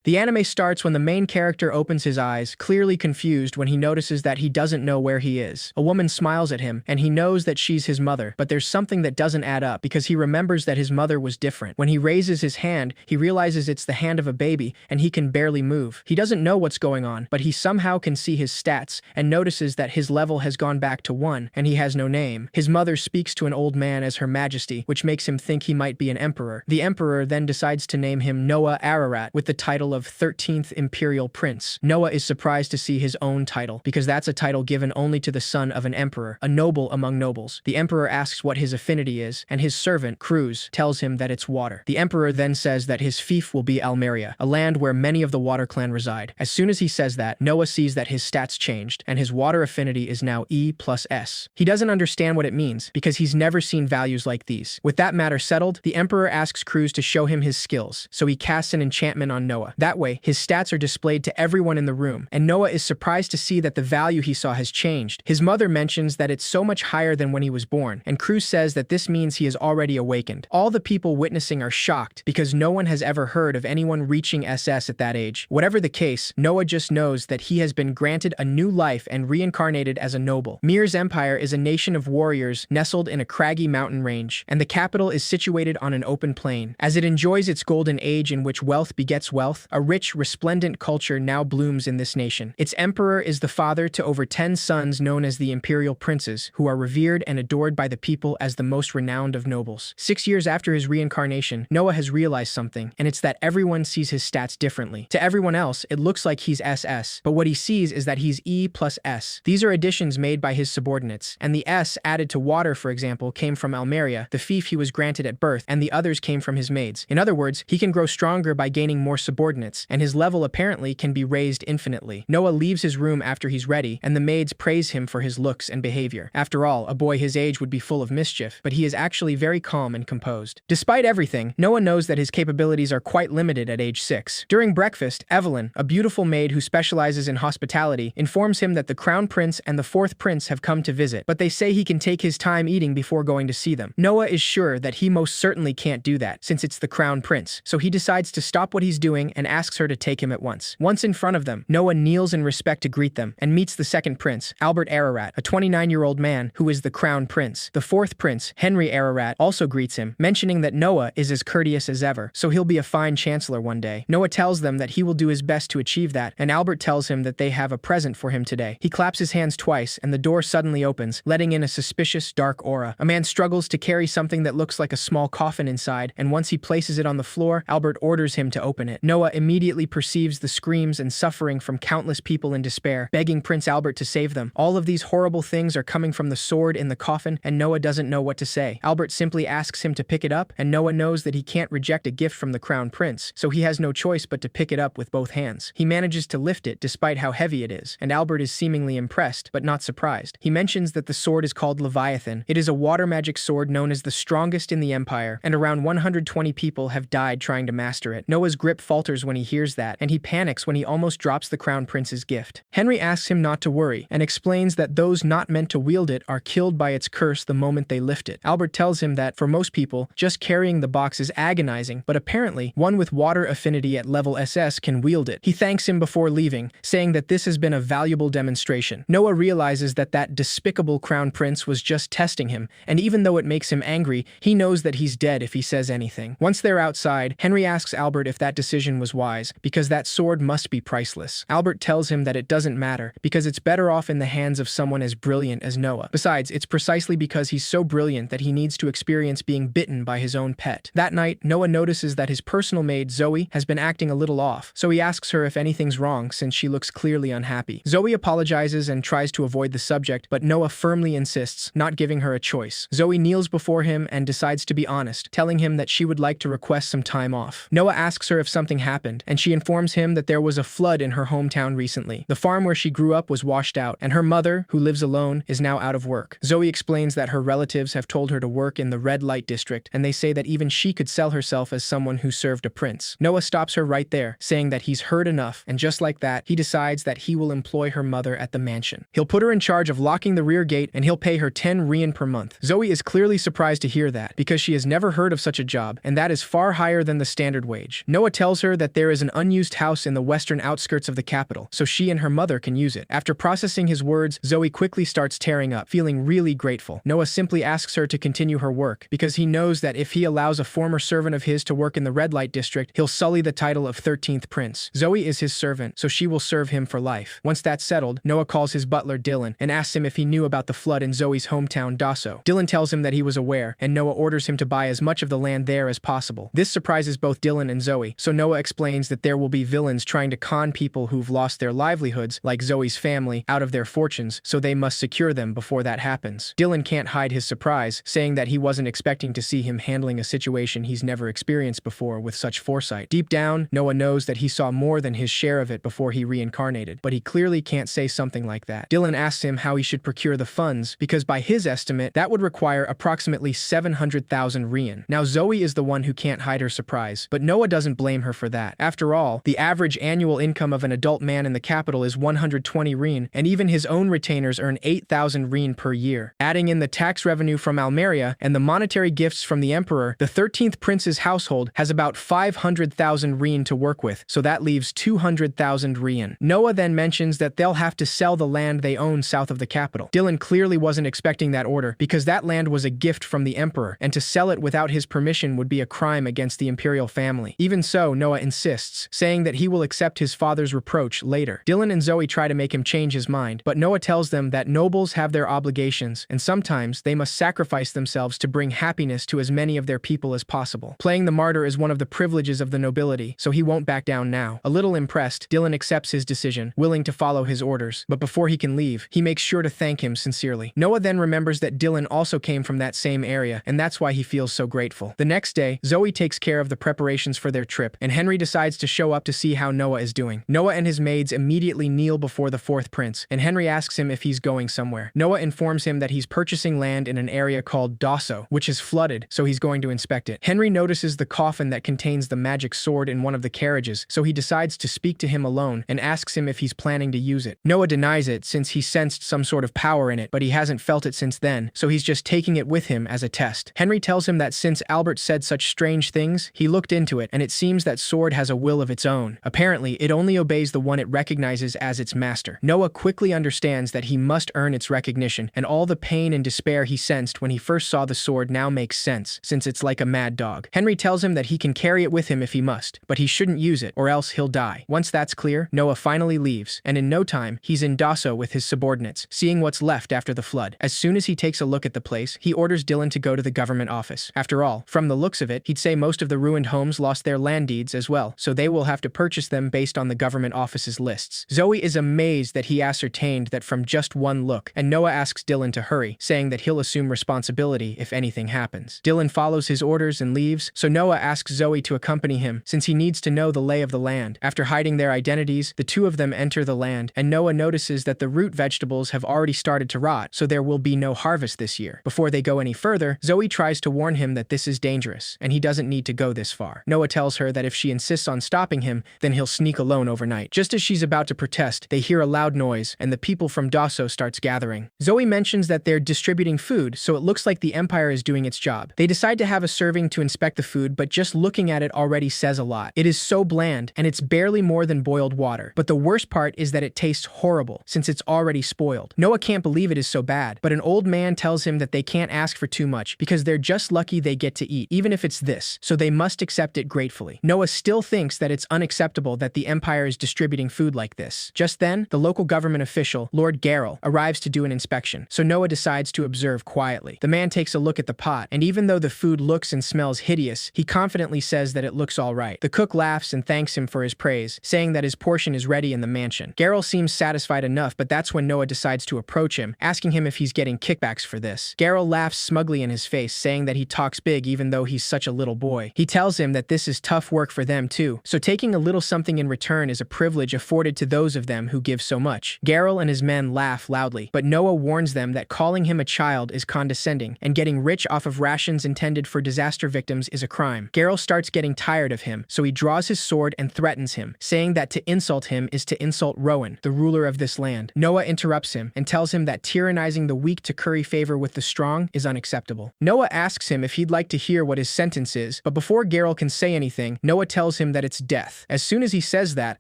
The anime starts when the main character opens his eyes, clearly confused when he notices that he doesn't know where he is. A woman smiles at him, and he knows that she's his mother, but there's something that doesn't add up because he remembers that his mother was different. When he raises his hand, he realizes it's the hand of a baby, and he can barely move. He doesn't know what's going on, but he somehow can see his stats, and notices that his level has gone back to 1, and he has no name. His mother speaks to an old man as Her Majesty, which makes him think he might be an emperor. The emperor then decides to name him Noah Ararat, with the title of 13th Imperial Prince. Noah is surprised to see his own title, because that's a title given only to the son of an emperor, a noble among nobles. The emperor asks what his affinity is, and his servant, Cruz, tells him that it's water. The emperor then says that his fief will be Almeria, a land where many of the water clan reside. As soon as he says that, Noah sees that his stats changed, and his water affinity is now E+S. He doesn't understand what it means, because he's never seen values like these. With that matter settled, the emperor asks Cruz to show him his skills, so he casts an enchantment on Noah. That way, his stats are displayed to everyone in the room, and Noah is surprised to see that the value he saw has changed. His mother mentions that it's so much higher than when he was born, and Cruz says that this means he is already awakened. All the people witnessing are shocked, because no one has ever heard of anyone reaching SS at that age. Whatever the case, Noah just knows that he has been granted a new life and reincarnated as a noble. Mir's empire is a nation of warriors nestled in a craggy mountain range, and the capital is situated on an open plain. As it enjoys its golden age in which wealth begets wealth, a rich, resplendent culture now blooms in this nation. Its emperor is the father to over 10 sons known as the imperial princes, who are revered and adored by the people as the most renowned of nobles. 6 years after his reincarnation, Noah has realized something, and it's that everyone sees his stats differently. To everyone else, it looks like he's SS, but what he sees is that he's E+S. These are additions made by his subordinates, and the S added to water, for example, came from Almeria, the fief he was granted at birth, and the others came from his maids. In other words, he can grow stronger by gaining more subordinates, and his level apparently can be raised infinitely. Noah leaves his room after he's ready, and the maids praise him for his looks and behavior. After all, a boy his age would be full of mischief, but he is actually very calm and composed. Despite everything, Noah knows that his capabilities are quite limited at age 6. During breakfast, Evelyn, a beautiful maid who specializes in hospitality, informs him that the crown prince and the 4th prince have come to visit, but they say he can take his time eating before going to see them. Noah is sure that he most certainly can't do that, since it's the crown prince, so he decides to stop what he's doing and asks her to take him at once. Once in front of them, Noah kneels in respect to greet them, and meets the 2nd prince, Albert Ararat, a 29-year-old man who is the crown prince. The 4th prince, Henry Ararat, also greets him, mentioning that Noah is as courteous as ever, so he'll be a fine chancellor one day. Noah tells them that he will do his best to achieve that, and Albert tells him that they have a present for him today. He claps his hands twice, and the door suddenly opens, letting in a suspicious, dark aura. A man struggles to carry something that looks like a small coffin inside, and once he places it on the floor, Albert orders him to open it. Noah immediately perceives the screams and suffering from countless people in despair, begging Prince Albert to save them. All of these horrible things are coming from the sword in the coffin, and Noah doesn't know what to say. Albert simply asks him to pick it up, and Noah knows that he can't reject a gift from the crown prince, so he has no choice but to pick it up with both hands. He manages to lift it despite how heavy it is, and Albert is seemingly impressed, but not surprised. He mentions that the sword is called Leviathan. It is a water magic sword known as the strongest in the empire, and around 120 people have died trying to master it. Noah's grip falters when he hears that, and he panics when he almost drops the crown prince's gift. Henry asks him not to worry, and explains that those not meant to wield it are killed by its curse the moment they lift it. Albert tells him that, for most people, just carrying the box is agonizing, but apparently, one with water affinity at level SS can wield it. He thanks him before leaving, saying that this has been a valuable demonstration. Noah realizes that despicable crown prince was just testing him, and even though it makes him angry, he knows that he's dead if he says anything. Once they're outside, Henry asks Albert if that decision was wise, because that sword must be priceless. Albert tells him that it doesn't matter, because it's better off in the hands of someone as brilliant as Noah. Besides, it's precisely because he's so brilliant that he needs to experience being bitten by his own pet. That night, Noah notices that his personal maid, Zoe, has been acting a little off, so he asks her if anything's wrong since she looks clearly unhappy. Zoe apologizes and tries to avoid the subject, but Noah firmly insists, not giving her a choice. Zoe kneels before him and decides to be honest, telling him that she would like to request some time off. Noah asks her if something happened, and she informs him that there was a flood in her hometown recently. The farm where she grew up was washed out, and her mother, who lives alone, is now out of work. Zoe explains that her relatives have told her to work in the red light district, and they say that even she could sell herself as someone who served a prince. Noah stops her right there, saying that he's heard enough, and just like that, he decides that he will employ her mother at the mansion. He'll put her in charge of locking the rear gate, and he'll pay her 10 rien per month. Zoe is clearly surprised to hear that, because she has never heard of such a job, and that is far higher than the standard wage. Noah tells her that that there is an unused house in the western outskirts of the capital, so she and her mother can use it. After processing his words, Zoe quickly starts tearing up, feeling really grateful. Noah simply asks her to continue her work, because he knows that if he allows a former servant of his to work in the red light district, he'll sully the title of 13th Prince. Zoe is his servant, so she will serve him for life. Once that's settled, Noah calls his butler Dylan and asks him if he knew about the flood in Zoe's hometown Daso. Dylan tells him that he was aware, and Noah orders him to buy as much of the land there as possible. This surprises both Dylan and Zoe, so Noah explains that there will be villains trying to con people who've lost their livelihoods, like Zoe's family, out of their fortunes, so they must secure them before that happens. Dylan can't hide his surprise, saying that he wasn't expecting to see him handling a situation he's never experienced before with such foresight. Deep down, Noah knows that he saw more than his share of it before he reincarnated, but he clearly can't say something like that. Dylan asks him how he should procure the funds, because by his estimate, that would require approximately 700,000 rien. Now Zoe is the one who can't hide her surprise, but Noah doesn't blame her for that. After all, the average annual income of an adult man in the capital is 120 rien, and even his own retainers earn 8,000 rien per year. Adding in the tax revenue from Almeria and the monetary gifts from the emperor, the 13th prince's household has about 500,000 rien to work with, so that leaves 200,000 rien. Noah then mentions that they'll have to sell the land they own south of the capital. Dylan clearly wasn't expecting that order, because that land was a gift from the emperor, and to sell it without his permission would be a crime against the imperial family. Even so, Noah insists, saying that he will accept his father's reproach later. Dylan and Zoe try to make him change his mind, but Noah tells them that nobles have their obligations, and sometimes they must sacrifice themselves to bring happiness to as many of their people as possible. Playing the martyr is one of the privileges of the nobility, so he won't back down now. A little impressed, Dylan accepts his decision, willing to follow his orders, but before he can leave, he makes sure to thank him sincerely. Noah then remembers that Dylan also came from that same area, and that's why he feels so grateful. The next day, Zoe takes care of the preparations for their trip, and Henry decides to show up to see how Noah is doing. Noah and his maids immediately kneel before the fourth prince, and Henry asks him if he's going somewhere. Noah informs him that he's purchasing land in an area called Daso, which is flooded, so he's going to inspect it. Henry notices the coffin that contains the magic sword in one of the carriages, so he decides to speak to him alone and asks him if he's planning to use it. Noah denies it since he sensed some sort of power in it, but he hasn't felt it since then, so he's just taking it with him as a test. Henry tells him that since Albert said such strange things, he looked into it, and it seems that sword has a will of its own. Apparently, it only obeys the one it recognizes as its master. Noah quickly understands that he must earn its recognition, and all the pain and despair he sensed when he first saw the sword now makes sense, since it's like a mad dog. Henry tells him that he can carry it with him if he must, but he shouldn't use it, or else he'll die. Once that's clear, Noah finally leaves, and in no time, he's in Daso with his subordinates, seeing what's left after the flood. As soon as he takes a look at the place, he orders Dylan to go to the government office. After all, from the looks of it, he'd say most of the ruined homes lost their land deeds as well, so they will have to purchase them based on the government office's lists. Zoe is amazed that he ascertained that from just one look, and Noah asks Dylan to hurry, saying that he'll assume responsibility if anything happens. Dylan follows his orders and leaves, so Noah asks Zoe to accompany him, since he needs to know the lay of the land. After hiding their identities, the two of them enter the land, and Noah notices that the root vegetables have already started to rot, so there will be no harvest this year. Before they go any further, Zoe tries to warn him that this is dangerous, and he doesn't need to go this far. Noah tells her that if she insists on stopping him, then he'll sneak alone overnight. Just as she's about to protest, they hear a loud noise, and the people from Daso starts gathering. Zoe mentions that they're distributing food, so it looks like the Empire is doing its job. They decide to have a serving to inspect the food, but just looking at it already says a lot. It is so bland, and it's barely more than boiled water. But the worst part is that it tastes horrible, since it's already spoiled. Noah can't believe it is so bad, but an old man tells him that they can't ask for too much, because they're just lucky they get to eat, even if it's this, so they must accept it gratefully. Noah still thinks that it's unacceptable that the Empire is distributing food like this. Just then, the local government official, Lord Garrel, arrives to do an inspection, so Noah decides to observe quietly. The man takes a look at the pot, and even though the food looks and smells hideous, he confidently says that it looks all right. The cook laughs and thanks him for his praise, saying that his portion is ready in the mansion. Garrel seems satisfied enough, but that's when Noah decides to approach him, asking him if he's getting kickbacks for this. Garrel laughs smugly in his face, saying that he talks big even though he's such a little boy. He tells him that this is tough work for them too, so taking a little something in return is a privilege afforded to those of them who give so much. Garrel and his men laugh loudly, but Noah warns them that calling him a child is condescending, and getting rich off of rations intended for disaster victims is a crime. Garrel starts getting tired of him, so he draws his sword and threatens him, saying that to insult him is to insult Rowan, the ruler of this land. Noah interrupts him and tells him that tyrannizing the weak to curry favor with the strong is unacceptable. Noah asks him if he'd like to hear what his sentence is, but before Garrel can say anything, Noah tells him that it's death. As soon as he says that,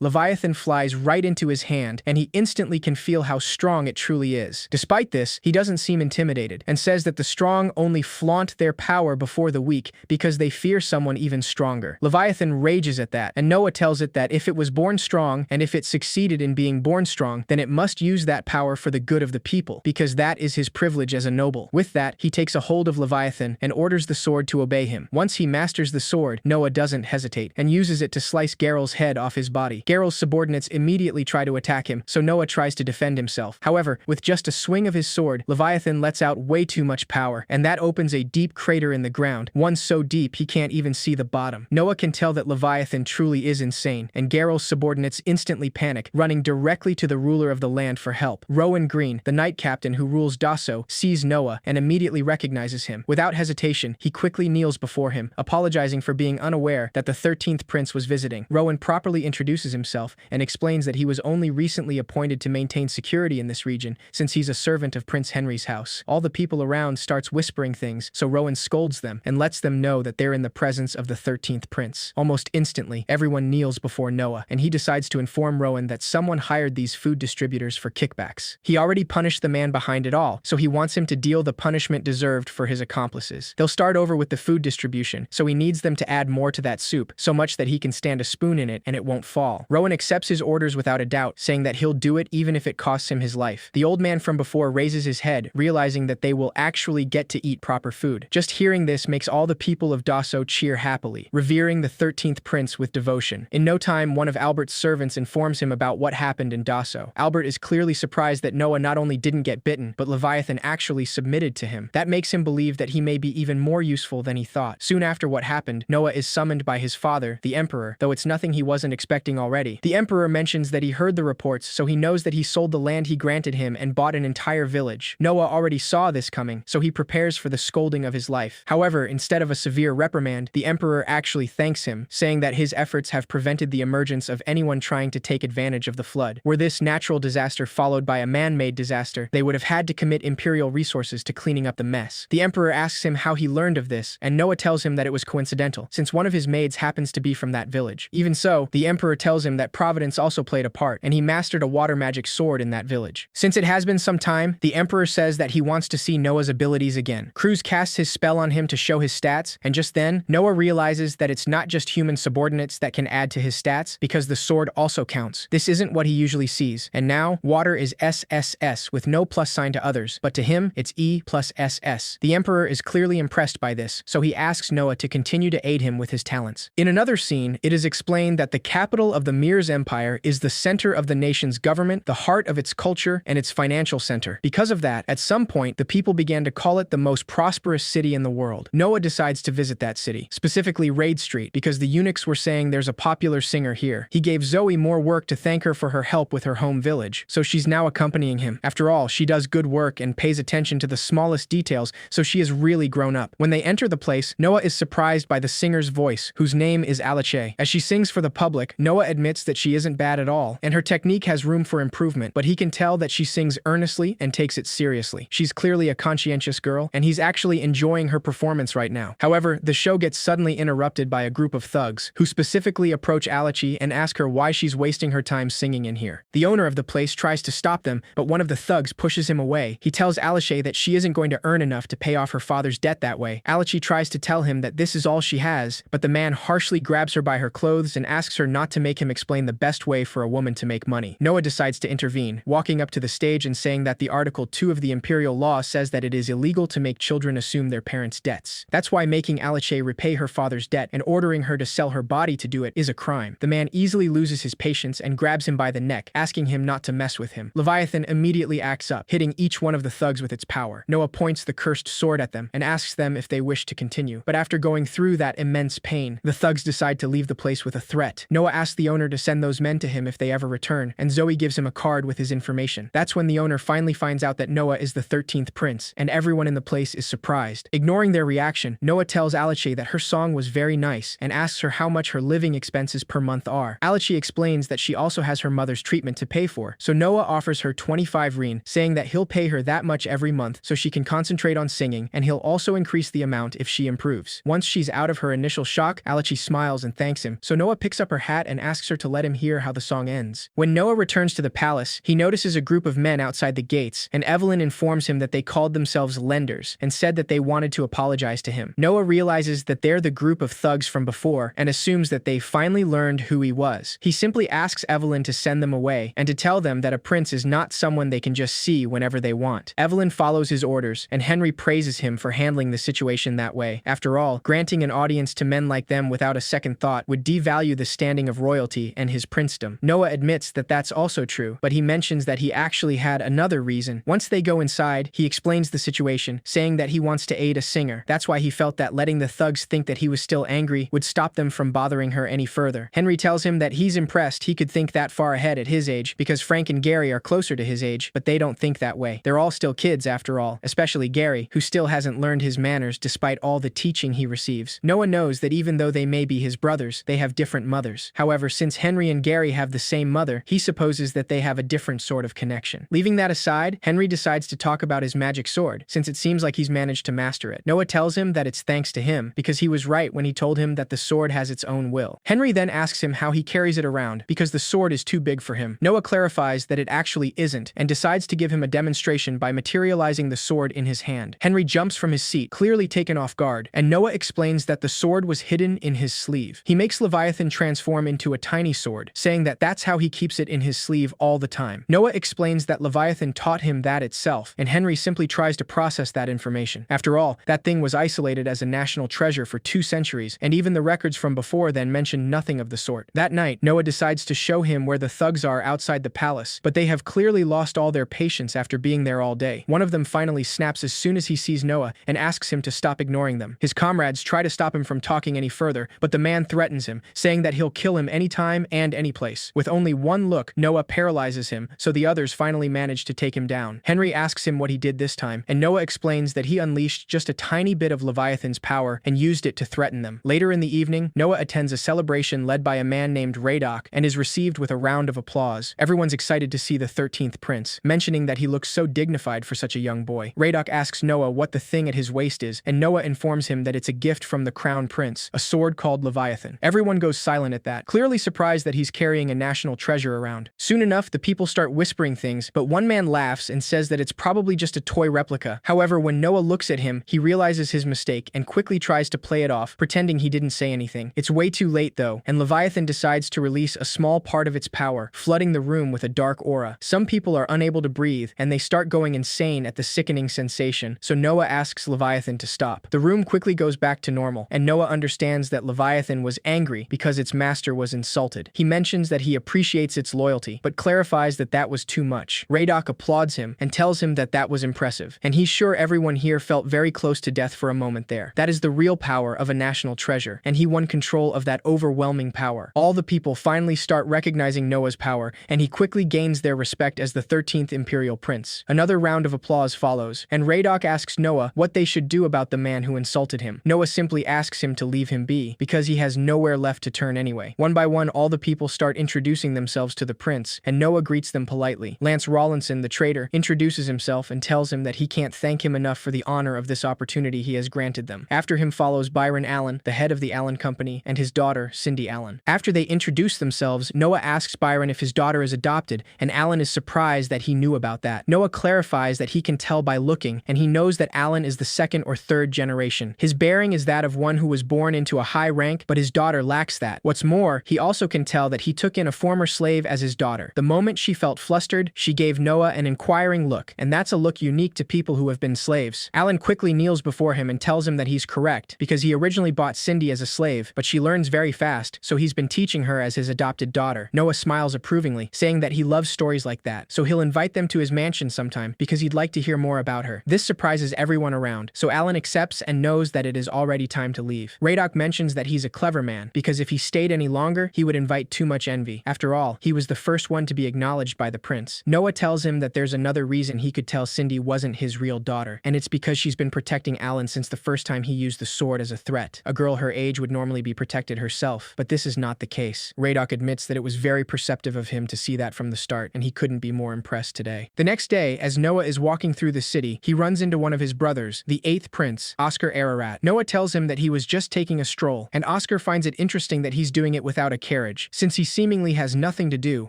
Leviathan flies right into his hand, and he instantly can feel how strong it truly is. Despite this, he doesn't seem intimidated, and says that the strong only flaunt their power before the weak because they fear someone even stronger. Leviathan rages at that, and Noah tells it that if it was born strong, and if it succeeded in being born strong, then it must use that power for the good of the people, because that is his privilege as a noble. With that, he takes a hold of Leviathan and orders the sword to obey him. Once he masters the sword, Noah doesn't hesitate, and uses it to slice Garrel's head off his body. Garrel's subordinates immediately try to attack him, so Noah tries to defend himself. However, with just a swing of his sword, Leviathan lets out way too much power, and that opens a deep crater in the ground, one so deep he can't even see the bottom. Noah can tell that Leviathan truly is insane, and Garrel's subordinates instantly panic, running directly to the ruler of the land for help. Rowan Green, the knight captain who rules Dasso, sees Noah and immediately recognizes him. Without hesitation, he quickly kneels before him, apologizing for being unaware that the 13th prince was visiting. Rowan properly introduces himself and explains that he was only recently appointed to maintain security in this region, since he's a servant of Prince Henry's house. All the people around starts whispering things, so Rowan scolds them and lets them know that they're in the presence of the 13th prince. Almost instantly, everyone kneels before Noah, and he decides to inform Rowan that someone hired these food distributors for kickbacks. He already punished the man behind it all, so he wants him to deal the punishment deserved for his accomplices. They'll start over with the food distribution, so he needs them to add more to that soup, so much that he can stand a spoon in it and it won't fall. Rowan accepts his orders without a doubt, saying that he'll do it even if it costs him his life. The old man from before raises his head, realizing that they will actually get to eat proper food. Just hearing this makes all the people of Dasso cheer happily, revering the 13th prince with devotion. In no time, one of Albert's servants informs him about what happened in Dasso. Albert is clearly surprised that Noah not only didn't get bitten, but Leviathan actually submitted to him. That makes him believe that he may be even more useful than he thought. Soon after what happened, Noah is summoned by his father, the emperor, though it's nothing he wasn't expecting already. The emperor mentions that he heard the reports, so he knows that he sold the land he granted him and bought an entire village. Noah already saw this coming, so he prepares for the scolding of his life. However, instead of a severe reprimand, the emperor actually thanks him, saying that his efforts have prevented the emergence of anyone trying to take advantage of the flood. Were this natural disaster followed by a man-made disaster, they would have had to commit imperial resources to cleaning up the mess. The emperor asks him how he learned of this, and Noah tells him that it was coincidental, since one of his maids happens to be from that village. Even so, the emperor tells him that Providence also played a part, and he mastered a water magic sword in that village. Since it has been some time, the emperor says that he wants to see Noah's abilities again. Cruz casts his spell on him to show his stats, and just then, Noah realizes that it's not just human subordinates that can add to his stats, because the sword also counts. This isn't what he usually sees, and now, water is SSS with no plus sign to others, but to him, it's E plus SS. The emperor is clearly impressed by this, so he asks Noah to continue to aid him with his talents. In another scene, it is explained that the capital of the Mir's Empire is the center of the nation's government, the heart of its culture, and its financial center. Because of that, at some point, the people began to call it the most prosperous city in the world. Noah decides to visit that city, specifically Raid Street, because the eunuchs were saying there's a popular singer here. He gave Zoe more work to thank her for her help with her home village, so she's now accompanying him. After all, she does good work and pays attention to the smallest details, so she has really grown up. When they enter the place, Noah is surprised by the singer's voice, whose name is Alice. As she sings for the public, Noah admits that she isn't bad at all, and her technique has room for improvement, but he can tell that she sings earnestly and takes it seriously. She's clearly a conscientious girl, and he's actually enjoying her performance right now. However, the show gets suddenly interrupted by a group of thugs, who specifically approach Alice and ask her why she's wasting her time singing in here. The owner of the place tries to stop them, but one of the thugs pushes him away. He tells Alice that she isn't going to earn enough to pay off her father's debt that way. Alice tries to tell him that this is all she has, but the man harshly grabs her by her clothes and asks her not to make him explain the best way for a woman to make money. Noah decides to intervene, walking up to the stage and saying that the Article 2 of the Imperial Law says that it is illegal to make children assume their parents' debts. That's why making Alice repay her father's debt and ordering her to sell her body to do it is a crime. The man easily loses his patience and grabs him by the neck, asking him not to mess with him. Leviathan immediately acts up, hitting each one of the thugs with its power. Noah points the cursed sword at them and asks them if they wish to continue. But after going through that immense pain, the thugs decide to leave the place with a threat. Noah asks the owner to send those men to him if they ever return, and Zoe gives him a card with his information. That's when the owner finally finds out that Noah is the 13th prince, and everyone in the place is surprised. Ignoring their reaction, Noah tells Alice that her song was very nice and asks her how much her living expenses per month are. Alice explains that she also has her mother's treatment to pay for, so Noah offers her 25 rein, saying that he'll pay her that much every month so she can concentrate on singing, and he'll also increase the amount if she improves. Once she's out of her initial shock, Alice smiles and and thanks him, so Noah picks up her hat and asks her to let him hear how the song ends. When Noah returns to the palace, he notices a group of men outside the gates, and Evelyn informs him that they called themselves lenders and said that they wanted to apologize to him. Noah realizes that they're the group of thugs from before and assumes that they finally learned who he was. He simply asks Evelyn to send them away and to tell them that a prince is not someone they can just see whenever they want. Evelyn follows his orders, and Henry praises him for handling the situation that way. After all, granting an audience to men like them without a second thought would devalue the standing of royalty and his princedom. Noah admits that that's also true, but he mentions that he actually had another reason. Once they go inside, he explains the situation, saying that he wants to aid a singer. That's why he felt that letting the thugs think that he was still angry would stop them from bothering her any further. Henry tells him that he's impressed he could think that far ahead at his age, because Frank and Gary are closer to his age, but they don't think that way. They're all still kids after all, especially Gary, who still hasn't learned his manners despite all the teaching he receives. Noah knows that even though they may be his brothers, they have different mothers. However, since Henry and Gary have the same mother, he supposes that they have a different sort of connection. Leaving that aside, Henry decides to talk about his magic sword, since it seems like he's managed to master it. Noah tells him that it's thanks to him, because he was right when he told him that the sword has its own will. Henry then asks him how he carries it around, because the sword is too big for him. Noah clarifies that it actually isn't, and decides to give him a demonstration by materializing the sword in his hand. Henry jumps from his seat, clearly taken off guard, and Noah explains that the sword was hidden in his sleeve. He makes Leviathan transform into a tiny sword, saying that that's how he keeps it in his sleeve all the time. Noah explains that Leviathan taught him that itself, and Henry simply tries to process that information. After all, that thing was isolated as a national treasure for 2 centuries, and even the records from before then mentioned nothing of the sort. That night, Noah decides to show him where the thugs are outside the palace, but they have clearly lost all their patience after being there all day. One of them finally snaps as soon as he sees Noah and asks him to stop ignoring them. His comrades try to stop him from talking any further, but the man threatens him, saying that he'll kill him anytime and any place. With only one look, Noah paralyzes him, so the others finally manage to take him down. Henry asks him what he did this time, and Noah explains that he unleashed just a tiny bit of Leviathan's power and used it to threaten them. Later in the evening, Noah attends a celebration led by a man named Raydock and is received with a round of applause. Everyone's excited to see the 13th prince, mentioning that he looks so dignified for such a young boy. Raydock asks Noah what the thing at his waist is, and Noah informs him that it's a gift from the crown prince, a sword called Leviathan. Everyone goes silent at that, clearly surprised that he's carrying a national treasure around. Soon enough, the people start whispering things, but one man laughs and says that it's probably just a toy replica. However, when Noah looks at him, he realizes his mistake and quickly tries to play it off, pretending he didn't say anything. It's way too late though, and Leviathan decides to release a small part of its power, flooding the room with a dark aura. Some people are unable to breathe, and they start going insane at the sickening sensation, so Noah asks Leviathan to stop. The room quickly goes back to normal, and Noah understands that Leviathan was angry because its master was insulted. He mentions that he appreciates its loyalty, but clarifies that that was too much. Raydock applauds him and tells him that that was impressive, and he's sure everyone here felt very close to death for a moment there. That is the real power of a national treasure, and he won control of that overwhelming power. All the people finally start recognizing Noah's power, and he quickly gains their respect as the 13th imperial prince. Another round of applause follows, and Raydock asks Noah what they should do about the man who insulted him. Noah simply asks him to leave him be, because he has nowhere left to turn anyway. One by one, all the people start introducing themselves to the prince, and Noah greets them politely. Lance Rawlinson, the traitor, introduces himself and tells him that he can't thank him enough for the honor of this opportunity he has granted them. After him follows Byron Allen, the head of the Allen Company, and his daughter, Cindy Allen. After they introduce themselves, Noah asks Byron if his daughter is adopted, and Allen is surprised that he knew about that. Noah clarifies that he can tell by looking, and he knows that Allen is the 2nd or 3rd generation. His bearing is that of one who was born into a high rank, but his daughter lacks that. What's more, he also can tell that he took in a former slave as his daughter. The moment she felt flustered, she gave Noah an inquiring look, and that's a look unique to people who have been slaves. Allen quickly kneels before him and tells him that he's correct, because he originally bought Cindy as a slave, but she learns very fast, so he's been teaching her as his adopted daughter. Noah smiles approvingly, saying that he loves stories like that, so he'll invite them to his mansion sometime because he'd like to hear more about her. This surprises everyone around, so Allen accepts and knows that it is already time to leave. Raydock mentions that he's a clever man, because if he stayed any longer, he would invite too much envy. After all, he was the first one to be acknowledged by the prince. Noah tells him that there's another reason he could tell Cindy wasn't his real daughter, and it's because she's been protecting Allen since the first time he used the sword as a threat. A girl her age would normally be protected herself, but this is not the case. Raydock admits that it was very perceptive of him to see that from the start, and he couldn't be more impressed today. The next day, as Noah is walking through the city, he runs into one of his brothers, the 8th prince, Oscar Ararat. Noah tells him that he was just taking a stroll, and Oscar finds it interesting that he's doing it without a carriage. Since he seemingly has nothing to do,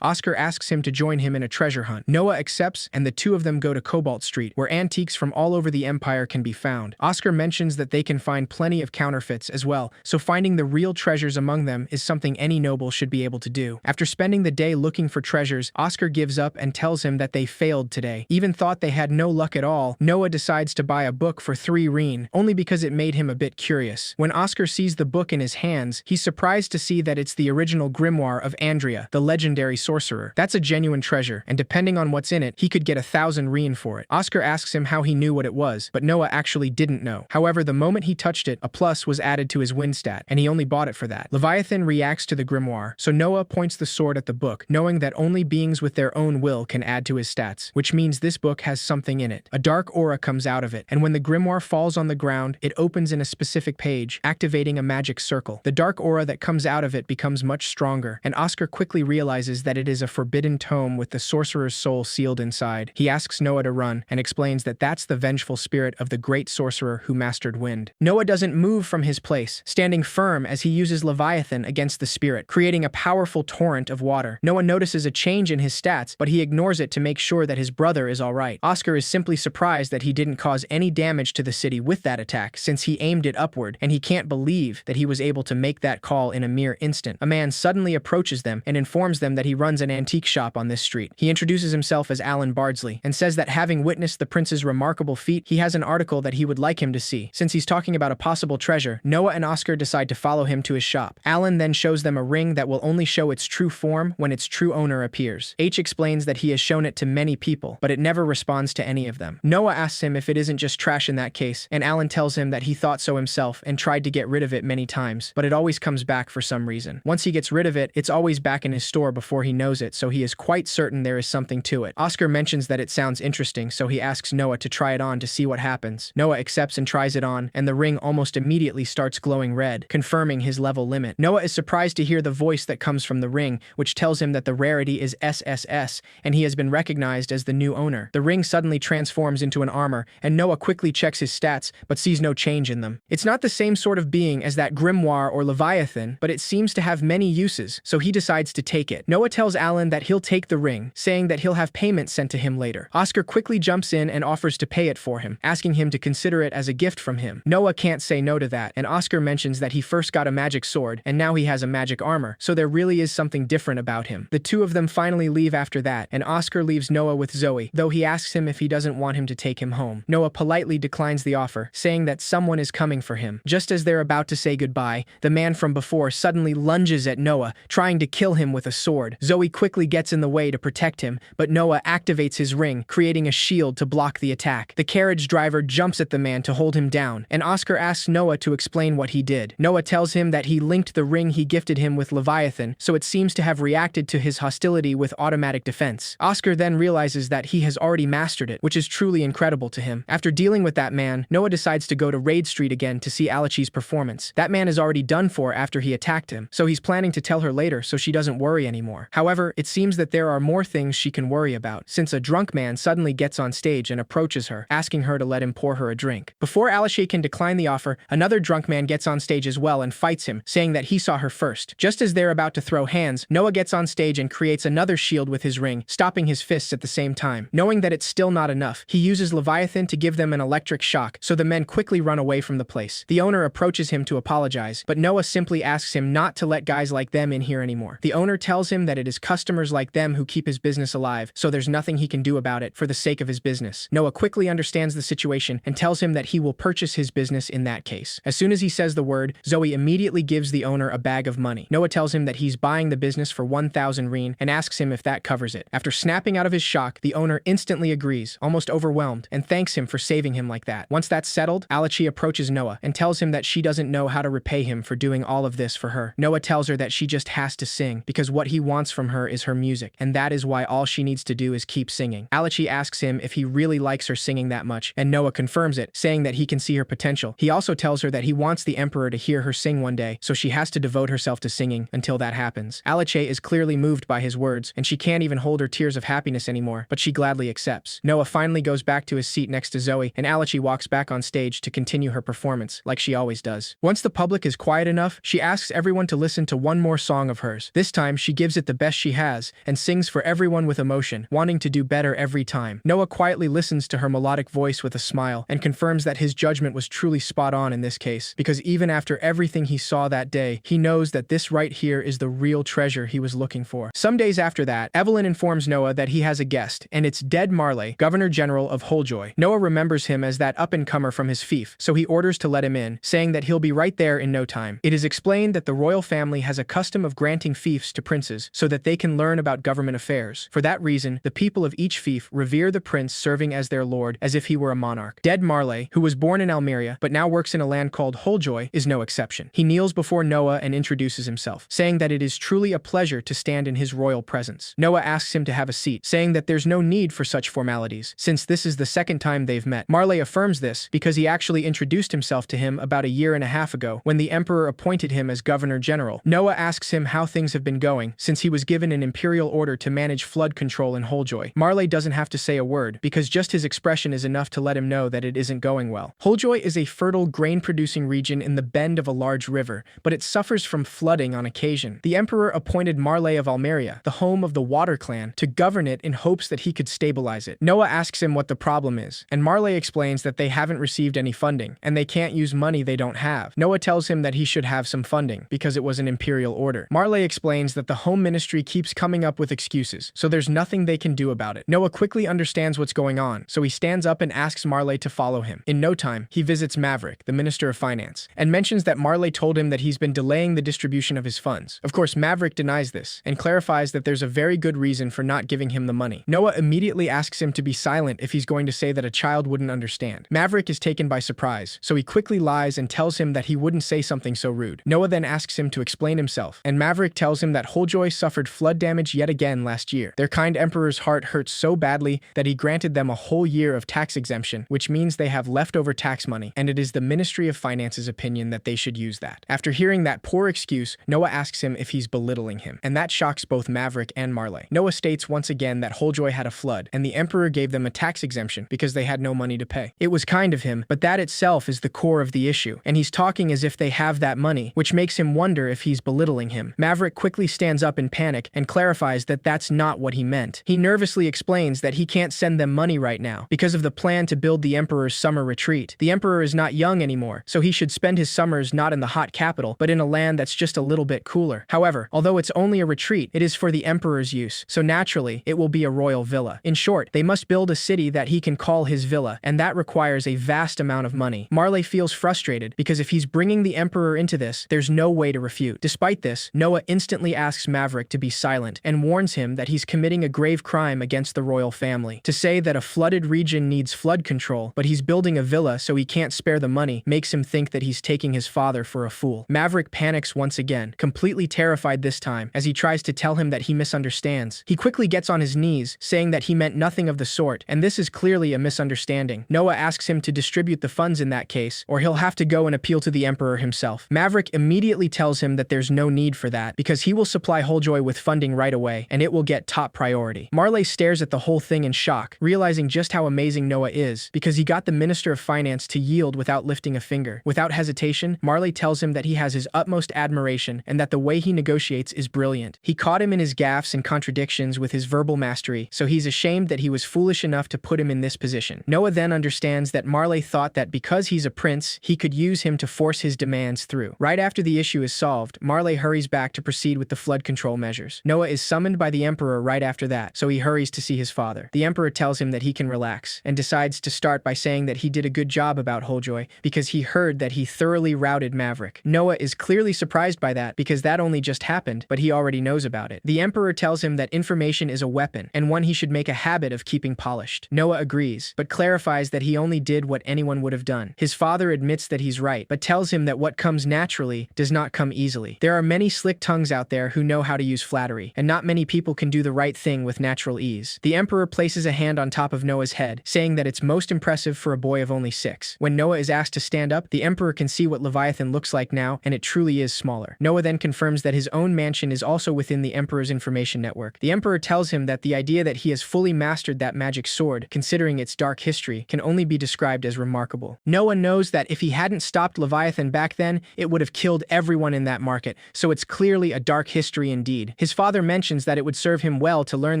Oscar asks him to join him in a treasure hunt. Noah accepts, and the two of them go to Cobalt Street, where antiques from all over the Empire can be found. Oscar mentions that they can find plenty of counterfeits as well, so finding the real treasures among them is something any noble should be able to do. After spending the day looking for treasures, Oscar gives up and tells him that they failed today. Even thought they had no luck at all, Noah decides to buy a book for 3 Reen, only because it made him a bit curious. When Oscar sees the book in his hands, he's surprised to see that it's the original grimoire of Andrea, the legendary sorcerer. That's a genuine treasure, and depending on what's in it, he could get 1,000 Reen for it. Oscar asks him how he knew what it was, but Noah actually didn't know. However, the moment he touched it, a plus was added to his win stat, and he only bought it for that. Leviathan reacts to the grimoire, so Noah points the sword at the book, knowing that only beings with their own will can add to his stats, which means this book has something in it. A dark aura comes out of it, and when the grimoire falls on the ground, it opens in a specific page, activating a magic circle. The dark aura that comes out of it becomes much stronger, and Oscar quickly realizes that it is a forbidden tome with the sorcerer's soul sealed inside. He asks Noah to run, and explains that that's the vengeful spirit of the great sorcerer who mastered wind. Noah doesn't move from his place, standing firm as he uses Leviathan against the spirit, creating a powerful torrent of water. Noah notices a change in his stats, but he ignores it to make sure that his brother is alright. Oscar is simply surprised that he didn't cause any damage to the city with that attack, since he aimed it upward, and he can't believe that he was able to make that call in a mere instant. A man suddenly approaches them and informs them that he runs an antique shop on this street. He introduces himself as Alan Bardsley, and says that having witnessed the prince's remarkable feat, he has an article that he would like him to see. Since he's talking about a possible treasure, Noah and Oscar decide to follow him to his shop. Alan then shows them a ring that will only show its true form when its true owner appears. H explains that he has shown it to many people, but it never responds to any of them. Noah asks him if it isn't just trash in that case, and Alan tells him that he thought so himself and tried to get rid of it many times, but it always comes back for some reason. Once he gets rid of it, it's always back in his store before he knows it, so he is quite certain there is something to it. Oscar mentions that it sounds interesting, so he asks Noah to try it on to see what happens. Noah accepts and tries it on, and the ring almost immediately starts glowing red, confirming his level limit. Noah is surprised to hear the voice that comes from the ring, which tells him that the rarity is SSS, and he has been recognized as the new owner. The ring suddenly transforms into an armor, and Noah quickly checks his stats, but sees no change in them. It's not the same sort of being as that grimoire or Leviathan, but it seems to have many uses, so he decides to take it. Noah tells Alan that he'll take the ring, saying that he'll have payment sent to him later. Oscar quickly jumps in and offers to pay it for him, asking him to consider it as a gift from him. Noah can't say no to that, and Oscar mentions that he first got a magic sword, and now he has a magic armor, so there really is something different about him. The two of them finally leave after that, and Oscar leaves Noah with Zoe, though he asks him if he doesn't want him to take him home. Noah politely declines the offer, saying that someone is coming for him. Just as they're about to say goodbye, the man from before suddenly lunges at Noah, trying to kill him with a sword. Zoe quickly gets in the way to protect him, but Noah activates his ring, creating a shield to block the attack. The carriage driver jumps at the man to hold him down, and Oscar asks Noah to explain what he did. Noah tells him that he linked the ring he gifted him with Leviathan, so it seems to have reacted to his hostility with automatic defense. Oscar then realizes that he has already mastered it, which is truly incredible to him. After dealing with that man, Noah decides to go to Raid Street again to see Alachi's performance. That man is already done for after he attacked him, so he's planning to tell her later so she doesn't worry anymore. However, it seems that there are more things she can worry about, since a drunk man suddenly gets on stage and approaches her, asking her to let him pour her a drink. Before Alachi can decline the offer, another drunk man gets on stage as well and fights him, saying that he saw her first. Just as they're about to throw hands, Noah gets on stage and creates another shield with his ring, stopping his fists at the same time. Knowing that it's still not enough, he uses Leviathan to give them an electric shock, so the men quickly run away from the place. The owner approaches him to apologize, but Noah simply asks him not to let guys like them in here anymore. The owner tells him that it is customers like them who keep his business alive, so there's nothing he can do about it for the sake of his business. Noah quickly understands the situation and tells him that he will purchase his business in that case. As soon as he says the word, Zoe immediately gives the owner a bag of money. Noah tells him that he's buying the business for 1,000 Reen and asks him if that covers it. After snapping out of his shock, the owner instantly agrees, almost overwhelmed, and thanks him for saving him like that. Once that's settled, Alachi approaches Noah and tells him that she doesn't know how to repay him for doing all of this for her. Noah tells her that she just has to sing, because what he wants from her is her music, and that is why all she needs to do is keep singing. Alachi asks him if he really likes her singing that much, and Noah confirms it, saying that he can see her potential. He also tells her that he wants the Emperor to hear her sing one day, so she has to devote herself to singing until that happens. Alachi is clearly moved by his words, and she can't even hold her tears of happiness anymore, but she gladly accepts. Noah finally goes back to his seat next to Zoe, and Alachi walks back on stage to continue her performance, like she always does. Once the public is quiet quiet enough, she asks everyone to listen to one more song of hers. This time, she gives it the best she has and sings for everyone with emotion, wanting to do better every time. Noah quietly listens to her melodic voice with a smile and confirms that his judgment was truly spot on in this case, because even after everything he saw that day, he knows that this right here is the real treasure he was looking for. Some days after that, Evelyn informs Noah that he has a guest, and it's dead Marley, Governor General of Holjoy. Noah remembers him as that up-and-comer from his fief, so he orders to let him in, saying that he'll be right there in no time. It is explained that the royal family has a custom of granting fiefs to princes so that they can learn about government affairs. For that reason, the people of each fief revere the prince serving as their lord as if he were a monarch. Dead Marley, who was born in Almeria but now works in a land called Holjoy, is no exception. He kneels before Noah and introduces himself, saying that it is truly a pleasure to stand in his royal presence. Noah asks him to have a seat, saying that there's no need for such formalities, since this is the second time they've met. Marley affirms this because he actually introduced himself to him about a year and a half ago when the emperor appointed him as governor general. Noah asks him how things have been going since he was given an imperial order to manage flood control in Holjoy. Marley doesn't have to say a word because just his expression is enough to let him know that it isn't going well. Holjoy is a fertile grain-producing region in the bend of a large river, but it suffers from flooding on occasion. The emperor appointed Marley of Almeria, the home of the Water Clan, to govern it in hopes that he could stabilize it. Noah asks him what the problem is, and Marley explains that they haven't received any funding, and they can't use money they don't have. Noah tells him that he should have some funding, because it was an imperial order. Marley explains that the home ministry keeps coming up with excuses, so there's nothing they can do about it. Noah quickly understands what's going on, so he stands up and asks Marley to follow him. In no time, he visits Maverick, the Minister of Finance, and mentions that Marley told him that he's been delaying the distribution of his funds. Of course, Maverick denies this, and clarifies that there's a very good reason for not giving him the money. Noah immediately asks him to be silent if he's going to say that a child wouldn't understand. Maverick is taken by surprise, so he quickly lies and tells him that he wouldn't say something so rude. Noah then asks him to explain himself, and Maverick tells him that Holjoy suffered flood damage yet again last year. Their kind emperor's heart hurts so badly that he granted them a whole year of tax exemption, which means they have leftover tax money, and it is the Ministry of Finance's opinion that they should use that. After hearing that poor excuse, Noah asks him if he's belittling him, and that shocks both Maverick and Marley. Noah states once again that Holjoy had a flood, and the emperor gave them a tax exemption because they had no money to pay. It was kind of him, but that itself is the core of the issue, and he's talking as if they have that money, which makes him wonder if he's belittling him. Maverick quickly stands up in panic and clarifies that that's not what he meant. He nervously explains that he can't send them money right now because of the plan to build the emperor's summer retreat. The emperor is not young anymore, so he should spend his summers not in the hot capital, but in a land that's just a little bit cooler. However, although it's only a retreat, it is for the emperor's use, so naturally, it will be a royal villa. In short, they must build a city that he can call his villa, and that requires a vast amount of money. Marley feels frustrated because if he's bringing the emperor into this, there's no way to refute. Despite this, Noah instantly asks Maverick to be silent and warns him that he's committing a grave crime against the royal family. To say that a flooded region needs flood control, but he's building a villa so he can't spare the money, makes him think that he's taking his father for a fool. Maverick panics once again, completely terrified this time, as he tries to tell him that he misunderstands. He quickly gets on his knees, saying that he meant nothing of the sort, and this is clearly a misunderstanding. Noah asks him to distribute the funds in that case, or he'll have to go and appeal to the emperor himself. Maverick immediately tells him that there's no need for that, because he will supply Holjoy with funding right away, and it will get top priority. Marley stares at the whole thing in shock, realizing just how amazing Noah is, because he got the Minister of Finance to yield without lifting a finger. Without hesitation, Marley tells him that he has his utmost admiration and that the way he negotiates is brilliant. He caught him in his gaffes and contradictions with his verbal mastery, so he's ashamed that he was foolish enough to put him in this position. Noah then understands that Marley thought that because he's a prince, he could use him to force his demands through. Right after the issue is solved, Marley hurries back to proceed with the flood control measures. Noah is summoned by the emperor right after that, so he hurries to see his father. The emperor tells him that he can relax, and decides to start by saying that he did a good job about Holjoy because he heard that he thoroughly routed Maverick. Noah is clearly surprised by that because that only just happened, but he already knows about it. The emperor tells him that information is a weapon, and one he should make a habit of keeping polished. Noah agrees, but clarifies that he only did what anyone would have done. His father admits that he's right, but tells him that what comes naturally does not come easily. There are many slick tongues out there who know how to use flattery, and not many people can do the right thing with natural ease. The emperor places a hand on top of Noah's head, saying that it's most impressive for a boy of only 6. When Noah is asked to stand up, the emperor can see what Leviathan looks like now, and it truly is smaller. Noah then confirms that his own mansion is also within the emperor's information network. The emperor tells him that the idea that he has fully mastered that magic sword, considering its dark history, can only be described as remarkable. Noah knows that if he hadn't stopped Leviathan back then, then, it would have killed everyone in that market, so it's clearly a dark history indeed. His father mentions that it would serve him well to learn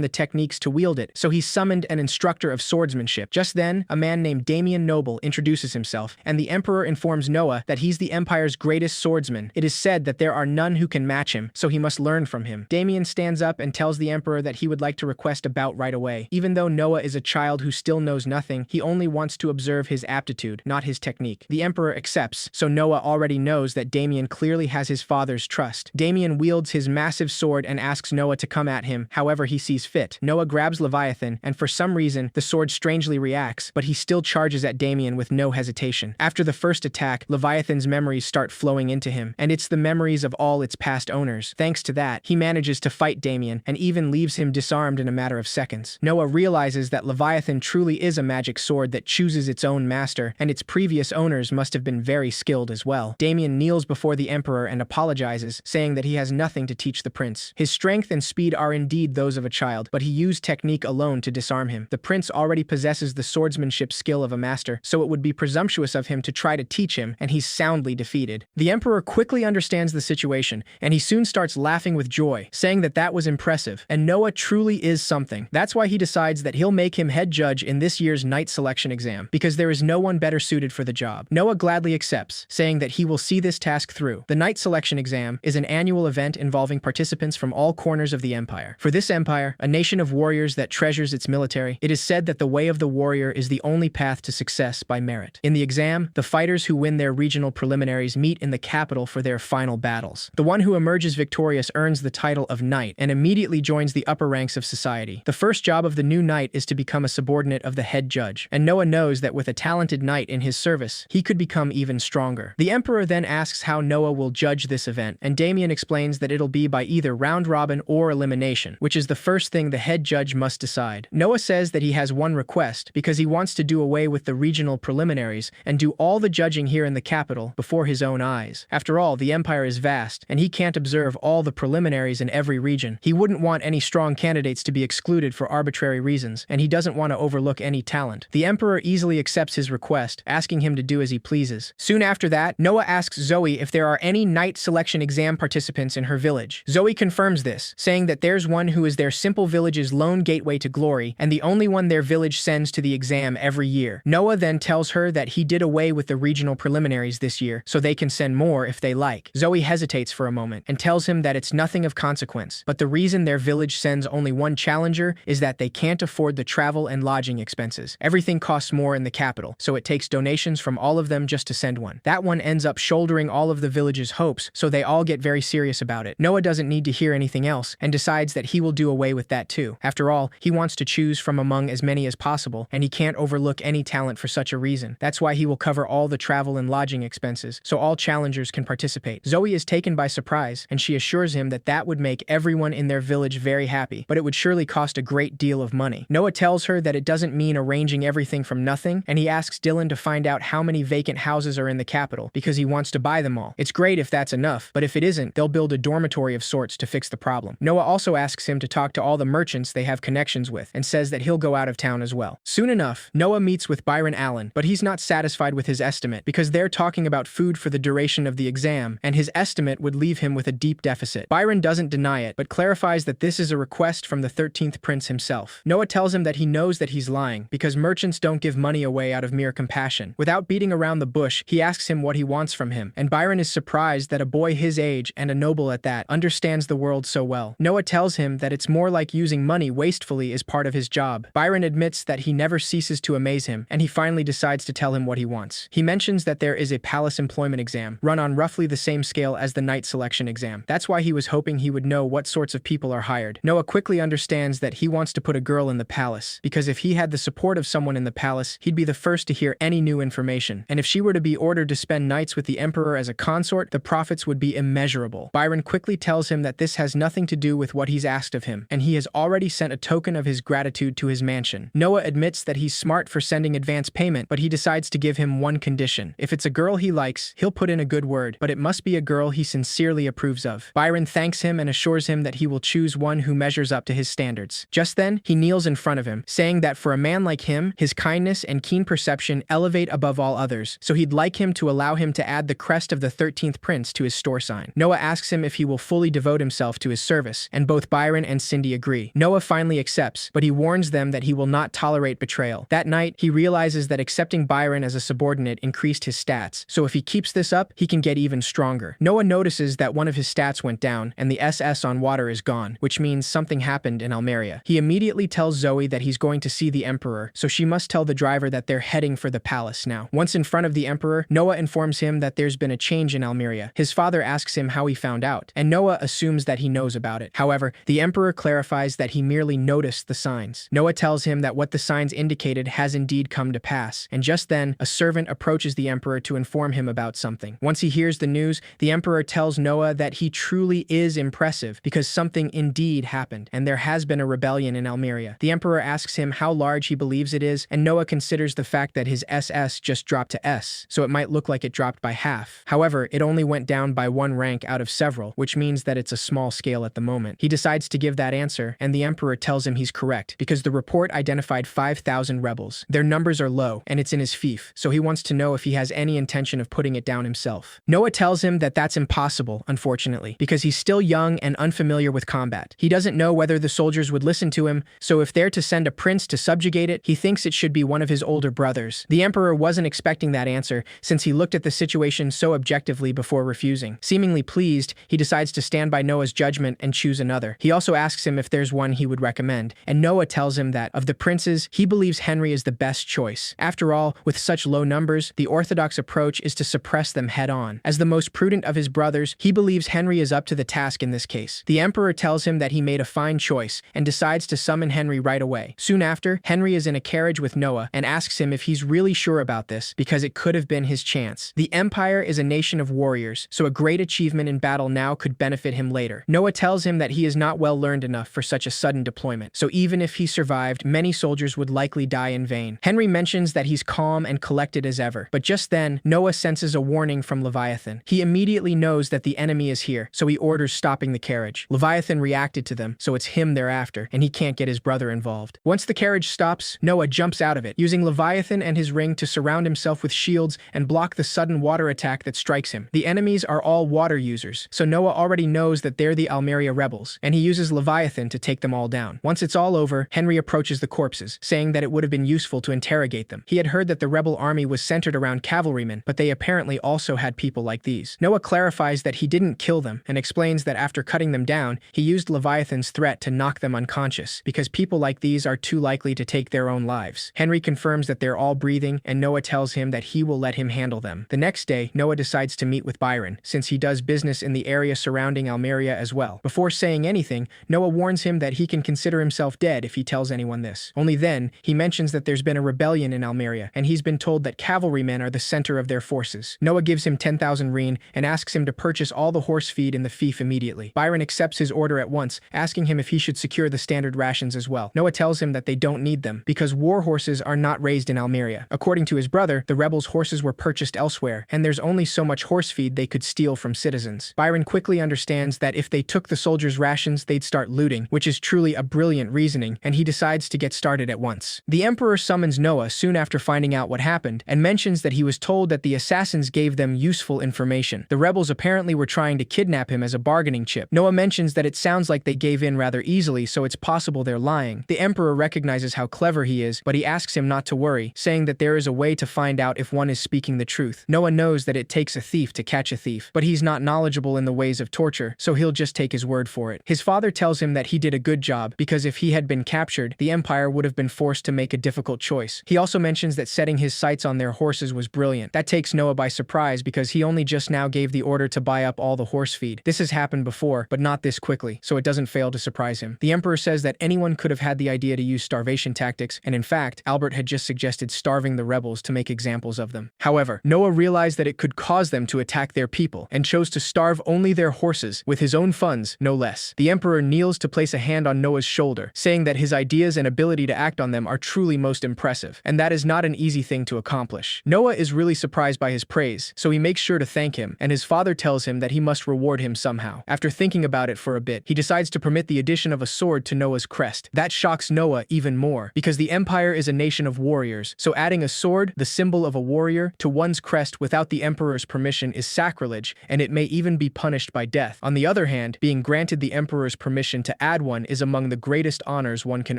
the techniques to wield it, so he summoned an instructor of swordsmanship. Just then, a man named Damien Noble introduces himself, and the Emperor informs Noah that he's the Empire's greatest swordsman. It is said that there are none who can match him, so he must learn from him. Damien stands up and tells the Emperor that he would like to request a bout right away. Even though Noah is a child who still knows nothing, he only wants to observe his aptitude, not his technique. The Emperor accepts, so Noah already knows that Damien clearly has his father's trust. Damien wields his massive sword and asks Noah to come at him however he sees fit. Noah grabs Leviathan, and for some reason, the sword strangely reacts, but he still charges at Damien with no hesitation. After the first attack, Leviathan's memories start flowing into him, and it's the memories of all its past owners. Thanks to that, he manages to fight Damien, and even leaves him disarmed in a matter of seconds. Noah realizes that Leviathan truly is a magic sword that chooses its own master, and its previous owners must have been very skilled as well. Damien kneels before the Emperor and apologizes, saying that he has nothing to teach the prince. His strength and speed are indeed those of a child, but he used technique alone to disarm him. The prince already possesses the swordsmanship skill of a master, so it would be presumptuous of him to try to teach him, and he's soundly defeated. The Emperor quickly understands the situation, and he soon starts laughing with joy, saying that that was impressive, and Noah truly is something. That's why he decides that he'll make him head judge in this year's knight selection exam, because there is no one better suited for the job. Noah gladly accepts, saying that he will see this task through. The knight selection exam is an annual event involving participants from all corners of the empire. For this empire, a nation of warriors that treasures its military, it is said that the way of the warrior is the only path to success by merit. In the exam, the fighters who win their regional preliminaries meet in the capital for their final battles. The one who emerges victorious earns the title of knight and immediately joins the upper ranks of society. The first job of the new knight is to become a subordinate of the head judge, and Noah knows that with a talented knight in his service, he could become even stronger. The Emperor then asks how Noah will judge this event, and Damien explains that it'll be by either round robin or elimination, which is the first thing the head judge must decide. Noah says that he has one request, because he wants to do away with the regional preliminaries and do all the judging here in the capital before his own eyes. After all, the empire is vast, and he can't observe all the preliminaries in every region. He wouldn't want any strong candidates to be excluded for arbitrary reasons, and he doesn't want to overlook any talent. The Emperor easily accepts his request, asking him to do as he pleases. Soon after that, Noah asks Zoe if there are any knight selection exam participants in her village. Zoe confirms this, saying that there's one who is their simple village's lone gateway to glory, and the only one their village sends to the exam every year. Noah then tells her that he did away with the regional preliminaries this year, so they can send more if they like. Zoe hesitates for a moment, and tells him that it's nothing of consequence, but the reason their village sends only one challenger is that they can't afford the travel and lodging expenses. Everything costs more in the capital, so it takes donations from all of them just to send one. That one ends up shouldering all of the village's hopes, so they all get very serious about it. Noah doesn't need to hear anything else, and decides that he will do away with that too. After all, he wants to choose from among as many as possible, and he can't overlook any talent for such a reason. That's why he will cover all the travel and lodging expenses, so all challengers can participate. Zoe is taken by surprise, and she assures him that that would make everyone in their village very happy, but it would surely cost a great deal of money. Noah tells her that it doesn't mean arranging everything from nothing, and he asks Dylan to find out how many vacant houses are in the capital, because he wants to buy them all. It's great if that's enough, but if it isn't, they'll build a dormitory of sorts to fix the problem. Noah also asks him to talk to all the merchants they have connections with, and says that he'll go out of town as well. Soon enough, Noah meets with Byron Allen, but he's not satisfied with his estimate, because they're talking about food for the duration of the exam, and his estimate would leave him with a deep deficit. Byron doesn't deny it, but clarifies that this is a request from the 13th prince himself. Noah tells him that he knows that he's lying, because merchants don't give money away out of mere compassion. Without beating around the bush, he asks him what he wants from him, and Byron is surprised that a boy his age, and a noble at that, understands the world so well. Noah tells him that it's more like using money wastefully is part of his job. Byron admits that he never ceases to amaze him, and he finally decides to tell him what he wants. He mentions that there is a palace employment exam, run on roughly the same scale as the knight selection exam. That's why he was hoping he would know what sorts of people are hired. Noah quickly understands that he wants to put a girl in the palace, because if he had the support of someone in the palace, he'd be the first to hear any new information, and if she were to be ordered to spend nights with the emperor as a consort, the profits would be immeasurable. Byron quickly tells him that this has nothing to do with what he's asked of him, and he has already sent a token of his gratitude to his mansion. Noah admits that he's smart for sending advance payment, but he decides to give him one condition. If it's a girl he likes, he'll put in a good word, but it must be a girl he sincerely approves of. Byron thanks him and assures him that he will choose one who measures up to his standards. Just then, he kneels in front of him, saying that for a man like him, his kindness and keen perception elevate above all others, so he'd like him to allow him to add add the crest of the 13th prince to his store sign. Noah asks him if he will fully devote himself to his service, and both Byron and Cindy agree. Noah finally accepts, but he warns them that he will not tolerate betrayal. That night, he realizes that accepting Byron as a subordinate increased his stats, so if he keeps this up, he can get even stronger. Noah notices that one of his stats went down, and the SS on water is gone, which means something happened in Almeria. He immediately tells Zoe that he's going to see the Emperor, so she must tell the driver that they're heading for the palace now. Once in front of the Emperor, Noah informs him that there's been a change in Almeria. His father asks him how he found out, and Noah assumes that he knows about it. However, the Emperor clarifies that he merely noticed the signs. Noah tells him that what the signs indicated has indeed come to pass, and just then, a servant approaches the Emperor to inform him about something. Once he hears the news, the Emperor tells Noah that he truly is impressive because something indeed happened, and there has been a rebellion in Almeria. The Emperor asks him how large he believes it is, and Noah considers the fact that his SS just dropped to S, so it might look like it dropped by half. However, it only went down by one rank out of several, which means that it's a small scale at the moment. He decides to give that answer, and the Emperor tells him he's correct, because the report identified 5,000 rebels. Their numbers are low, and it's in his fief, so he wants to know if he has any intention of putting it down himself. Noah tells him that that's impossible, unfortunately, because he's still young and unfamiliar with combat. He doesn't know whether the soldiers would listen to him, so if they're to send a prince to subjugate it, he thinks it should be one of his older brothers. The Emperor wasn't expecting that answer, since he looked at the situation so objectively before refusing. Seemingly pleased, he decides to stand by Noah's judgment and choose another. He also asks him if there's one he would recommend, and Noah tells him that, of the princes, he believes Henry is the best choice. After all, with such low numbers, the orthodox approach is to suppress them head-on. As the most prudent of his brothers, he believes Henry is up to the task in this case. The Emperor tells him that he made a fine choice, and decides to summon Henry right away. Soon after, Henry is in a carriage with Noah and asks him if he's really sure about this, because it could have been his chance. The Empire is a nation of warriors, so a great achievement in battle now could benefit him later. Noah tells him that he is not well learned enough for such a sudden deployment, so even if he survived, many soldiers would likely die in vain. Henry mentions that he's calm and collected as ever, but just then, Noah senses a warning from Leviathan. He immediately knows that the enemy is here, so he orders stopping the carriage. Leviathan reacted to them, so it's him they're after, and he can't get his brother involved. Once the carriage stops, Noah jumps out of it, using Leviathan and his ring to surround himself with shields and block the sudden water attack that strikes him. The enemies are all water users, so Noah already knows that they're the Almeria rebels, and he uses Leviathan to take them all down. Once it's all over, Henry approaches the corpses, saying that it would have been useful to interrogate them. He had heard that the rebel army was centered around cavalrymen, but they apparently also had people like these. Noah clarifies that he didn't kill them, and explains that after cutting them down, he used Leviathan's threat to knock them unconscious, because people like these are too likely to take their own lives. Henry confirms that they're all breathing, and Noah tells him that he will let him handle them. The next day, Noah decides to meet with Byron, since he does business in the area surrounding Almeria as well. Before saying anything, Noah warns him that he can consider himself dead if he tells anyone this. Only then, he mentions that there's been a rebellion in Almeria, and he's been told that cavalrymen are the center of their forces. Noah gives him 10,000 rein and asks him to purchase all the horse feed in the fief immediately. Byron accepts his order at once, asking him if he should secure the standard rations as well. Noah tells him that they don't need them, because war horses are not raised in Almeria. According to his brother, the rebels' horses were purchased elsewhere, and there's only so much horse feed they could steal from citizens. Byron quickly understands that if they took the soldiers' rations, they'd start looting, which is truly a brilliant reasoning, and he decides to get started at once. The Emperor summons Noah soon after finding out what happened, and mentions that he was told that the assassins gave them useful information. The rebels apparently were trying to kidnap him as a bargaining chip. Noah mentions that it sounds like they gave in rather easily, so it's possible they're lying. The Emperor recognizes how clever he is, but he asks him not to worry, saying that there is a way to find out if one is speaking the truth. Noah knows that it takes a thief to catch a thief, but he's not knowledgeable in the ways of torture, so he'll just take his word for it. His father tells him that he did a good job, because if he had been captured, the Empire would have been forced to make a difficult choice. He also mentions that setting his sights on their horses was brilliant. That takes Noah by surprise, because he only just now gave the order to buy up all the horse feed. This has happened before, but not this quickly, so it doesn't fail to surprise him. The Emperor says that anyone could have had the idea to use starvation tactics, and in fact, Albert had just suggested starving the rebels to make examples of them. However, Noah realized that it could cause them to attack their people, and chose to starve only their horses, with his own funds, no less. The Emperor kneels to place a hand on Noah's shoulder, saying that his ideas and ability to act on them are truly most impressive, and that is not an easy thing to accomplish. Noah is really surprised by his praise, so he makes sure to thank him, and his father tells him that he must reward him somehow. After thinking about it for a bit, he decides to permit the addition of a sword to Noah's crest. That shocks Noah even more, because the Empire is a nation of warriors, so adding a sword, the symbol of a warrior, to one's crest without the the Emperor's permission is sacrilege, and it may even be punished by death. On the other hand, being granted the Emperor's permission to add one is among the greatest honors one can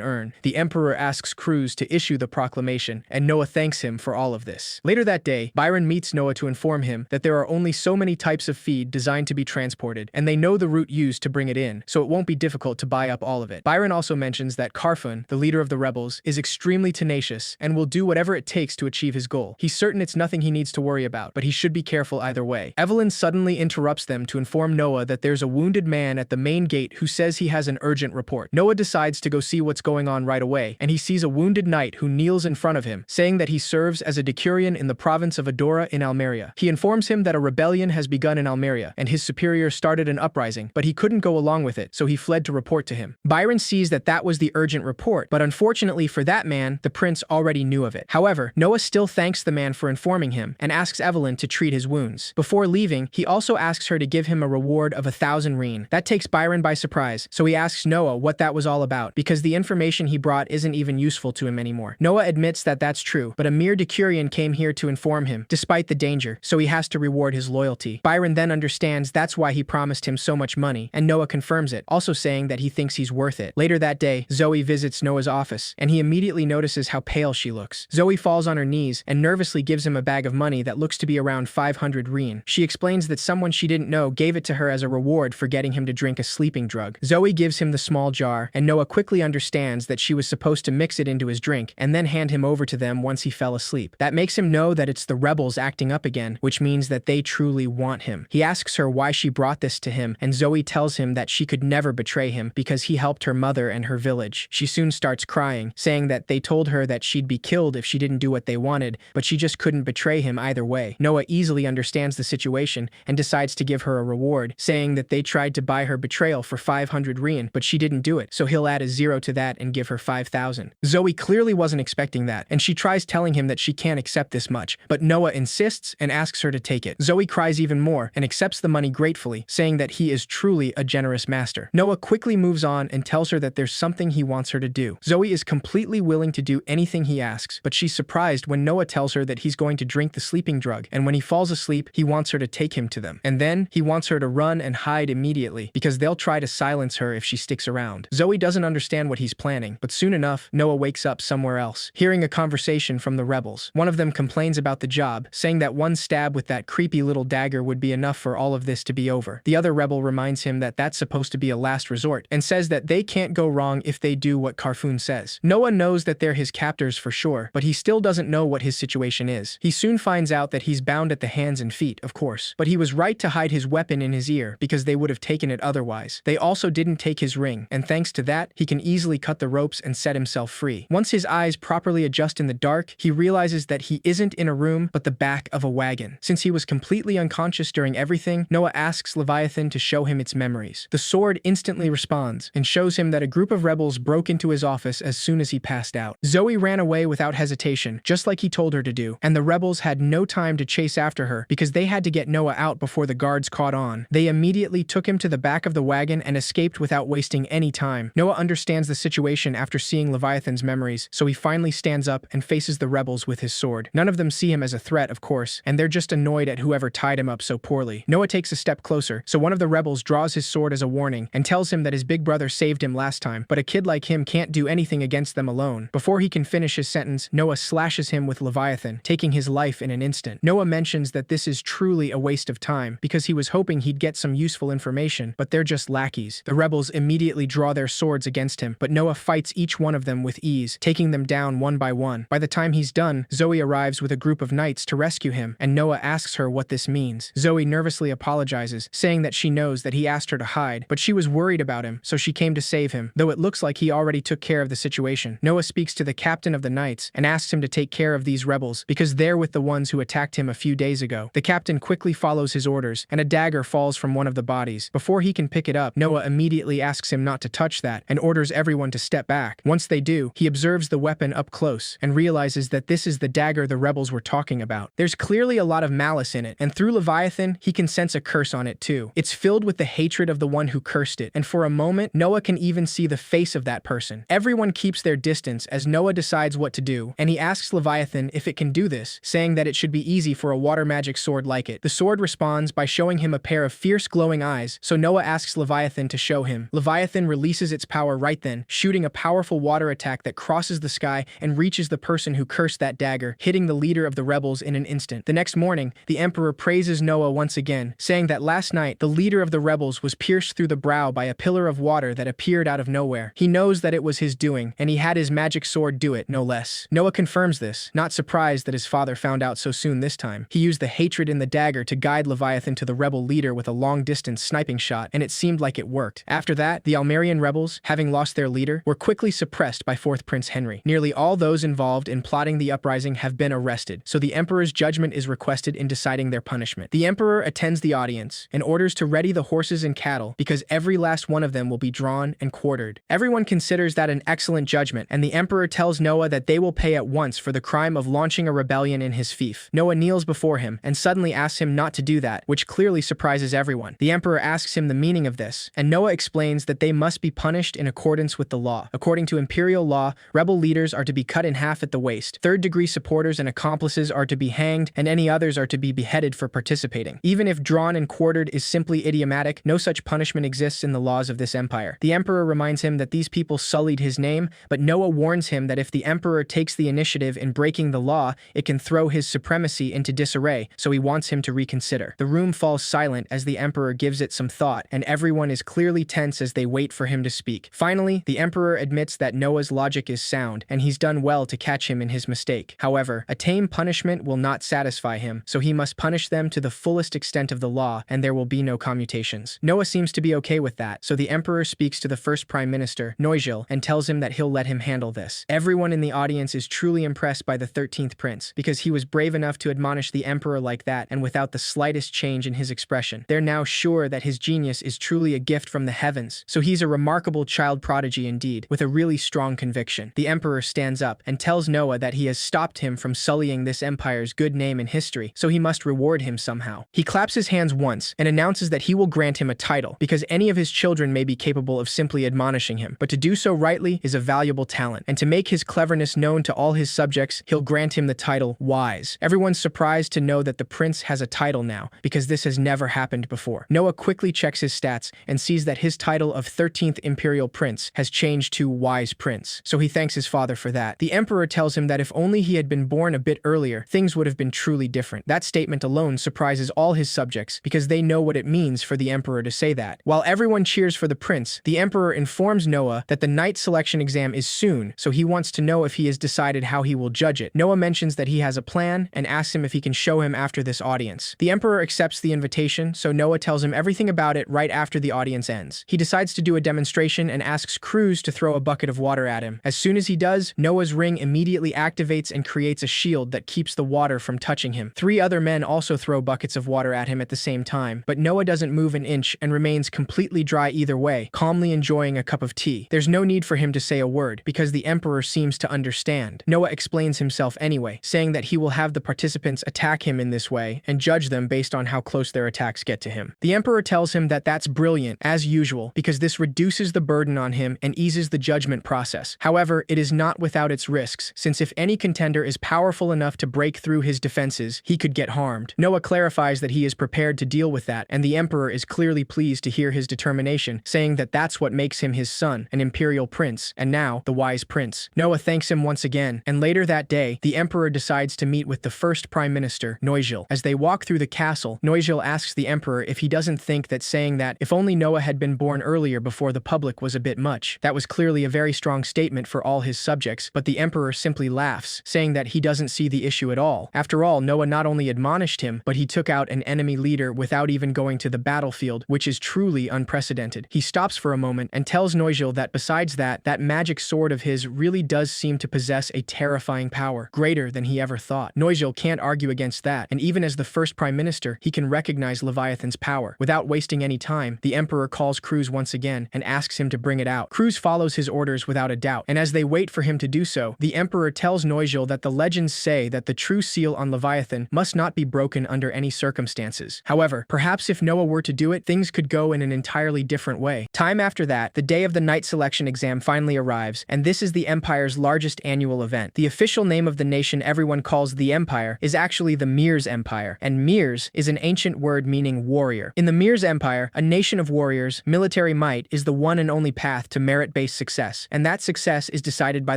earn. The Emperor asks Cruz to issue the proclamation, and Noah thanks him for all of this. Later that day, Byron meets Noah to inform him that there are only so many types of feed designed to be transported, and they know the route used to bring it in, so it won't be difficult to buy up all of it. Byron also mentions that Carfun, the leader of the rebels, is extremely tenacious and will do whatever it takes to achieve his goal. He's certain it's nothing he needs to worry about, but he should be careful either way. Evelyn suddenly interrupts them to inform Noah that there's a wounded man at the main gate who says he has an urgent report. Noah decides to go see what's going on right away, and he sees a wounded knight who kneels in front of him, saying that he serves as a decurion in the province of Adora in Almeria. He informs him that a rebellion has begun in Almeria, and his superior started an uprising, but he couldn't go along with it, so he fled to report to him. Byron sees that that was the urgent report, but unfortunately for that man, the prince already knew of it. However, Noah still thanks the man for informing him, and asks Evelyn to treat his wounds. Before leaving, he also asks her to give him a reward of 1,000 reen. That takes Byron by surprise, so he asks Noah what that was all about, because the information he brought isn't even useful to him anymore. Noah admits that that's true, but a mere decurion came here to inform him, despite the danger, so he has to reward his loyalty. Byron then understands that's why he promised him so much money, and Noah confirms it, also saying that he thinks he's worth it. Later that day, Zoe visits Noah's office, and he immediately notices how pale she looks. Zoe falls on her knees and nervously gives him a bag of money that looks to be around 500 reen. She explains that someone she didn't know gave it to her as a reward for getting him to drink a sleeping drug. Zoe gives him the small jar, and Noah quickly understands that she was supposed to mix it into his drink and then hand him over to them once he fell asleep. That makes him know that it's the rebels acting up again, which means that they truly want him. He asks her why she brought this to him, and Zoe tells him that she could never betray him because he helped her mother and her village. She soon starts crying, saying that they told her that she'd be killed if she didn't do what they wanted, but she just couldn't betray him either way. Noah easily understands the situation and decides to give her a reward, saying that they tried to buy her betrayal for 500 reen, but she didn't do it, so he'll add a 0 to that and give her 5,000. Zoe clearly wasn't expecting that, and she tries telling him that she can't accept this much, but Noah insists and asks her to take it. Zoe cries even more and accepts the money gratefully, saying that he is truly a generous master. Noah quickly moves on and tells her that there's something he wants her to do. Zoe is completely willing to do anything he asks, but she's surprised when Noah tells her that he's going to drink the sleeping drug, and when he falls asleep, he wants her to take him to them. And then, he wants her to run and hide immediately, because they'll try to silence her if she sticks around. Zoe doesn't understand what he's planning, but soon enough, Noah wakes up somewhere else, hearing a conversation from the rebels. One of them complains about the job, saying that one stab with that creepy little dagger would be enough for all of this to be over. The other rebel reminds him that that's supposed to be a last resort, and says that they can't go wrong if they do what Carfun says. Noah knows that they're his captors for sure, but he still doesn't know what his situation is. He soon finds out that he's bound at the hands and feet, of course, but he was right to hide his weapon in his ear because they would have taken it otherwise. They also didn't take his ring, and thanks to that, he can easily cut the ropes and set himself free. Once his eyes properly adjust in the dark, he realizes that he isn't in a room but the back of a wagon. Since he was completely unconscious during everything, Noah asks Leviathan to show him its memories. The sword instantly responds and shows him that a group of rebels broke into his office as soon as he passed out. Zoe ran away without hesitation, just like he told her to do, and the rebels had no time to chase after her because they had to get Noah out before the guards caught on. They immediately took him to the back of the wagon and escaped without wasting any time. Noah understands the situation after seeing Leviathan's memories, so he finally stands up and faces the rebels with his sword. None of them see him as a threat, of course, and they're just annoyed at whoever tied him up so poorly. Noah takes a step closer, so one of the rebels draws his sword as a warning and tells him that his big brother saved him last time, but a kid like him can't do anything against them alone. Before he can finish his sentence, Noah slashes him with Leviathan, taking his life in an instant. Noah mentions that this is truly a waste of time, because he was hoping he'd get some useful information, but they're just lackeys. The rebels immediately draw their swords against him, but Noah fights each one of them with ease, taking them down one by one. By the time he's done, Zoe arrives with a group of knights to rescue him, and Noah asks her what this means. Zoe nervously apologizes, saying that she knows that he asked her to hide, but she was worried about him, so she came to save him, though it looks like he already took care of the situation. Noah speaks to the captain of the knights and asks him to take care of these rebels, because they're with the ones who attacked him a few days ago. The captain quickly follows his orders, and a dagger falls from one of the bodies. Before he can pick it up, Noah immediately asks him not to touch that, and orders everyone to step back. Once they do, he observes the weapon up close, and realizes that this is the dagger the rebels were talking about. There's clearly a lot of malice in it, and through Leviathan, he can sense a curse on it too. It's filled with the hatred of the one who cursed it, and for a moment, Noah can even see the face of that person. Everyone keeps their distance as Noah decides what to do, and he asks Leviathan if it can do this, saying that it should be easy for for a water magic sword like it. The sword responds by showing him a pair of fierce glowing eyes, so Noah asks Leviathan to show him. Leviathan releases its power right then, shooting a powerful water attack that crosses the sky and reaches the person who cursed that dagger, hitting the leader of the rebels in an instant. The next morning, the Emperor praises Noah once again, saying that last night, the leader of the rebels was pierced through the brow by a pillar of water that appeared out of nowhere. He knows that it was his doing, and he had his magic sword do it, no less. Noah confirms this, not surprised that his father found out so soon this time. He used the hatred in the dagger to guide Leviathan to the rebel leader with a long-distance sniping shot, and it seemed like it worked. After that, the Almerian rebels, having lost their leader, were quickly suppressed by 4th Prince Henry. Nearly all those involved in plotting the uprising have been arrested, so the Emperor's judgment is requested in deciding their punishment. The Emperor attends the audience and orders to ready the horses and cattle because every last one of them will be drawn and quartered. Everyone considers that an excellent judgment, and the Emperor tells Noah that they will pay at once for the crime of launching a rebellion in his fief. Noah kneels before him and suddenly asks him not to do that, which clearly surprises everyone. The Emperor asks him the meaning of this, and Noah explains that they must be punished in accordance with the law. According to imperial law, rebel leaders are to be cut in half at the waist, third-degree supporters and accomplices are to be hanged, and any others are to be beheaded for participating. Even if drawn and quartered is simply idiomatic, no such punishment exists in the laws of this empire. The Emperor reminds him that these people sullied his name, but Noah warns him that if the Emperor takes the initiative in breaking the law, it can throw his supremacy into disarray, so he wants him to reconsider. The room falls silent as the Emperor gives it some thought, and everyone is clearly tense as they wait for him to speak. Finally, the Emperor admits that Noah's logic is sound, and he's done well to catch him in his mistake. However, a tame punishment will not satisfy him, so he must punish them to the fullest extent of the law, and there will be no commutations. Noah seems to be okay with that, so the Emperor speaks to the first Prime Minister, Noijil, and tells him that he'll let him handle this. Everyone in the audience is truly impressed by the 13th Prince, because he was brave enough to admonish the Emperor like that and without the slightest change in his expression. They're now sure that his genius is truly a gift from the heavens, so he's a remarkable child prodigy indeed, with a really strong conviction. The Emperor stands up and tells Noah that he has stopped him from sullying this empire's good name in history, so he must reward him somehow. He claps his hands once and announces that he will grant him a title, because any of his children may be capable of simply admonishing him, but to do so rightly is a valuable talent, and to make his cleverness known to all his subjects, he'll grant him the title Wise. Everyone's surprised to know that the prince has a title now, because this has never happened before. Noah quickly checks his stats and sees that his title of 13th Imperial Prince has changed to Wise Prince, so he thanks his father for that. The Emperor tells him that if only he had been born a bit earlier, things would have been truly different. That statement alone surprises all his subjects, because they know what it means for the Emperor to say that. While everyone cheers for the prince, the Emperor informs Noah that the knight selection exam is soon, so he wants to know if he has decided how he will judge it. Noah mentions that he has a plan and asks him if he can show him after this audience. The Emperor accepts the invitation, so Noah tells him everything about it right after the audience ends. He decides to do a demonstration and asks Cruz to throw a bucket of water at him. As soon as he does, Noah's ring immediately activates and creates a shield that keeps the water from touching him. 3 other men also throw buckets of water at him at the same time, but Noah doesn't move an inch and remains completely dry either way, calmly enjoying a cup of tea. There's no need for him to say a word, because the Emperor seems to understand. Noah explains himself anyway, saying that he will have the participants attack him in this way and judge them based on how close their attacks get to him. The Emperor tells him that that's brilliant, as usual, because this reduces the burden on him and eases the judgment process. However, it is not without its risks, since if any contender is powerful enough to break through his defenses, he could get harmed. Noah clarifies that he is prepared to deal with that, and the Emperor is clearly pleased to hear his determination, saying that that's what makes him his son, an imperial prince, and now the Wise Prince. Noah thanks him once again, and later that day, the Emperor decides to meet with the first Prime Minister, Noijil. As they walk through the castle, Noijil asks the Emperor if he doesn't think that saying that if only Noah had been born earlier before the public was a bit much. That was clearly a very strong statement for all his subjects, but the Emperor simply laughs, saying that he doesn't see the issue at all. After all, Noah not only admonished him, but he took out an enemy leader without even going to the battlefield, which is truly unprecedented. He stops for a moment and tells Noijil that besides that, that magic sword of his really does seem to possess a terrifying power, greater than he ever thought. Noijil can't argue against that, and even as the first Prime Minister, he can recognize Leviathan's power. Without wasting any time, the Emperor calls Cruz once again and asks him to bring it out. Cruz follows his orders without a doubt, and as they wait for him to do so, the Emperor tells Noijil that the legends say that the true seal on Leviathan must not be broken under any circumstances. However, perhaps if Noah were to do it, things could go in an entirely different way. Time after that, the day of the knight selection exam finally arrives, and this is the Empire's largest annual event. The official name of the nation everyone calls the Empire is actually actually the Mir's Empire, and Mirs is an ancient word meaning warrior. In the Mir's Empire, a nation of warriors, military might is the one and only path to merit-based success, and that success is decided by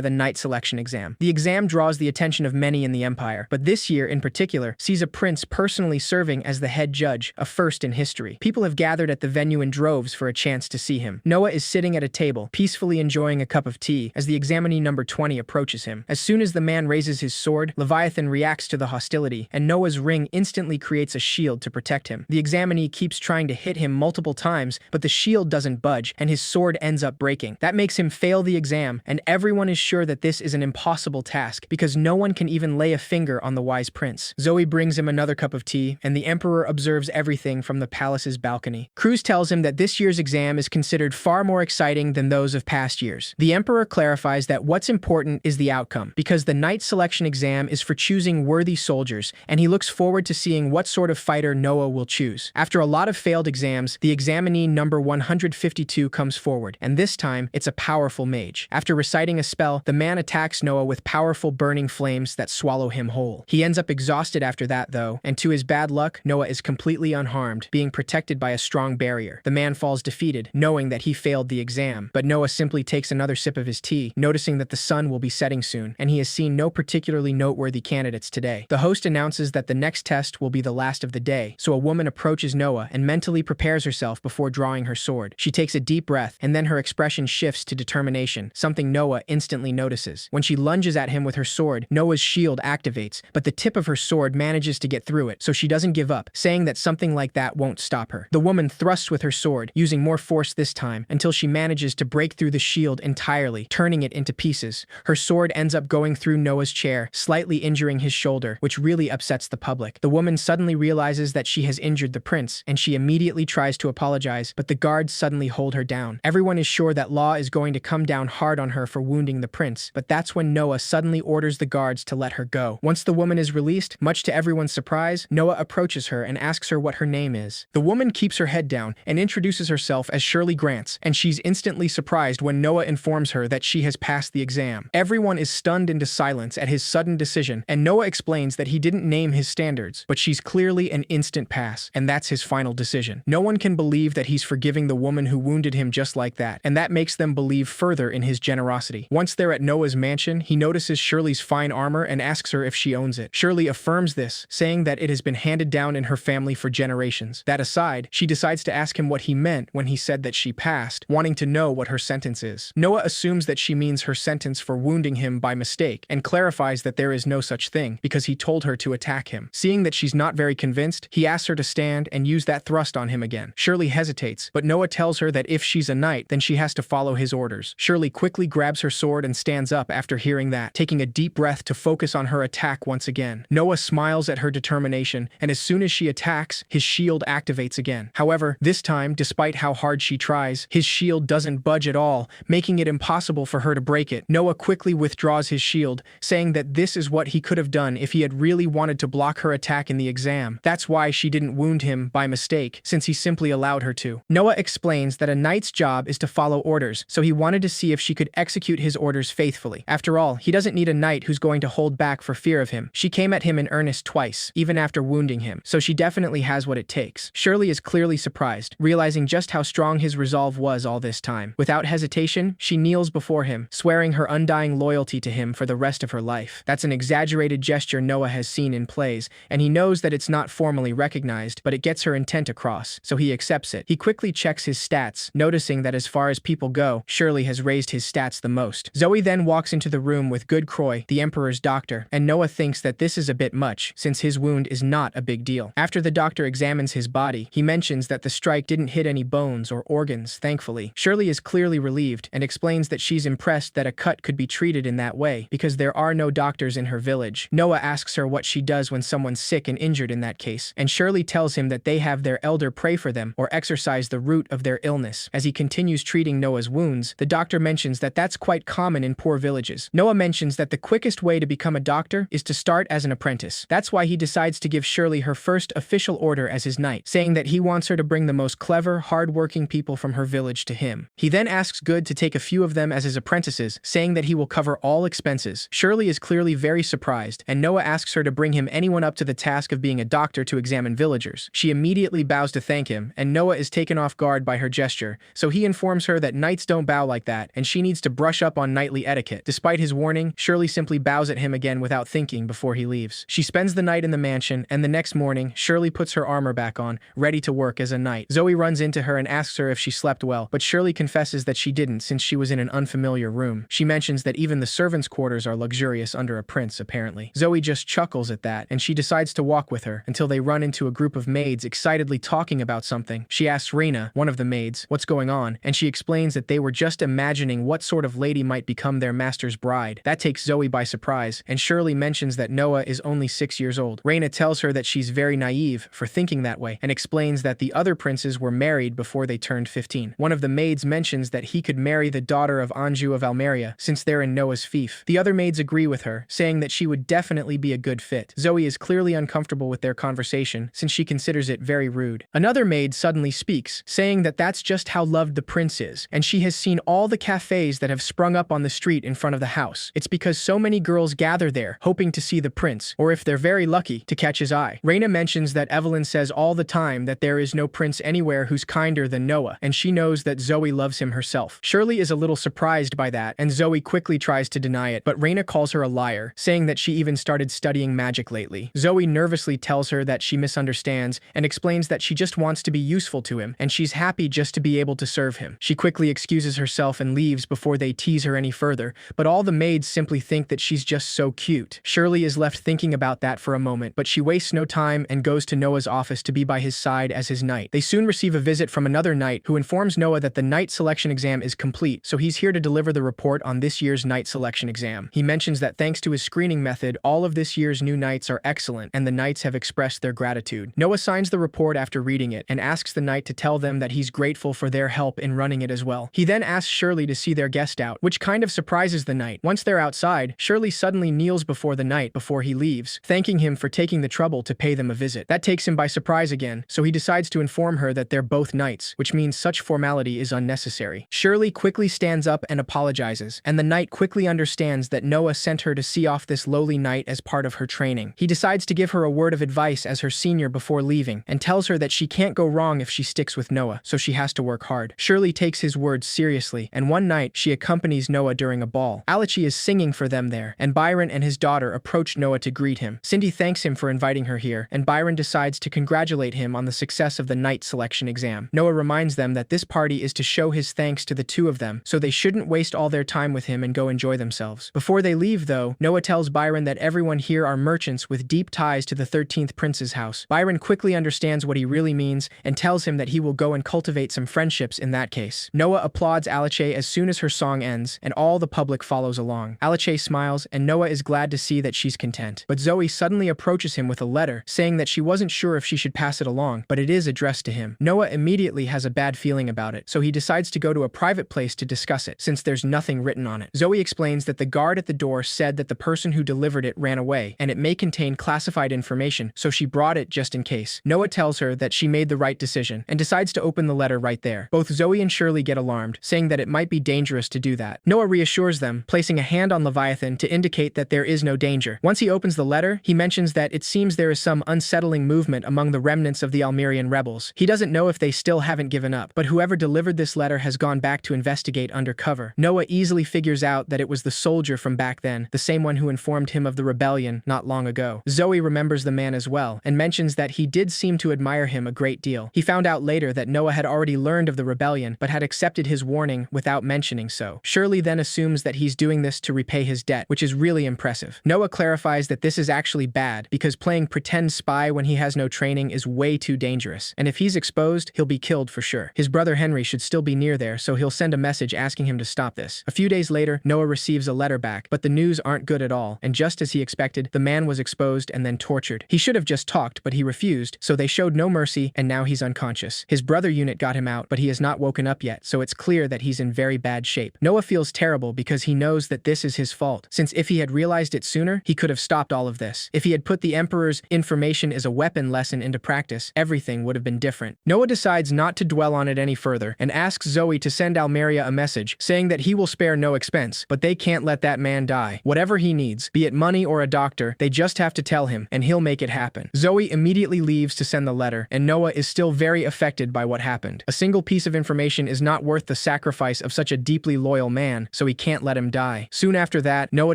the knight selection exam. The exam draws the attention of many in the empire, but this year in particular sees a prince personally serving as the head judge, a first in history. People have gathered at the venue in droves for a chance to see him. Noah is sitting at a table, peacefully enjoying a cup of tea, as the examinee number 20 approaches him. As soon as the man raises his sword, Leviathan reacts to the hostility, and Noah's ring instantly creates a shield to protect him. The examinee keeps trying to hit him multiple times, but the shield doesn't budge, and his sword ends up breaking. That makes him fail the exam, and everyone is sure that this is an impossible task, because no one can even lay a finger on the wise prince. Zoe brings him another cup of tea, and the emperor observes everything from the palace's balcony. Cruz tells him that this year's exam is considered far more exciting than those of past years. The emperor clarifies that what's important is the outcome, because the knight selection exam is for choosing worthy soldiers, and he looks forward to seeing what sort of fighter Noah will choose. After a lot of failed exams, the examinee number 152 comes forward, and this time, it's a powerful mage. After reciting a spell, the man attacks Noah with powerful burning flames that swallow him whole. He ends up exhausted after that, though, and to his bad luck, Noah is completely unharmed, being protected by a strong barrier. The man falls defeated, knowing that he failed the exam, but Noah simply takes another sip of his tea, noticing that the sun will be setting soon, and he has seen no particularly noteworthy candidates today. The host announces that the next test will be the last of the day, so a woman approaches Noah and mentally prepares herself before drawing her sword. She takes a deep breath, and then her expression shifts to determination, something Noah instantly notices. When she lunges at him with her sword, Noah's shield activates, but the tip of her sword manages to get through it, so she doesn't give up, saying that something like that won't stop her. The woman thrusts with her sword, using more force this time, until she manages to break through the shield entirely, turning it into pieces. Her sword ends up going through Noah's chair, slightly injuring his shoulder, which really upsets the public. The woman suddenly realizes that she has injured the prince, and she immediately tries to apologize, but the guards suddenly hold her down. Everyone is sure that law is going to come down hard on her for wounding the prince, but that's when Noah suddenly orders the guards to let her go. Once the woman is released, much to everyone's surprise, Noah approaches her and asks her what her name is. The woman keeps her head down and introduces herself as Shirley Grants, and she's instantly surprised when Noah informs her that she has passed the exam. Everyone is stunned into silence at his sudden decision, and Noah explains that he didn't name his standards, but she's clearly an instant pass, and that's his final decision. No one can believe that he's forgiving the woman who wounded him just like that, and that makes them believe further in his generosity. Once they're at Noah's mansion, he notices Shirley's fine armor and asks her if she owns it. Shirley affirms this, saying that it has been handed down in her family for generations. That aside, she decides to ask him what he meant when he said that she passed, wanting to know what her sentence is. Noah assumes that she means her sentence for wounding him by mistake, and clarifies that there is no such thing, because he told her to attack him. Seeing that she's not very convinced, he asks her to stand and use that thrust on him again. Shirley hesitates, but Noah tells her that if she's a knight, then she has to follow his orders. Shirley quickly grabs her sword and stands up after hearing that, taking a deep breath to focus on her attack once again. Noah smiles at her determination, and as soon as she attacks, his shield activates again. However, this time, despite how hard she tries, his shield doesn't budge at all, making it impossible for her to break it. Noah quickly withdraws his shield, saying that this is what he could have done if he had really wanted to block her attack in the exam. That's why she didn't wound him by mistake, since he simply allowed her to. Noah explains that a knight's job is to follow orders, so he wanted to see if she could execute his orders faithfully. After all, he doesn't need a knight who's going to hold back for fear of him. She came at him in earnest twice, even after wounding him, so she definitely has what it takes. Shirley is clearly surprised, realizing just how strong his resolve was all this time. Without hesitation, she kneels before him, swearing her undying loyalty to him for the rest of her life. That's an exaggerated gesture Noah has seen in plays, and he knows that it's not formally recognized, but it gets her intent across, so he accepts it. He quickly checks his stats, noticing that as far as people go, Shirley has raised his stats the most. Zoe then walks into the room with Good Croy, the Emperor's doctor, and Noah thinks that this is a bit much, since his wound is not a big deal. After the doctor examines his body, he mentions that the strike didn't hit any bones or organs, thankfully. Shirley is clearly relieved, and explains that she's impressed that a cut could be treated in that way, because there are no doctors in her village. Noah asks her what she does when someone's sick and injured in that case, and Shirley tells him that they have their elder pray for them or exorcise the root of their illness. As he continues treating Noah's wounds, the doctor mentions that that's quite common in poor villages. Noah mentions that the quickest way to become a doctor is to start as an apprentice. That's why he decides to give Shirley her first official order as his knight, saying that he wants her to bring the most clever, hard-working people from her village to him. He then asks Good to take a few of them as his apprentices, saying that he will cover all expenses. Shirley is clearly very surprised, and Noah asks her her to bring him anyone up to the task of being a doctor to examine villagers. She immediately bows to thank him, and Noah is taken off guard by her gesture, so he informs her that knights don't bow like that, and she needs to brush up on knightly etiquette. Despite his warning, Shirley simply bows at him again without thinking before he leaves. She spends the night in the mansion, and the next morning, Shirley puts her armor back on, ready to work as a knight. Zoe runs into her and asks her if she slept well, but Shirley confesses that she didn't since she was in an unfamiliar room. She mentions that even the servants' quarters are luxurious under a prince, apparently. Zoe just chuckles at that, and she decides to walk with her until they run into a group of maids excitedly talking about something. She asks Reina, one of the maids, what's going on, and she explains that they were just imagining what sort of lady might become their master's bride. That takes Zoe by surprise, and Shirley mentions that Noah is only 6 years old. Reina tells her that she's very naive for thinking that way, and explains that the other princes were married before they turned 15. One of the maids mentions that he could marry the daughter of Anjou of Almeria, since they're in Noah's fief. The other maids agree with her, saying that she would definitely be a good fit. Zoe is clearly uncomfortable with their conversation, since she considers it very rude. Another maid suddenly speaks, saying that that's just how loved the prince is, and she has seen all the cafes that have sprung up on the street in front of the house. It's because so many girls gather there, hoping to see the prince, or if they're very lucky, to catch his eye. Reina mentions that Evelyn says all the time that there is no prince anywhere who's kinder than Noah, and she knows that Zoe loves him herself. Shirley is a little surprised by that, and Zoe quickly tries to deny it, but Reina calls her a liar, saying that she even started studying magic lately. Zoe nervously tells her that she misunderstands, and explains that she just wants to be useful to him, and she's happy just to be able to serve him. She quickly excuses herself and leaves before they tease her any further, but all the maids simply think that she's just so cute. Shirley is left thinking about that for a moment, but she wastes no time and goes to Noah's office to be by his side as his knight. They soon receive a visit from another knight who informs Noah that the knight selection exam is complete, so he's here to deliver the report on this year's knight selection exam. He mentions that thanks to his screening method, all of this year's new knights are excellent, and the knights have expressed their gratitude. Noah signs the report after reading it, and asks the knight to tell them that he's grateful for their help in running it as well. He then asks Shirley to see their guest out, which kind of surprises the knight. Once they're outside, Shirley suddenly kneels before the knight before he leaves, thanking him for taking the trouble to pay them a visit. That takes him by surprise again, so he decides to inform her that they're both knights, which means such formality is unnecessary. Shirley quickly stands up and apologizes, and the knight quickly understands that Noah sent her to see off this lowly knight as part of her training. He decides to give her a word of advice as her senior before leaving, and tells her that she can't go wrong if she sticks with Noah, so she has to work hard. Shirley takes his words seriously, and one night she accompanies Noah during a ball. Alice is singing for them there, and Byron and his daughter approach Noah to greet him. Cindy thanks him for inviting her here, and Byron decides to congratulate him on the success of the knight selection exam. Noah reminds them that this party is to show his thanks to the two of them, so they shouldn't waste all their time with him and go enjoy themselves. Before they leave, though, Noah tells Byron that everyone here are merchants with deep ties to the 13th prince's house. Byron quickly understands what he really means and tells him that he will go and cultivate some friendships in that case. Noah applauds Alice as soon as her song ends, and all the public follows along. Alice smiles, and Noah is glad to see that she's content. But Zoe suddenly approaches him with a letter, saying that she wasn't sure if she should pass it along, but it is addressed to him. Noah immediately has a bad feeling about it, so he decides to go to a private place to discuss it, since there's nothing written on it. Zoe explains that the guard at the door said that the person who delivered it ran away, and it may contain classified information, so she brought it just in case. Noah tells her that she made the right decision, and decides to open the letter right there. Both Zoe and Shirley get alarmed, saying that it might be dangerous to do that. Noah reassures them, placing a hand on Leviathan to indicate that there is no danger. Once he opens the letter, he mentions that it seems there is some unsettling movement among the remnants of the Almerian rebels. He doesn't know if they still haven't given up, but whoever delivered this letter has gone back to investigate undercover. Noah easily figures out that it was the soldier from back then, the same one who informed him of the rebellion not long ago. Zoe remembers the man as well, and mentions that he did seem to admire him a great deal. He found out later that Noah had already learned of the rebellion, but had accepted his warning without mentioning so. Shirley then assumes that he's doing this to repay his debt, which is really impressive. Noah clarifies that this is actually bad, because playing pretend spy when he has no training is way too dangerous, and if he's exposed, he'll be killed for sure. His brother Henry should still be near there, so he'll send a message asking him to stop this. A few days later, Noah receives a letter back, but the news aren't good at all, and just as he expected, the man was exposed and then tortured. He should have just talked, but he refused, so they showed no mercy, and now he's unconscious. His brother unit got him out, but he has not woken up yet, so it's clear that he's in very bad shape. Noah feels terrible because he knows that this is his fault, since if he had realized it sooner, he could have stopped all of this. If he had put the Emperor's information as a weapon lesson into practice, everything would have been different. Noah decides not to dwell on it any further, and asks Zoe to send Almeria a message, saying that he will spare no expense, but they can't let that man die. Whatever he needs, be it money or a doctor, letter, they just have to tell him, and he'll make it happen. Zoe immediately leaves to send the letter, and Noah is still very affected by what happened. A single piece of information is not worth the sacrifice of such a deeply loyal man, so he can't let him die. Soon after that, Noah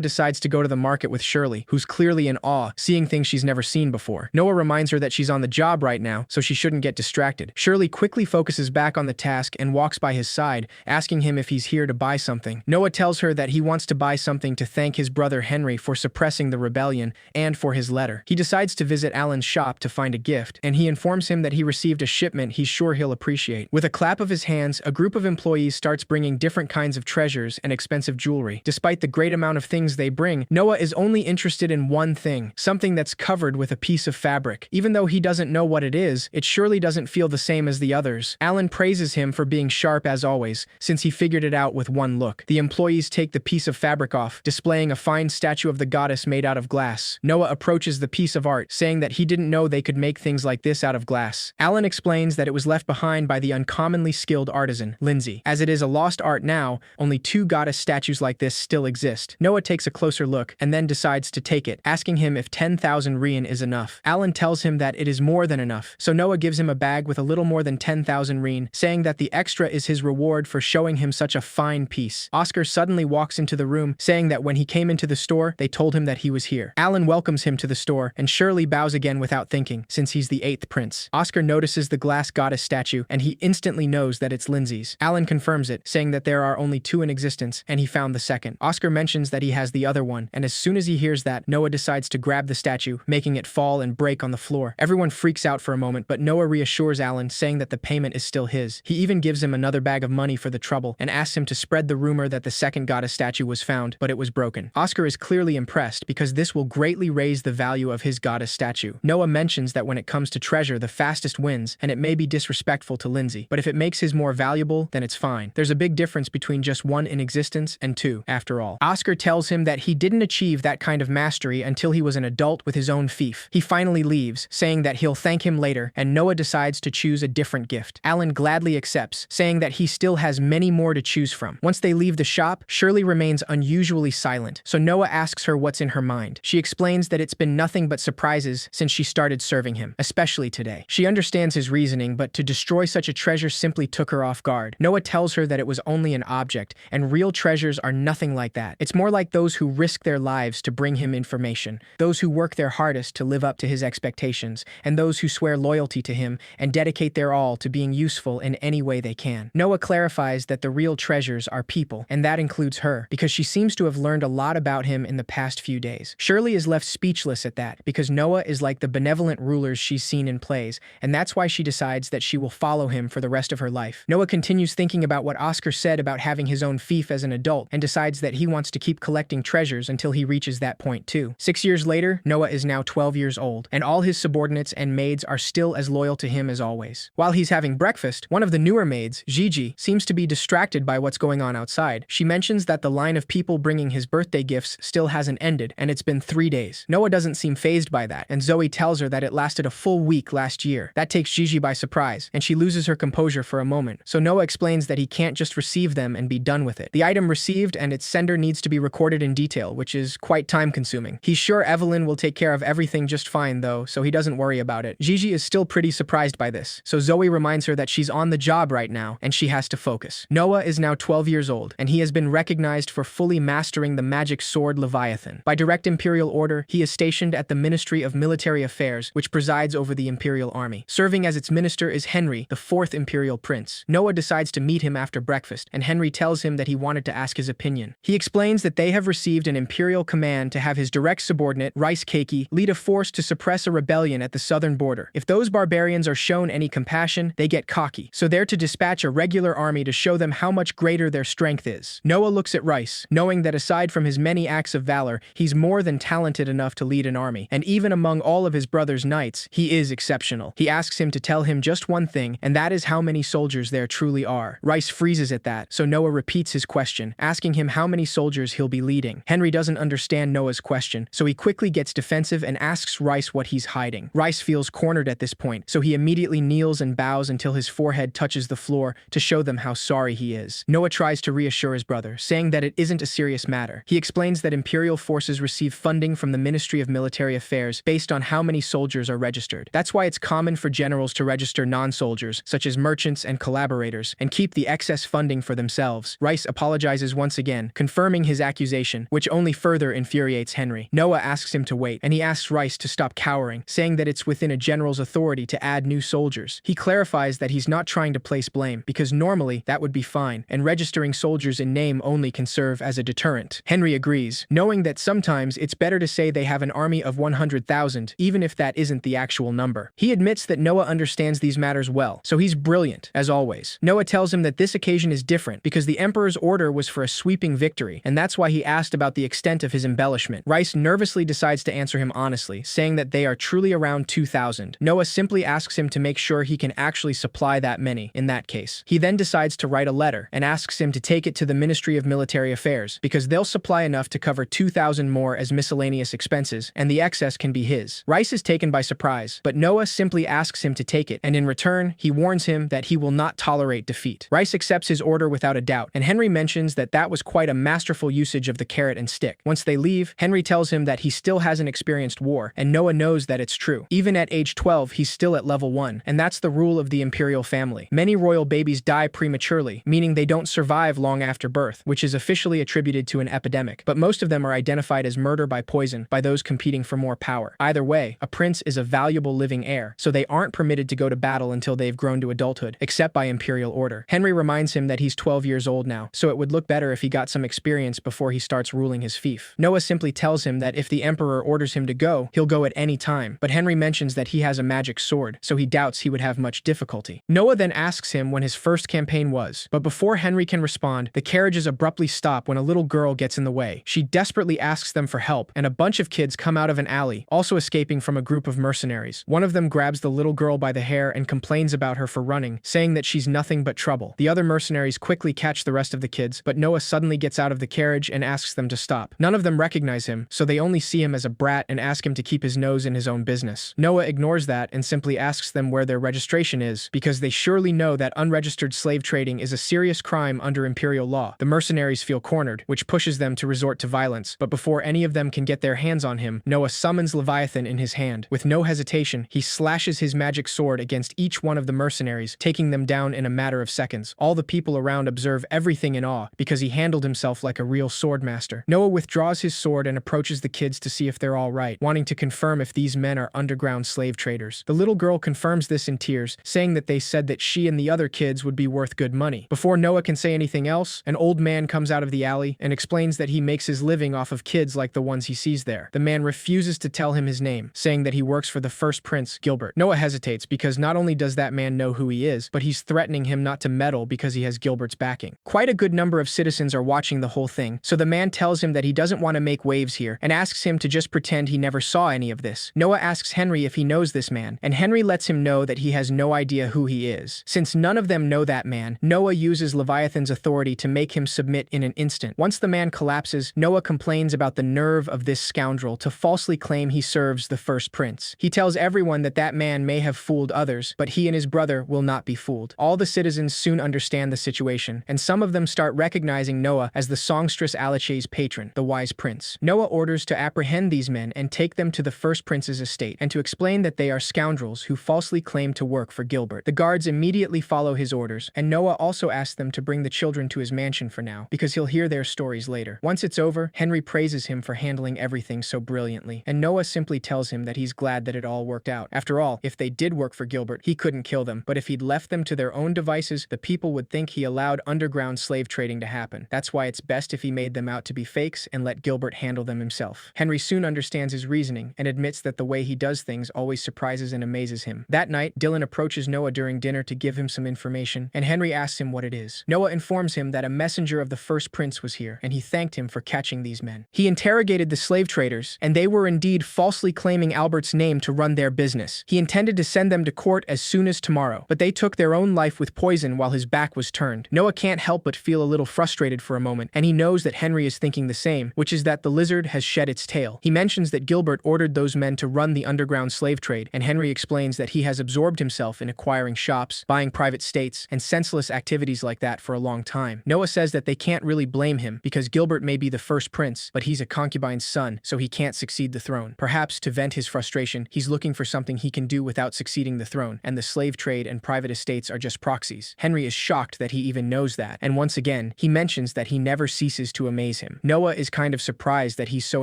decides to go to the market with Shirley, who's clearly in awe, seeing things she's never seen before. Noah reminds her that she's on the job right now, so she shouldn't get distracted. Shirley quickly focuses back on the task and walks by his side, asking him if he's here to buy something. Noah tells her that he wants to buy something to thank his brother Henry for suppressing the rebellion and for his letter. He decides to visit Alan's shop to find a gift, and he informs him that he received a shipment he's sure he'll appreciate. With a clap of his hands, a group of employees starts bringing different kinds of treasures and expensive jewelry. Despite the great amount of things they bring, Noah is only interested in one thing, something that's covered with a piece of fabric. Even though he doesn't know what it is, it surely doesn't feel the same as the others. Alan praises him for being sharp as always, since he figured it out with one look. The employees take the piece of fabric off, displaying a fine statue of the goddess made out of glass. Noah approaches the piece of art, saying that he didn't know they could make things like this out of glass. Alan explains that it was left behind by the uncommonly skilled artisan, Lindsay. As it is a lost art now, only 2 goddess statues like this still exist. Noah takes a closer look, and then decides to take it, asking him if 10,000 rien is enough. Alan tells him that it is more than enough, so Noah gives him a bag with a little more than 10,000 rien, saying that the extra is his reward for showing him such a fine piece. Oscar suddenly walks into the room, saying that when he came into the store, they told him that he was here. Alan welcomes him to the store, and Shirley bows again without thinking, since he's the 8th prince. Oscar notices the glass goddess statue, and he instantly knows that it's Lindsay's. Alan confirms it, saying that there are only 2 in existence, and he found the second. Oscar mentions that he has the other one, and as soon as he hears that, Noah decides to grab the statue, making it fall and break on the floor. Everyone freaks out for a moment, but Noah reassures Alan, saying that the payment is still his. He even gives him another bag of money for the trouble, and asks him to spread the rumor that the second goddess statue was found, but it was broken. Oscar is clearly impressed, because this will greatly raise the value of his goddess statue. Noah mentions that when it comes to treasure, the fastest wins, and it may be disrespectful to Lindsay, but if it makes his more valuable, then it's fine. There's a big difference between just 1 in existence and 2, after all. Oscar tells him that he didn't achieve that kind of mastery until he was an adult with his own fief. He finally leaves, saying that he'll thank him later, and Noah decides to choose a different gift. Alan gladly accepts, saying that he still has many more to choose from. Once they leave the shop, Shirley remains unusually silent, so Noah asks her what's in her mind. She explains that it's been nothing but surprises since she started serving him, especially today. She understands his reasoning, but to destroy such a treasure simply took her off guard. Noah tells her that it was only an object, and real treasures are nothing like that. It's more like those who risk their lives to bring him information, those who work their hardest to live up to his expectations, and those who swear loyalty to him and dedicate their all to being useful in any way they can. Noah clarifies that the real treasures are people, and that includes her, because she seems to have learned a lot about him in the past few days. Shirley is left speechless at that, because Noah is like the benevolent rulers she's seen in plays, and that's why she decides that she will follow him for the rest of her life. Noah continues thinking about what Oscar said about having his own fief as an adult, and decides that he wants to keep collecting treasures until he reaches that point too. 6 years later, Noah is now 12 years old, and all his subordinates and maids are still as loyal to him as always. While he's having breakfast, one of the newer maids, Gigi, seems to be distracted by what's going on outside. She mentions that the line of people bringing his birthday gifts still hasn't ended, and it's been 3 days. Noah doesn't seem fazed by that, and Zoe tells her that it lasted a full week last year. That takes Gigi by surprise, and she loses her composure for a moment. So Noah explains that he can't just receive them and be done with it. The item received and its sender needs to be recorded in detail, which is quite time-consuming. He's sure Evelyn will take care of everything just fine though, so he doesn't worry about it. Gigi is still pretty surprised by this, so Zoe reminds her that she's on the job right now, and she has to focus. Noah is now 12 years old, and he has been recognized for fully mastering the magic sword Leviathan. By direct imperial order, he is stationed at the Ministry of Military Affairs, which presides over the Imperial Army. Serving as its minister is Henry, the 4th Imperial Prince. Noah decides to meet him after breakfast, and Henry tells him that he wanted to ask his opinion. He explains that they have received an imperial command to have his direct subordinate, Rice Keiki, lead a force to suppress a rebellion at the southern border. If those barbarians are shown any compassion, they get cocky, so they're to dispatch a regular army to show them how much greater their strength is. Noah looks at Rice, knowing that aside from his many acts of valor, he's more than talented enough to lead an army, and even among all of his brother's knights, he is exceptional. He asks him to tell him just one thing, and that is how many soldiers there truly are. Rice freezes at that, so Noah repeats his question, asking him how many soldiers he'll be leading. Henry doesn't understand Noah's question, so he quickly gets defensive and asks Rice what he's hiding. Rice feels cornered at this point, so he immediately kneels and bows until his forehead touches the floor to show them how sorry he is. Noah tries to reassure his brother, saying that it isn't a serious matter. He explains that Imperial forces receive funding funding from the Ministry of Military Affairs based on how many soldiers are registered. That's why it's common for generals to register non-soldiers, such as merchants and collaborators, and keep the excess funding for themselves. Rice apologizes once again, confirming his accusation, which only further infuriates Henry. Noah asks him to wait, and he asks Rice to stop cowering, saying that it's within a general's authority to add new soldiers. He clarifies that he's not trying to place blame, because normally that would be fine, and registering soldiers in name only can serve as a deterrent. Henry agrees, knowing that sometimes it's better to say they have an army of 100,000, even if that isn't the actual number. He admits that Noah understands these matters well, so he's brilliant, as always. Noah tells him that this occasion is different because the Emperor's order was for a sweeping victory, and that's why he asked about the extent of his embellishment. Rice nervously decides to answer him honestly, saying that they are truly around 2,000. Noah simply asks him to make sure he can actually supply that many, in that case. He then decides to write a letter, and asks him to take it to the Ministry of Military Affairs, because they'll supply enough to cover 2,000 more as miscellaneous expenses, and the excess can be his. Rice is taken by surprise, but Noah simply asks him to take it, and in return, he warns him that he will not tolerate defeat. Rice accepts his order without a doubt, and Henry mentions that that was quite a masterful usage of the carrot and stick. Once they leave, Henry tells him that he still hasn't experienced war, and Noah knows that it's true. Even at age 12, he's still at level 1, and that's the rule of the imperial family. Many royal babies die prematurely, meaning they don't survive long after birth, which is officially attributed to an epidemic, but most of them are identified as murder by poison by those competing for more power. Either way, a prince is a valuable living heir, so they aren't permitted to go to battle until they've grown to adulthood, except by imperial order. Henry reminds him that he's 12 years old now, so it would look better if he got some experience before he starts ruling his fief. Noah simply tells him that if the Emperor orders him to go, he'll go at any time, but Henry mentions that he has a magic sword, so he doubts he would have much difficulty. Noah then asks him when his first campaign was, but before Henry can respond, the carriages abruptly stop when a little girl gets in the way. She desperately asks them for help, and a bunch of kids come out of an alley, also escaping from a group of mercenaries. One of them grabs the little girl by the hair and complains about her for running, saying that she's nothing but trouble. The other mercenaries quickly catch the rest of the kids, but Noah suddenly gets out of the carriage and asks them to stop. None of them recognize him, so they only see him as a brat and ask him to keep his nose in his own business. Noah ignores that and simply asks them where their registration is, because they surely know that unregistered slave trading is a serious crime under imperial law. The mercenaries feel cornered, which pushes them to resort to violence, but before any of them can get their hands on him, Noah summons Leviathan in his hand. With no hesitation, he slashes his magic sword against each one of the mercenaries, taking them down in a matter of seconds. All the people around observe everything in awe, because he handled himself like a real swordmaster. Noah withdraws his sword and approaches the kids to see if they're all right, wanting to confirm if these men are underground slave traders. The little girl confirms this in tears, saying that they said that she and the other kids would be worth good money. Before Noah can say anything else, an old man comes out of the alley and explains that he makes his living off of kids like the ones he sees there. The man refuses to tell him his name, saying that he works for the first prince, Gilbert. Noah hesitates because not only does that man know who he is, but he's threatening him not to meddle because he has Gilbert's backing. Quite a good number of citizens are watching the whole thing, so the man tells him that he doesn't want to make waves here and asks him to just pretend he never saw any of this. Noah asks Henry if he knows this man, and Henry lets him know that he has no idea who he is. Since none of them know that man, Noah uses Leviathan's authority to make him submit in an instant. Once the man collapses, Noah complains about the nerve of this scoundrel to falsely claim he serves the first prince. He tells everyone that that man may have fooled others, but he and his brother will not be fooled. All the citizens soon understand the situation, and some of them start recognizing Noah as the songstress Alice's patron, the wise prince. Noah orders to apprehend these men and take them to the first prince's estate, and to explain that they are scoundrels who falsely claim to work for Gilbert. The guards immediately follow his orders, and Noah also asks them to bring the children to his mansion for now, because he'll hear their stories later. Once it's over, Henry praises him for handling everything so brilliantly, and Noah simply tells him that he's glad that it all worked out. After all, if they did work for Gilbert, he couldn't kill them, but if he'd left them to their own devices, the people would think he allowed underground slave trading to happen. That's why it's best if he made them out to be fakes and let Gilbert handle them himself. Henry soon understands his reasoning and admits that the way he does things always surprises and amazes him. That night, Dylan approaches Noah during dinner to give him some information, and Henry asks him what it is. Noah informs him that a messenger of the first prince was here, and he thanked him for catching these men. He interrogated the slave traders, and they were indeed falsely claiming Albert's name to run their business. He intended to send them to court as soon as tomorrow, but they took their own life with poison while his back was turned. Noah can't help but feel a little frustrated for a moment, and he knows that Henry is thinking the same, which is that the lizard has shed its tail. He mentions that Gilbert ordered those men to run the underground slave trade, and Henry explains that he has absorbed himself in acquiring shops, buying private states, and senseless activities like that for a long time. Noah says that they can't really blame him because Gilbert may be the first prince, but he's a concubine's son son, so he can't succeed the throne. Perhaps to vent his frustration, he's looking for something he can do without succeeding the throne, and the slave trade and private estates are just proxies. Henry is shocked that he even knows that, and once again, he mentions that he never ceases to amaze him. Noah is kind of surprised that he's so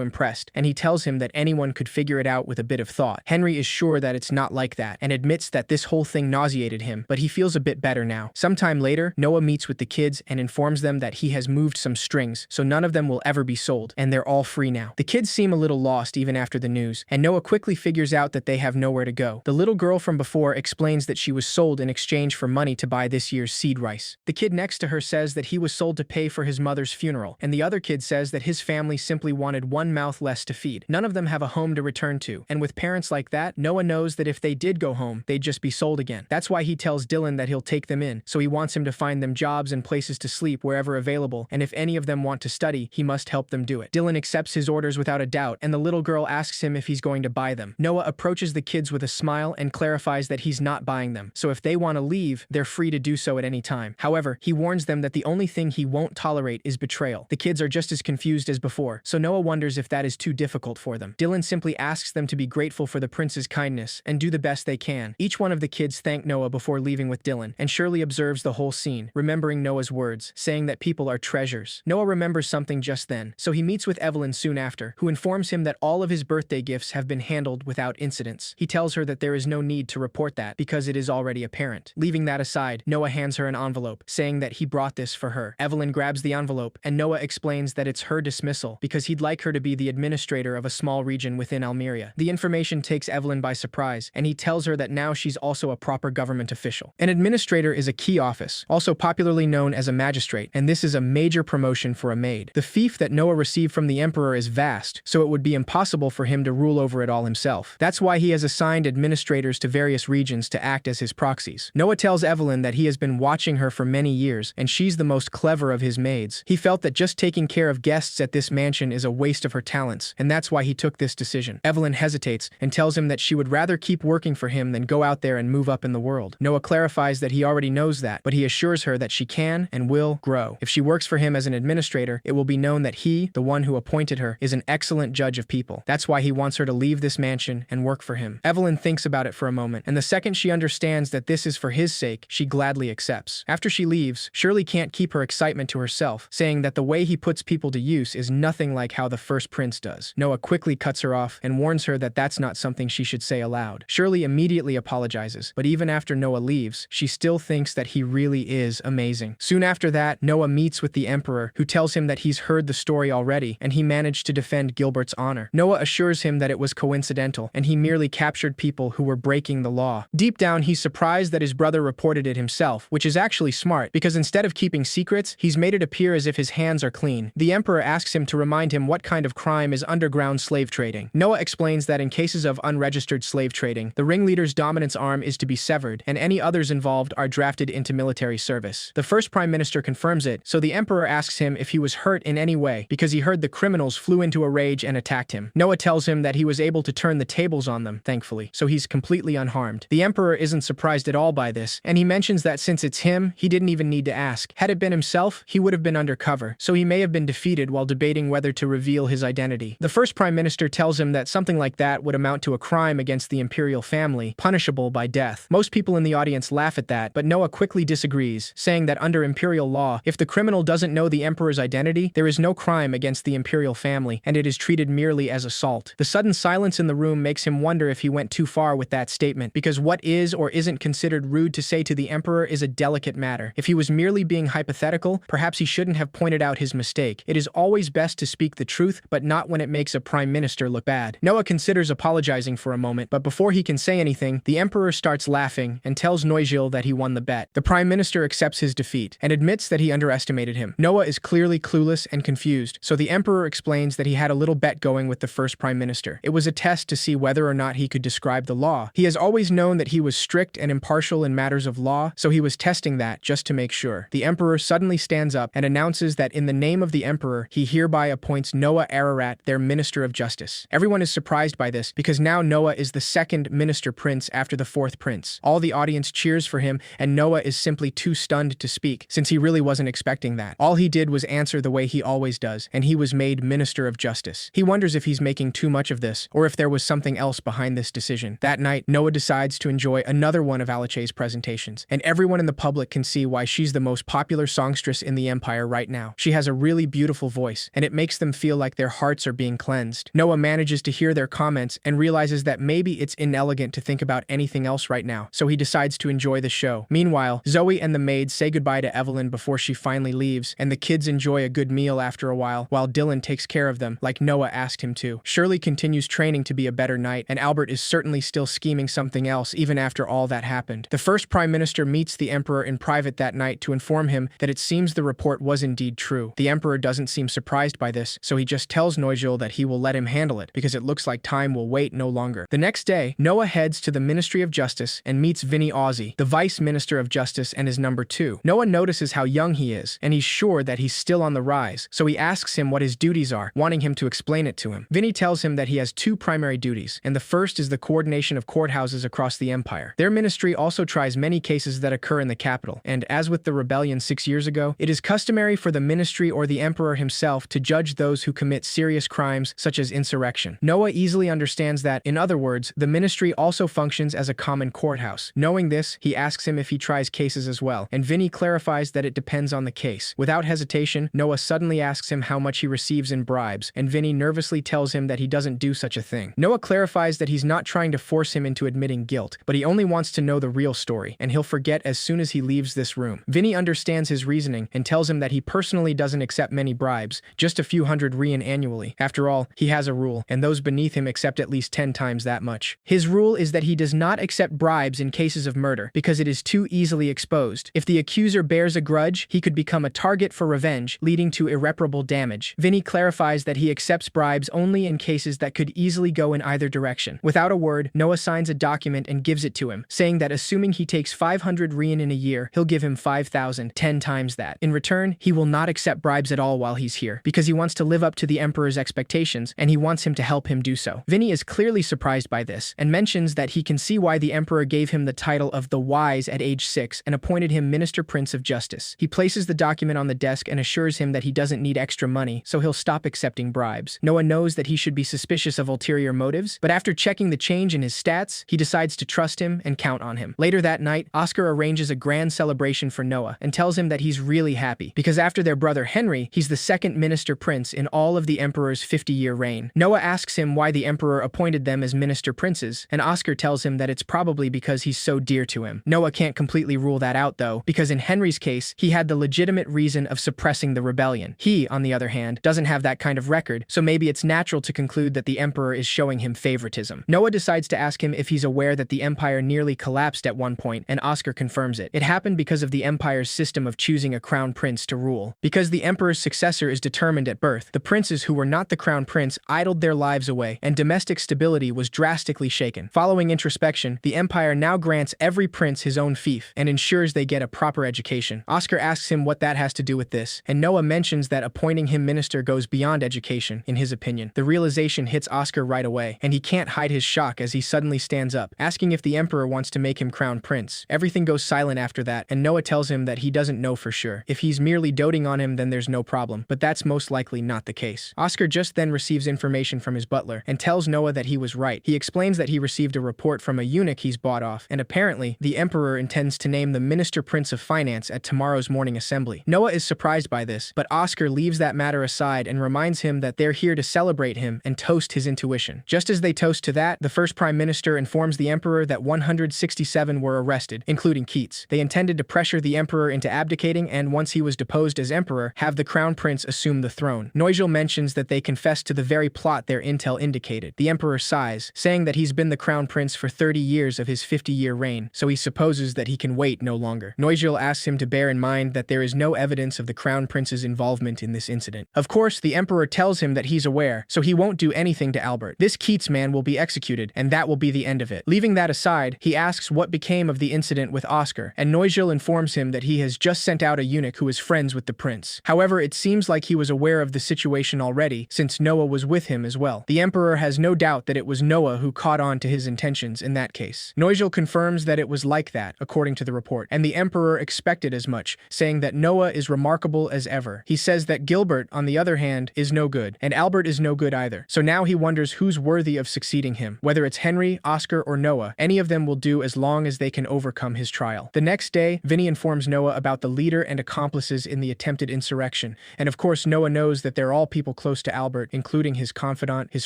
impressed, and he tells him that anyone could figure it out with a bit of thought. Henry is sure that it's not like that, and admits that this whole thing nauseated him, but he feels a bit better now. Sometime later, Noah meets with the kids and informs them that he has moved some strings, so none of them will ever be sold, and they're all free now. The kids seem a little lost even after the news, and Noah quickly figures out that they have nowhere to go. The little girl from before explains that she was sold in exchange for money to buy this year's seed rice. The kid next to her says that he was sold to pay for his mother's funeral, and the other kid says that his family simply wanted one mouth less to feed. None of them have a home to return to, and with parents like that, Noah knows that if they did go home, they'd just be sold again. That's why he tells Dylan that he'll take them in, so he wants him to find them jobs and places to sleep wherever available, and if any of them want to study, he must help them do it. Dylan accepts his orders without a doubt, and the little girl asks him if he's going to buy them. Noah approaches the kids with a smile and clarifies that he's not buying them, so if they want to leave, they're free to do so at any time. However, he warns them that the only thing he won't tolerate is betrayal. The kids are just as confused as before, so Noah wonders if that is too difficult for them. Dylan simply asks them to be grateful for the prince's kindness and do the best they can. Each one of the kids thank Noah before leaving with Dylan, and Shirley observes the whole scene, remembering Noah's words, saying that people are treasures. Noah remembers something just then, so he meets with Evelyn soon after, who informs him that all of his birthday gifts have been handled without incidents. He tells her that there is no need to report that because it is already apparent. Leaving that aside, Noah hands her an envelope, saying that he brought this for her. Evelyn grabs the envelope, and Noah explains that it's her dismissal because he'd like her to be the administrator of a small region within Almeria. The information takes Evelyn by surprise, and he tells her that now she's also a proper government official. An administrator is a key office, also popularly known as a magistrate, and this is a major promotion for a maid. The fief that Noah received from the emperor is vast, so it would be impossible for him to rule over it all himself. That's why he has assigned administrators to various regions to act as his proxies. Noah tells Evelyn that he has been watching her for many years, and she's the most clever of his maids. He felt that just taking care of guests at this mansion is a waste of her talents, and that's why he took this decision. Evelyn hesitates and tells him that she would rather keep working for him than go out there and move up in the world. Noah clarifies that he already knows that, but he assures her that she can and will grow. If she works for him as an administrator, it will be known that he, the one who appointed her, is an excellent judge of people. That's why he wants her to leave this mansion and work for him. Evelyn thinks about it for a moment, and the second she understands that this is for his sake, she gladly accepts. After she leaves, Shirley can't keep her excitement to herself, saying that the way he puts people to use is nothing like how the first prince does. Noah quickly cuts her off and warns her that that's not something she should say aloud. Shirley immediately apologizes, but even after Noah leaves, she still thinks that he really is amazing. Soon after that, Noah meets with the emperor, who tells him that he's heard the story already, and he managed to defend Gilbert's honor. Noah assures him that it was coincidental, and he merely captured people who were breaking the law. Deep down, he's surprised that his brother reported it himself, which is actually smart, because instead of keeping secrets, he's made it appear as if his hands are clean. The emperor asks him to remind him what kind of crime is underground slave trading. Noah explains that in cases of unregistered slave trading, the ringleader's dominance arm is to be severed, and any others involved are drafted into military service. The first prime minister confirms it, so the emperor asks him if he was hurt in any way, because he heard the criminals flew into a rage and attacked him. Noah tells him that he was able to turn the tables on them, thankfully, so he's completely unharmed. The emperor isn't surprised at all by this, and he mentions that since it's him, he didn't even need to ask. Had it been himself, he would have been undercover, so he may have been defeated while debating whether to reveal his identity. The first prime minister tells him that something like that would amount to a crime against the imperial family, punishable by death. Most people in the audience laugh at that, but Noah quickly disagrees, saying that under imperial law, if the criminal doesn't know the emperor's identity, there is no crime against the imperial family, and it is treated merely as assault. The sudden silence in the room makes him wonder if he went too far with that statement, because what is or isn't considered rude to say to the emperor is a delicate matter. If he was merely being hypothetical, perhaps he shouldn't have pointed out his mistake. It is always best to speak the truth, but not when it makes a prime minister look bad. Noah considers apologizing for a moment, but before he can say anything, the emperor starts laughing and tells Noizil that he won the bet. The prime minister accepts his defeat and admits that he underestimated him. Noah is clearly clueless and confused, so the emperor explains that he had a little bet going with the first prime minister. It was a test to see whether or not he could describe the law. He has always known that he was strict and impartial in matters of law, so he was testing that just to make sure. The emperor suddenly stands up and announces that in the name of the emperor, he hereby appoints Noah Ararat their minister of justice. Everyone is surprised by this because now Noah is the second minister prince after the fourth prince. All the audience cheers for him, and Noah is simply too stunned to speak, since he really wasn't expecting that. All he did was answer the way he always does, and he was made minister of of Justice. He wonders if he's making too much of this, or if there was something else behind this decision. That night, Noah decides to enjoy another one of Alice's presentations, and everyone in the public can see why she's the most popular songstress in the Empire right now. She has a really beautiful voice, and it makes them feel like their hearts are being cleansed. Noah manages to hear their comments and realizes that maybe it's inelegant to think about anything else right now, so he decides to enjoy the show. Meanwhile, Zoe and the maids say goodbye to Evelyn before she finally leaves, and the kids enjoy a good meal after a while Dylan takes care of them, like Noah asked him to. Shirley continues training to be a better knight, and Albert is certainly still scheming something else even after all that happened. The first Prime Minister meets the Emperor in private that night to inform him that it seems the report was indeed true. The Emperor doesn't seem surprised by this, so he just tells Noijul that he will let him handle it, because it looks like time will wait no longer. The next day, Noah heads to the Ministry of Justice and meets Vinny Ozzy, the Vice Minister of Justice and his number 2. Noah notices how young he is, and he's sure that he's still on the rise, so he asks him what his duties are, wanting him to explain it to him. Vinny tells him that he has 2 primary duties, and the first is the coordination of courthouses across the Empire. Their ministry also tries many cases that occur in the capital, and as with the rebellion 6 years ago, it is customary for the ministry or the Emperor himself to judge those who commit serious crimes such as insurrection. Noah easily understands that, in other words, the ministry also functions as a common courthouse. Knowing this, he asks him if he tries cases as well, and Vinny clarifies that it depends on the case. Without hesitation, Noah suddenly asks him how much he receives in bribes, and Vinny nervously tells him that he doesn't do such a thing. Noah clarifies that he's not trying to force him into admitting guilt, but he only wants to know the real story, and he'll forget as soon as he leaves this room. Vinny understands his reasoning and tells him that he personally doesn't accept many bribes, just a few hundred rien annually. After all, he has a rule, and those beneath him accept at least 10 times that much. His rule is that he does not accept bribes in cases of murder, because it is too easily exposed. If the accuser bears a grudge, he could become a target for revenge, leading to irreparable damage. Vinny clarifies that he accepts bribes only in cases that could easily go in either direction. Without a word, Noah signs a document and gives it to him, saying that assuming he takes 500 rien in a year, he'll give him 5,000, 10 times that. In return, he will not accept bribes at all while he's here, because he wants to live up to the Emperor's expectations, and he wants him to help him do so. Vinny is clearly surprised by this, and mentions that he can see why the Emperor gave him the title of the Wise at age 6 and appointed him Minister Prince of Justice. He places the document on the desk and assures him that he doesn't need extra money, so he'll stop accepting bribes. Noah knows that he should be suspicious of ulterior motives, but after checking the change in his stats, he decides to trust him and count on him. Later that night, Oscar arranges a grand celebration for Noah and tells him that he's really happy, because after their brother Henry, he's the second Minister Prince in all of the Emperor's 50-year reign. Noah asks him why the Emperor appointed them as Minister Princes, and Oscar tells him that it's probably because he's so dear to him. Noah can't completely rule that out though, because in Henry's case, he had the legitimate reason of suppressing the rebellion. He, on the other hand, doesn't have that kind of record, so maybe it's natural to conclude that the Emperor is showing him favoritism. Noah decides to ask him if he's aware that the Empire nearly collapsed at one point, and Oscar confirms it. It happened because of the Empire's system of choosing a crown prince to rule. Because the Emperor's successor is determined at birth, the princes who were not the crown prince idled their lives away, and domestic stability was drastically shaken. Following introspection, the Empire now grants every prince his own fief, and ensures they get a proper education. Oscar asks him what that has to do with this, and Noah mentions that appointing him minister goes beyond education, in his opinion. The realization hits Oscar right away, and he can't hide his shock as he suddenly stands up, asking if the Emperor wants to make him crown prince. Everything goes silent after that, and Noah tells him that he doesn't know for sure. If he's merely doting on him, then there's no problem, but that's most likely not the case. Oscar just then receives information from his butler, and tells Noah that he was right. He explains that he received a report from a eunuch he's bought off, and apparently, the Emperor intends to name the Minister Prince of Finance at tomorrow's morning assembly. Noah is surprised by this, but Oscar leaves that matter aside and reminds him that they're here to celebrate him and toast his intuition. Just as they toast to that, the first Prime Minister informs the Emperor that 167 were arrested, including Keats. They intended to pressure the Emperor into abdicating and, once he was deposed as Emperor, have the Crown Prince assume the throne. Noijul mentions that they confessed to the very plot their intel indicated. The Emperor sighs, saying that he's been the Crown Prince for 30 years of his 50-year reign, so he supposes that he can wait no longer. Noijul asks him to bear in mind that there is no evidence of the Crown Prince's involvement in this incident. Of course, the Emperor tells him that he's aware, so he won't do anything to Albert. This Keats man will be executed, and that will be the end of it. Leaving that aside, he asks what became of the incident with Oscar, and Noijul informs him that he has just sent out a eunuch who is friends with the prince. However, it seems like he was aware of the situation already, since Noah was with him as well. The Emperor has no doubt that it was Noah who caught on to his intentions in that case. Noijul confirms that it was like that, according to the report, and the Emperor expected as much, saying that Noah is remarkable as ever. He says that Gilbert, on the other hand, is no no good, and Albert is no good either. So now he wonders who's worthy of succeeding him. Whether it's Henry, Oscar, or Noah, any of them will do as long as they can overcome his trial. The next day, Vinny informs Noah about the leader and accomplices in the attempted insurrection, and of course Noah knows that they're all people close to Albert, including his confidant, his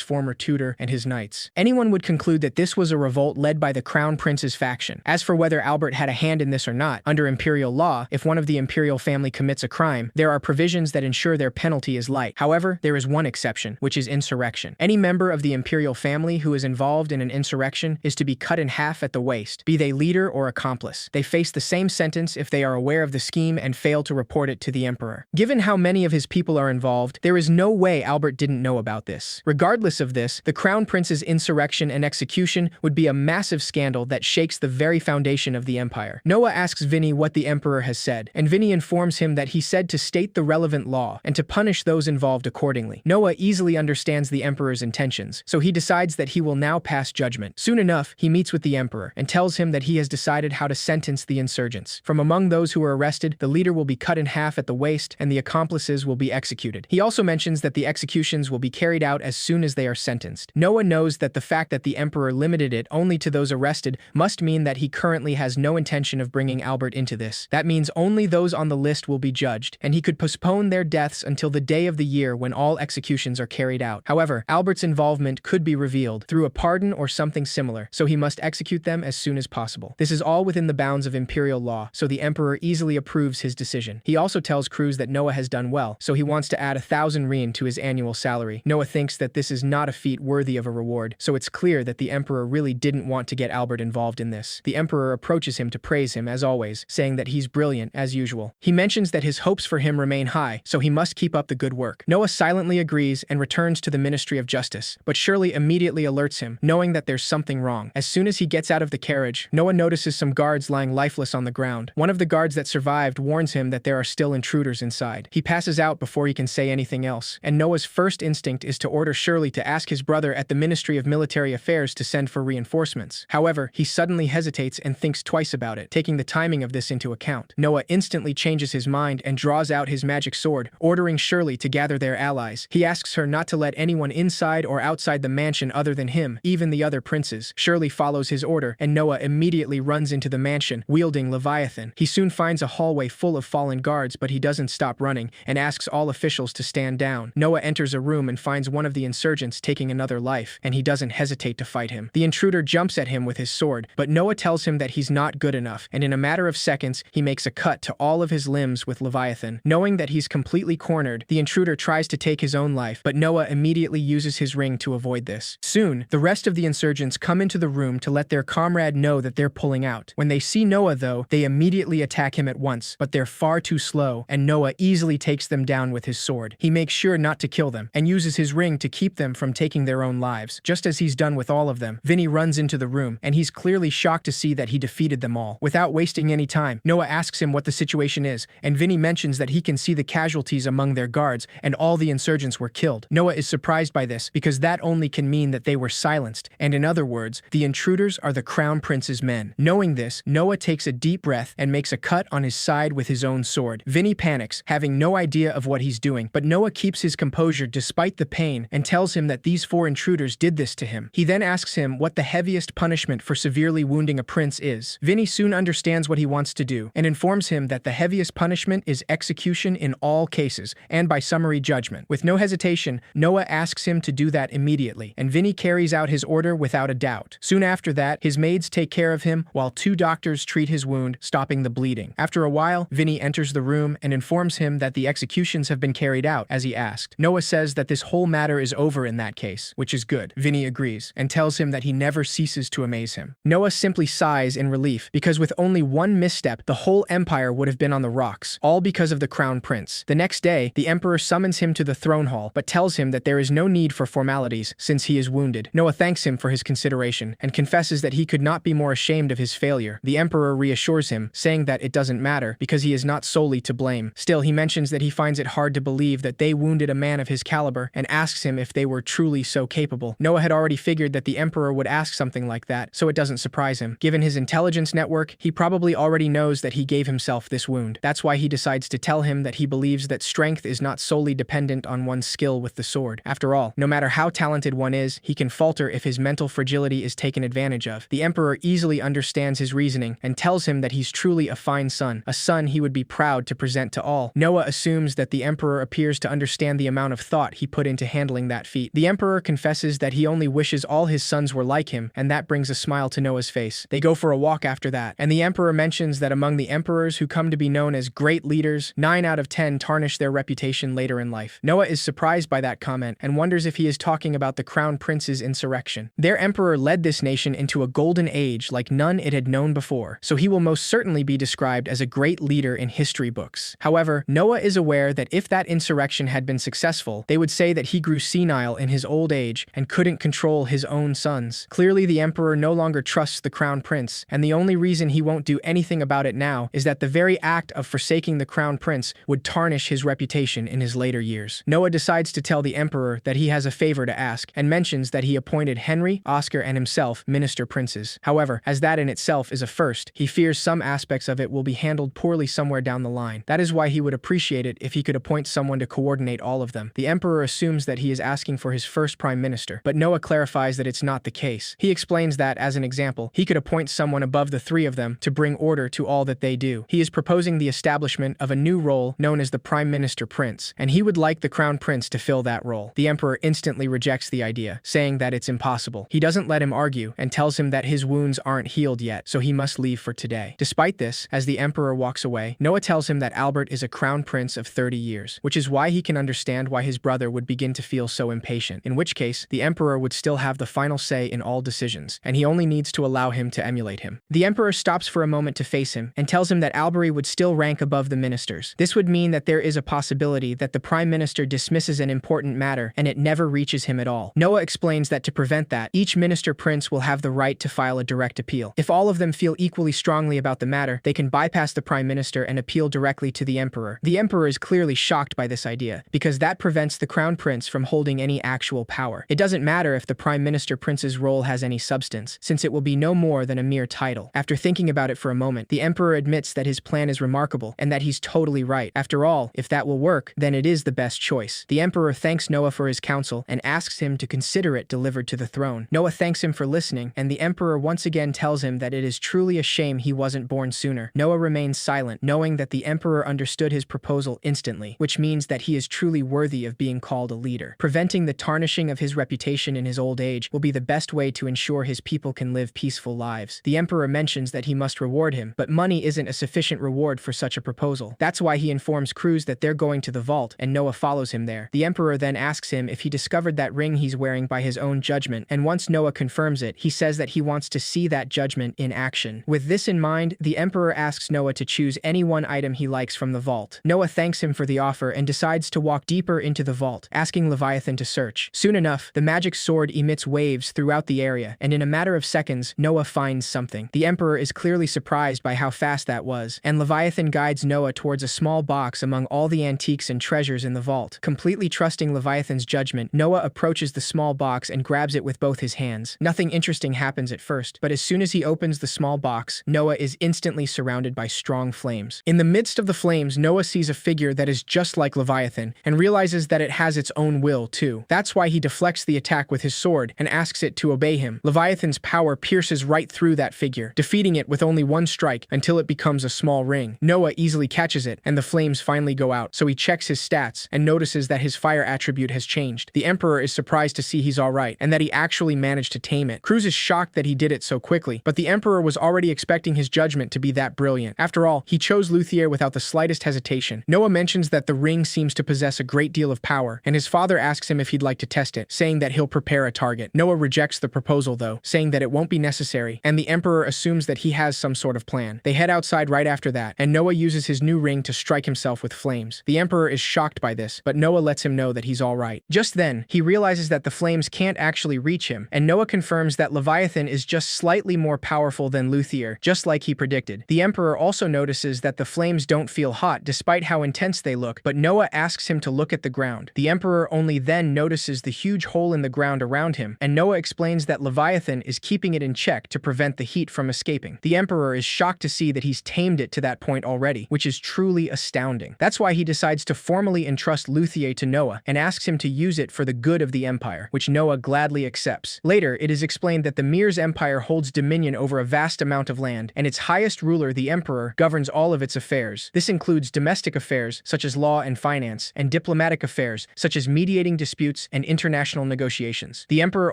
former tutor, and his knights. Anyone would conclude that this was a revolt led by the Crown Prince's faction. As for whether Albert had a hand in this or not, under imperial law, if one of the imperial family commits a crime, there are provisions that ensure their penalty is light. However, there is one exception, which is insurrection. Any member of the imperial family who is involved in an insurrection is to be cut in half at the waist, be they leader or accomplice. They face the same sentence if they are aware of the scheme and fail to report it to the emperor. Given how many of his people are involved, there is no way Albert didn't know about this. Regardless of this, the Crown Prince's insurrection and execution would be a massive scandal that shakes the very foundation of the empire. Noah asks Vinny what the emperor has said, and Vinny informs him that he said to state the relevant law and to punish those involved accordingly. Noah easily understands the emperor's intentions, so he decides that he will now pass judgment. Soon enough, he meets with the emperor and tells him that he has decided how to sentence the insurgents. From among those who are arrested, the leader will be cut in half at the waist and the accomplices will be executed. He also mentions that the executions will be carried out as soon as they are sentenced. Noah knows that the fact that the emperor limited it only to those arrested must mean that he currently has no intention of bringing Albert into this. That means only those on the list will be judged, and he could postpone their deaths until the day of the year when all executions are carried out. However, Albert's involvement could be revealed through a pardon or something similar, so he must execute them as soon as possible. This is all within the bounds of imperial law, so the emperor easily approves his decision. He also tells Cruz that Noah has done well, so he wants to add 1,000 rein to his annual salary. Noah thinks that this is not a feat worthy of a reward, so it's clear that the emperor really didn't want to get Albert involved in this. The emperor approaches him to praise him as always, saying that he's brilliant as usual. He mentions that his hopes for him remain high, so he must keep up the good work. Noah silently agrees and returns to the Ministry of Justice, but Shirley immediately alerts him, knowing that there's something wrong. As soon as he gets out of the carriage, Noah notices some guards lying lifeless on the ground. One of the guards that survived warns him that there are still intruders inside. He passes out before he can say anything else, and Noah's first instinct is to order Shirley to ask his brother at the Ministry of Military Affairs to send for reinforcements. However, he suddenly hesitates and thinks twice about it, taking the timing of this into account. Noah instantly changes his mind and draws out his magic sword, ordering Shirley to gather their allies. He asks her not to let anyone inside or outside the mansion other than him, even the other princes. Shirley follows his order, and Noah immediately runs into the mansion, wielding Leviathan. He soon finds a hallway full of fallen guards, but he doesn't stop running, and asks all officials to stand down. Noah enters a room and finds one of the insurgents taking another life, and he doesn't hesitate to fight him. The intruder jumps at him with his sword, but Noah tells him that he's not good enough, and in a matter of seconds, he makes a cut to all of his limbs with Leviathan. Knowing that he's completely cornered, the intruder tries to take his own life, but Noah immediately uses his ring to avoid this. Soon, the rest of the insurgents come into the room to let their comrade know that they're pulling out. When they see Noah, though, they immediately attack him at once, but they're far too slow, and Noah easily takes them down with his sword. He makes sure not to kill them, and uses his ring to keep them from taking their own lives. Just as he's done with all of them, Vinny runs into the room, and he's clearly shocked to see that he defeated them all. Without wasting any time, Noah asks him what the situation is, and Vinny mentions that he can see the casualties among their guards, and all the insurgents were killed. Noah is surprised by this, because that only can mean that they were silenced, and in other words, the intruders are the Crown Prince's men. Knowing this, Noah takes a deep breath and makes a cut on his side with his own sword. Vinny panics, having no idea of what he's doing, but Noah keeps his composure despite the pain and tells him that these 4 intruders did this to him. He then asks him what the heaviest punishment for severely wounding a prince is. Vinny soon understands what he wants to do and informs him that the heaviest punishment is execution in all cases and by summary judgment. With no hesitation, Noah asks him to do that immediately, and Vinny carries out his order without a doubt. Soon after that, his maids take care of him while 2 doctors treat his wound, stopping the bleeding. After a while, Vinny enters the room and informs him that the executions have been carried out as he asked. Noah says that this whole matter is over in that case, which is good. Vinny agrees and tells him that he never ceases to amaze him. Noah simply sighs in relief, because with only one misstep, the whole empire would have been on the rocks, all because of the Crown Prince. The next day, the emperor summons him to the throne hall, but tells him that there is no need for formalities since he is wounded. Noah thanks him for his consideration and confesses that he could not be more ashamed of his failure. The emperor reassures him, saying that it doesn't matter because he is not solely to blame. Still, he mentions that he finds it hard to believe that they wounded a man of his caliber and asks him if they were truly so capable. Noah had already figured that the emperor would ask something like that, so it doesn't surprise him. Given his intelligence network, he probably already knows that he gave himself this wound. That's why he decides to tell him that he believes that strength is not solely dependent on one's skill with the sword. After all, no matter how talented one is, he can falter if his mental fragility is taken advantage of. The Emperor easily understands his reasoning and tells him that he's truly a fine son, a son he would be proud to present to all. Noah assumes that the Emperor appears to understand the amount of thought he put into handling that feat. The Emperor confesses that he only wishes all his sons were like him, and that brings a smile to Noah's face. They go for a walk after that, and the Emperor mentions that among the emperors who come to be known as great leaders, 9 out of 10 tarnish their reputation later in life. Noah is surprised by that comment and wonders if he is talking about the Crown Prince's insurrection. Their emperor led this nation into a golden age like none it had known before, so he will most certainly be described as a great leader in history books. However, Noah is aware that if that insurrection had been successful, they would say that he grew senile in his old age and couldn't control his own sons. Clearly, the Emperor no longer trusts the Crown Prince, and the only reason he won't do anything about it now is that the very act of forsaking the Crown Prince would tarnish his reputation in his later years. Noah decides to tell the Emperor that he has a favor to ask, and mentions that he appointed Henry, Oscar, and himself minister princes. However, as that in itself is a first, he fears some aspects of it will be handled poorly somewhere down the line. That is why he would appreciate it if he could appoint someone to coordinate all of them. The Emperor assumes that he is asking for his first prime minister, but Noah clarifies that it's not the case. He explains that, as an example, he could appoint someone above the 3 of them to bring order to all that they do. He is proposing the establishment of a new role known as the Prime Minister Prince, and he would like the Crown Prince to fill that role. The Emperor instantly rejects the idea, saying that it's impossible. He doesn't let him argue and tells him that his wounds aren't healed yet, so he must leave for today. Despite this, as the Emperor walks away, Noah tells him that Albert is a Crown Prince of 30 years, which is why he can understand why his brother would begin to feel so impatient, in which case, the Emperor would still have the final say in all decisions, and he only needs to allow him to emulate him. The Emperor stops for a moment to face him, and tells him that Albury would still rank above the ministers. This would mean that there is a possibility that the Prime Minister dismisses an important matter and it never reaches him at all. Noah explains that to prevent that, each minister prince will have the right to file a direct appeal. If all of them feel equally strongly about the matter, they can bypass the Prime Minister and appeal directly to the Emperor. The Emperor is clearly shocked by this idea, because that prevents the Crown Prince from holding any actual power. It doesn't matter if the Prime Minister Prince's role has any substance, since it will be no more than a mere title. After thinking about it for a moment, the Emperor admits that his plan is remarkable, and that he's totally right. After all, if that will work, then it is the best choice. The Emperor thanks Noah for his counsel, and asks him to consider it delivered to the throne. Noah thanks him for listening, and the Emperor once again tells him that it is truly a shame he wasn't born sooner. Noah remains silent, knowing that the Emperor understood his proposal instantly, which means that he is truly worthy of being called a leader. Preventing the tarnishing of his reputation in his old age will be the best way to ensure his people can live peaceful lives. The Emperor mentions that he must reward him, but money isn't a sufficient reward for such a proposal. That's why he informs Cruz that they're going to the vault, and Noah follows him there. The Emperor then asks him if he discovered that ring he's wearing by his own judgment, and once Noah confirms it, he says that he wants to see that judgment in action. With this in mind, the Emperor asks Noah to choose any one item he likes from the vault. Noah thanks him for the offer and decides to walk deeper into the vault, asking Leviathan to search. Soon enough, the magic sword emits waves throughout the area, and in a matter of seconds, Noah finds something. The Emperor is clearly surprised by how fast that was, and Leviathan guides Noah towards a small box among all the antiques and treasures in the vault. Completely trusting Leviathan's judgment, Noah approaches the small box and grabs it with both his hands. Nothing interesting happens at first, but as soon as he opens the small box, Noah is instantly surrounded by strong flames. In the midst of the flames, Noah sees a figure that is just like Leviathan, and realizes that it has its own will too. That's why he deflects the attack with his sword and asks it to obey him. Leviathan's power pierces right through that figure, defeating it with only one strike until it becomes a small ring. Noah easily catches it, and the flames finally go out, so he checks his stats and notices that his fire attribute has changed. The Emperor is surprised to see he's alright, and that he actually managed to tame it. Cruz is shocked that he did it so quickly, but the Emperor was already expecting his judgment to be that brilliant. After all, he chose Luthier without the slightest hesitation. Noah mentions that the ring seems to possess a great deal of power, and his father asks him if he'd like to test it, saying that he'll prepare a target. Noah rejects the proposal though, saying that it won't be necessary, and the Emperor assumes that he has some sort of plan. They head outside right after that, and Noah uses his new ring to strike himself with flames. The Emperor is shocked by this, but Noah lets him know that he's alright. Just then, he realizes that the flames can't actually reach him, and Noah confirms that Leviathan is just slightly more powerful than Luthier, just like he predicted. The Emperor also notices that the flames don't feel hot despite how intense they look, but Noah asks him to look at the ground. The Emperor only then notices the huge hole in the ground around him, and Noah explains that Leviathan is keeping it in check to prevent the heat from escaping. The Emperor is shocked to see that he's tamed it to that point already, which is truly astounding. That's why he decides to formally entrust Luthier Luthier to Noah and asks him to use it for the good of the empire, which Noah gladly accepts. Later, it is explained that the Mir's empire holds dominion over a vast amount of land, and its highest ruler, the emperor, governs all of its affairs. This includes domestic affairs, such as law and finance, and diplomatic affairs, such as mediating disputes and international negotiations. The emperor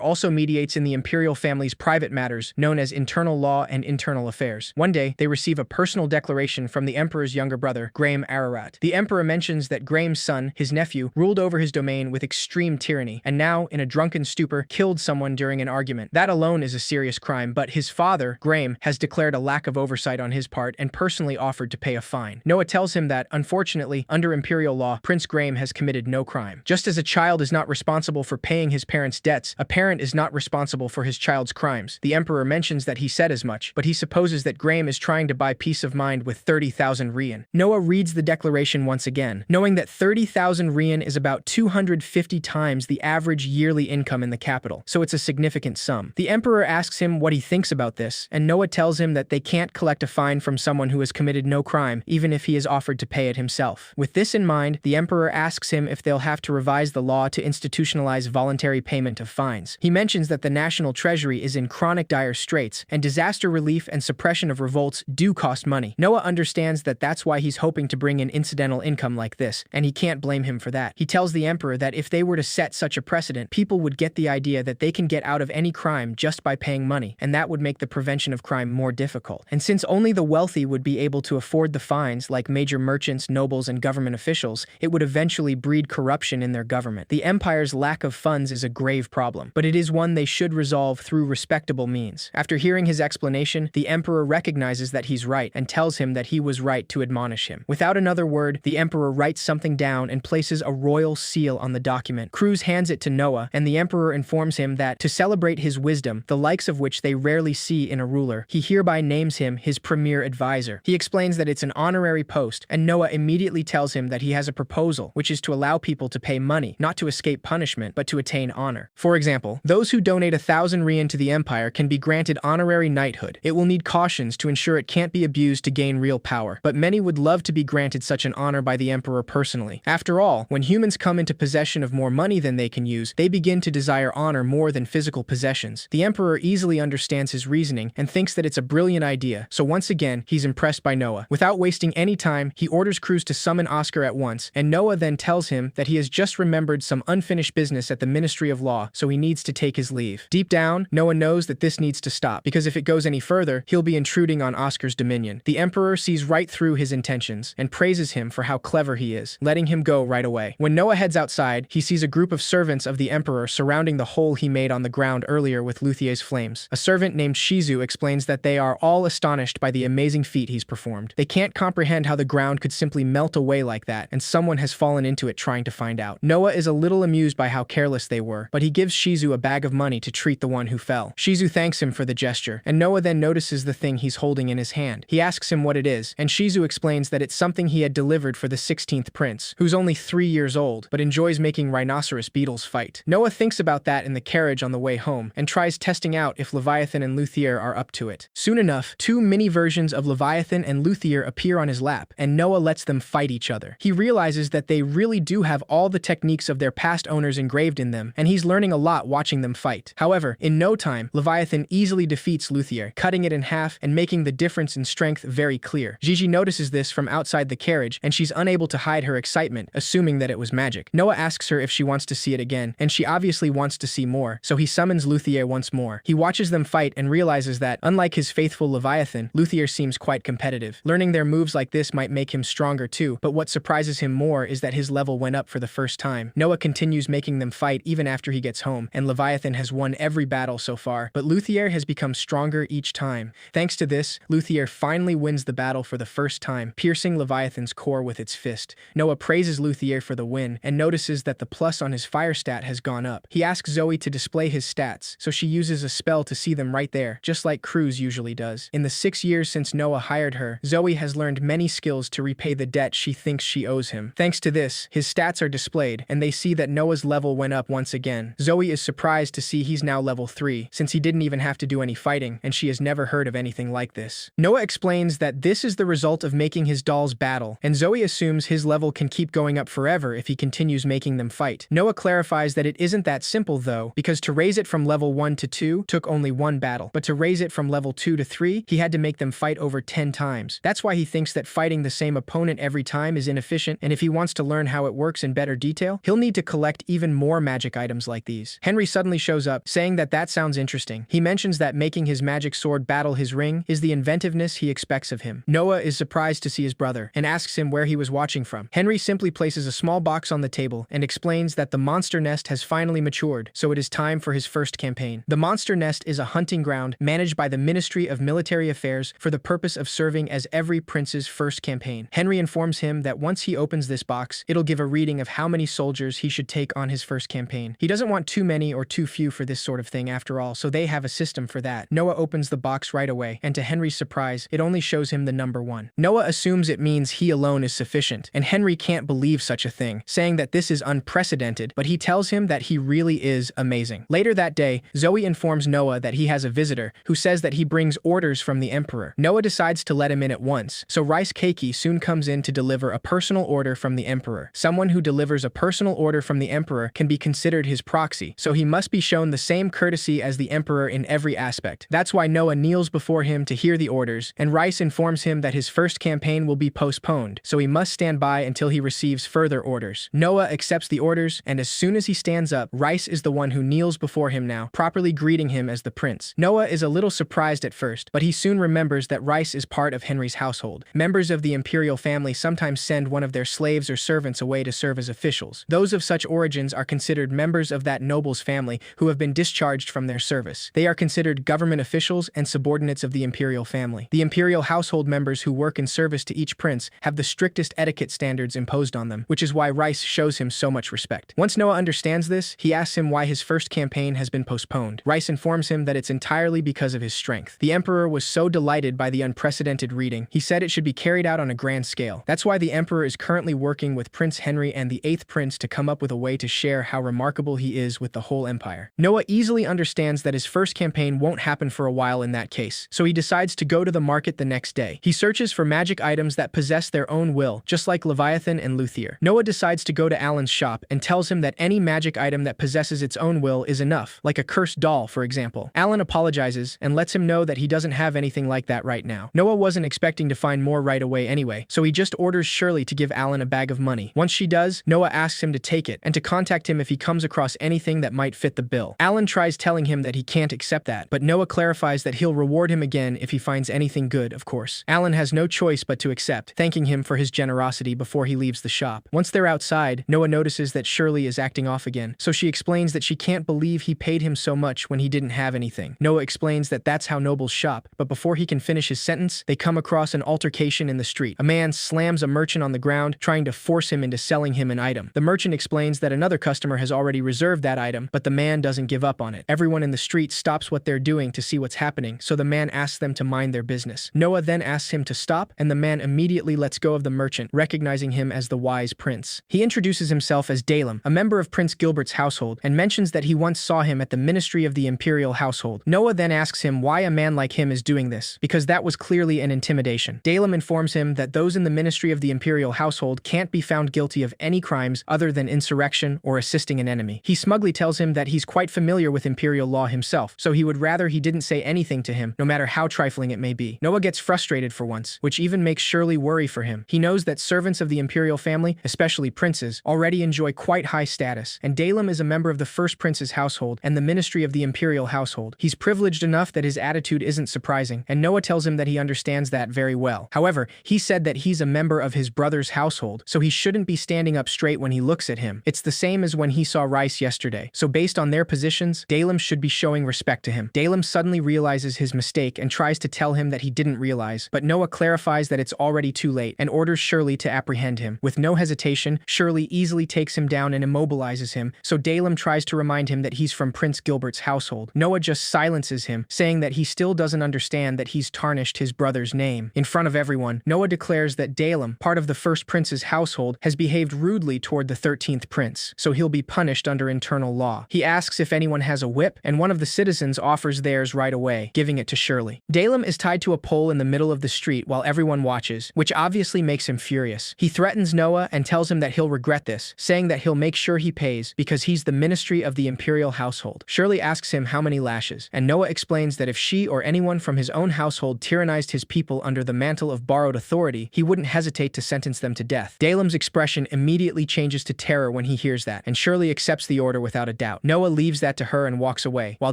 also mediates in the imperial family's private matters, known as internal law and internal affairs. One day, they receive a personal declaration from the emperor's younger brother, Graham Ararat. The emperor mentions that Graham's son, his nephew, ruled over his domain with extreme tyranny, and now, in a drunken stupor, killed someone during an argument. That alone is a serious crime, but his father, Graham, has declared a lack of oversight on his part and personally offered to pay a fine. Noah tells him that, unfortunately, under imperial law, Prince Graham has committed no crime. Just as a child is not responsible for paying his parents' debts, a parent is not responsible for his child's crimes. The emperor mentions that he said as much, but he supposes that Graham is trying to buy peace of mind with 30,000 Rien. Noah reads the declaration once again, knowing that 30,000 Rien is about 250 times the average yearly income in the capital, so it's a significant sum. The emperor asks him what he thinks about this, and Noah tells him that they can't collect a fine from someone who has committed no crime, even if he is offered to pay it himself. With this in mind, the emperor asks him if they'll have to revise the law to institutionalize voluntary payment of fines. He mentions that the national treasury is in chronic dire straits, and disaster relief and suppression of revolts do cost money. Noah understands that that's why he's hoping to bring in incidental income like this, and he can't blame him for that. He tells the emperor that if they were to set such a precedent, people would get the idea that they can get out of any crime just by paying money, and that would make the prevention of crime more difficult. And since only the wealthy would be able to afford the fines, like major merchants, nobles, and government officials, it would eventually breed corruption in their government. The empire's lack of funds is a grave problem, but it is one they should resolve through respectable means. After hearing his explanation, the emperor recognizes that he's right and tells him that he was right to admonish him. Without another word, the emperor writes something down and places a royal seal on the document. Cruz hands it to Noah, and the emperor informs him that, to celebrate his wisdom, the likes of which they rarely see in a ruler, he hereby names him his premier advisor. He explains that it's an honorary post, and Noah immediately tells him that he has a proposal, which is to allow people to pay money, not to escape punishment, but to attain honor. For example, those who donate 1,000 Rien to the empire can be granted honorary knighthood. It will need cautions to ensure it can't be abused to gain real power, but many would love to be granted such an honor by the emperor personally. After all, when humans come into possession of more money than they can use, they begin to desire honor more than physical possessions. The emperor easily understands his reasoning and thinks that it's a brilliant idea, so once again, he's impressed by Noah. Without wasting any time, he orders Cruz to summon Oscar at once, and Noah then tells him that he has just remembered some unfinished business at the Ministry of Law, so he needs to take his leave. Deep down, Noah knows that this needs to stop, because if it goes any further, he'll be intruding on Oscar's dominion. The emperor sees right through his intentions and praises him for how clever he is, letting him go right away. When Noah heads outside, he sees a group of servants of the emperor surrounding the hole he made on the ground earlier with Luthier's flames. A servant named Shizu explains that they are all astonished by the amazing feat he's performed. They can't comprehend how the ground could simply melt away like that, and someone has fallen into it trying to find out. Noah is a little amused by how careless they were, but he gives Shizu a bag of money to treat the one who fell. Shizu thanks him for the gesture, and Noah then notices the thing he's holding in his hand. He asks him what it is, and Shizu explains that it's something he had delivered for the 16th prince, who's only 3 years old, but enjoys making rhinoceros beetles fight. Noah thinks about that in the carriage on the way home, and tries testing out if Leviathan and Luthier are up to it. Soon enough, 2 mini versions of Leviathan and Luthier appear on his lap, and Noah lets them fight each other. He realizes that they really do have all the techniques of their past owners engraved in them, and he's learning a lot watching them fight. However, in no time, Leviathan easily defeats Luthier, cutting it in half and making the difference in strength very clear. Gigi notices this from outside the carriage, and she's unable to hide her excitement, assuming that it was magic. Noah asks her if she wants to see it again, and she obviously wants to see more, so he summons Luthier once more. He watches them fight and realizes that, unlike his faithful Leviathan, Luthier seems quite competitive. Learning their moves like this might make him stronger too, but what surprises him more is that his level went up for the first time. Noah continues making them fight even after he gets home, and Leviathan has won every battle so far, but Luthier has become stronger each time. Thanks to this, Luthier finally wins the battle for the first time, piercing Leviathan's core with its fist. Noah praises Luthier for the win, and notices that the plus on his fire stat has gone up. He asks Zoe to display his stats, so she uses a spell to see them right there, just like Cruz usually does. In the 6 years since Noah hired her, Zoe has learned many skills to repay the debt she thinks she owes him. Thanks to this, his stats are displayed, and they see that Noah's level went up once again. Zoe is surprised to see he's now level 3, since he didn't even have to do any fighting, and she has never heard of anything like this. Noah explains that this is the result of making his dolls battle, and Zoe assumes his level can keep going up forever if he continues making them fight. Noah clarifies that it isn't that simple though, because to raise it from level 1 to 2 took only one battle, but to raise it from level 2 to 3, he had to make them fight over 10 times. That's why he thinks that fighting the same opponent every time is inefficient, and if he wants to learn how it works in better detail, he'll need to collect even more magic items like these. Henry suddenly shows up, saying that sounds interesting. He mentions that making his magic sword battle his ring is the inventiveness he expects of him. Noah is surprised to see his brother, and asks him where he was watching from. Henry simply places a small box on the table, and explains that the monster nest has finally matured, so it is time for his first campaign. The monster nest is a hunting ground managed by the Ministry of Military Affairs for the purpose of serving as every prince's first campaign. Henry informs him that once he opens this box, it'll give a reading of how many soldiers he should take on his first campaign. He doesn't want too many or too few for this sort of thing after all, so they have a system for that. Noah opens the box right away, and to Henry's surprise, it only shows him the number 1. Noah assumes it means he alone is sufficient, and Henry can't believe such a thing, saying that this is unprecedented, but he tells him that he really is amazing. Later that day, Zoe informs Noah that he has a visitor who says that he brings orders from the Emperor. Noah decides to let him in at once, so Rice Keiki soon comes in to deliver a personal order from the Emperor. Someone who delivers a personal order from the Emperor can be considered his proxy, so he must be shown the same courtesy as the Emperor in every aspect. That's why Noah kneels before him to hear the orders, and Rice informs him that his first campaign will be postponed, so he must stand by until he receives further orders. Noah accepts the orders, and as soon as he stands up, Rice is the one who kneels before him now, properly greeting him as the prince. Noah is a little surprised at first, but he soon remembers that Rice is part of Henry's household. Members of the imperial family sometimes send one of their slaves or servants away to serve as officials. Those of such origins are considered members of that noble's family who have been discharged from their service. They are considered government officials and subordinates of the imperial family. The imperial household members who work in service to each prince have the strictest etiquette standards imposed on them, which is why Rice shows him so much respect. Once Noah understands this, he asks him why his first campaign has been postponed. Rice informs him that it's entirely because of his strength. The Emperor was so delighted by the unprecedented reading, he said it should be carried out on a grand scale. That's why the Emperor is currently working with Prince Henry and the 8th Prince to come up with a way to share how remarkable he is with the whole empire. Noah easily understands that his first campaign won't happen for a while in that case, so he decides to go to the market the next day. He searches for magic items that possess their own will, just like Leviathan and Luthier. Noah decides to go to Alan's shop and tells him that any magic item that possesses its own will is enough, like a cursed doll, for example. Alan apologizes and lets him know that he doesn't have anything like that right now. Noah wasn't expecting to find more right away anyway, so he just orders Shirley to give Alan a bag of money. Once she does, Noah asks him to take it and to contact him if he comes across anything that might fit the bill. Alan tries telling him that he can't accept that, but Noah clarifies that he'll reward him again if he finds anything good, of course. Alan has no choice but to accept, thanking him for his generosity before he leaves the shop. Once they're outside, Noah notices that Shirley is acting off again, so she explains that she can't believe he paid him so much when he didn't have anything. Noah explains that that's how nobles shop, but before he can finish his sentence, they come across an altercation in the street. A man slams a merchant on the ground, trying to force him into selling him an item. The merchant explains that another customer has already reserved that item, but the man doesn't give up on it. Everyone in the street stops what they're doing to see what's happening, so the man asks them to mind their business. Noah then asks him to stop, and the man immediately lets go of the merchant, recognizing him as the wise prince. He introduces himself as Dalem, a member of Prince Gilbert's household, and mentions that he once saw him at the Ministry of the Imperial Household. Noah then asks him why a man like him is doing this, because that was clearly an intimidation. Dalem informs him that those in the Ministry of the Imperial Household can't be found guilty of any crimes other than insurrection or assisting an enemy. He smugly tells him that he's quite familiar with imperial law himself, so he would rather he didn't say anything to him, no matter how trifling it may be. Noah gets frustrated for once, which even makes Shirley worry for him. He knows that servants of the imperial family, especially princes, already enjoy quite high status, and Dalem is a member of the first prince's household and the Ministry of the Imperial Household. He's privileged enough that his attitude isn't surprising, and Noah tells him that he understands that very well. However, he said that he's a member of his brother's household, so he shouldn't be standing up straight when he looks at him. It's the same as when he saw Rice yesterday, so based on their positions, Dalem should be showing respect to him. Dalem suddenly realizes his mistake and tries to tell him that he didn't realize, but Noah clarifies that it's already too late and orders Shirley to apprehend him. With no hesitation, Shirley easily takes him down and immobilizes him, so Dalem tries to remind him that he's from Prince Gilbert's household. Noah just silences him, saying that he still doesn't understand that he's tarnished his brother's name. In front of everyone, Noah declares that Dalem, part of the first prince's household, has behaved rudely toward the 13th prince, so he'll be punished under internal law. He asks if anyone has a whip, and one of the citizens offers theirs right away, giving it to Shirley. Dalem is tied to a pole in the middle of the street while everyone watches, which obviously makes him furious. He threatens Noah and tells him that he'll regret this, saying that he'll make sure he pays because he's the ministry of the imperial household. Shirley asks him how many lashes, and Noah explains that if she or anyone from his own household tyrannized his people under the mantle of borrowed authority, he wouldn't hesitate to sentence them to death. Dalem's expression immediately changes to terror when he hears that, and Shirley accepts the order without a doubt. Noah leaves that to her and walks away, while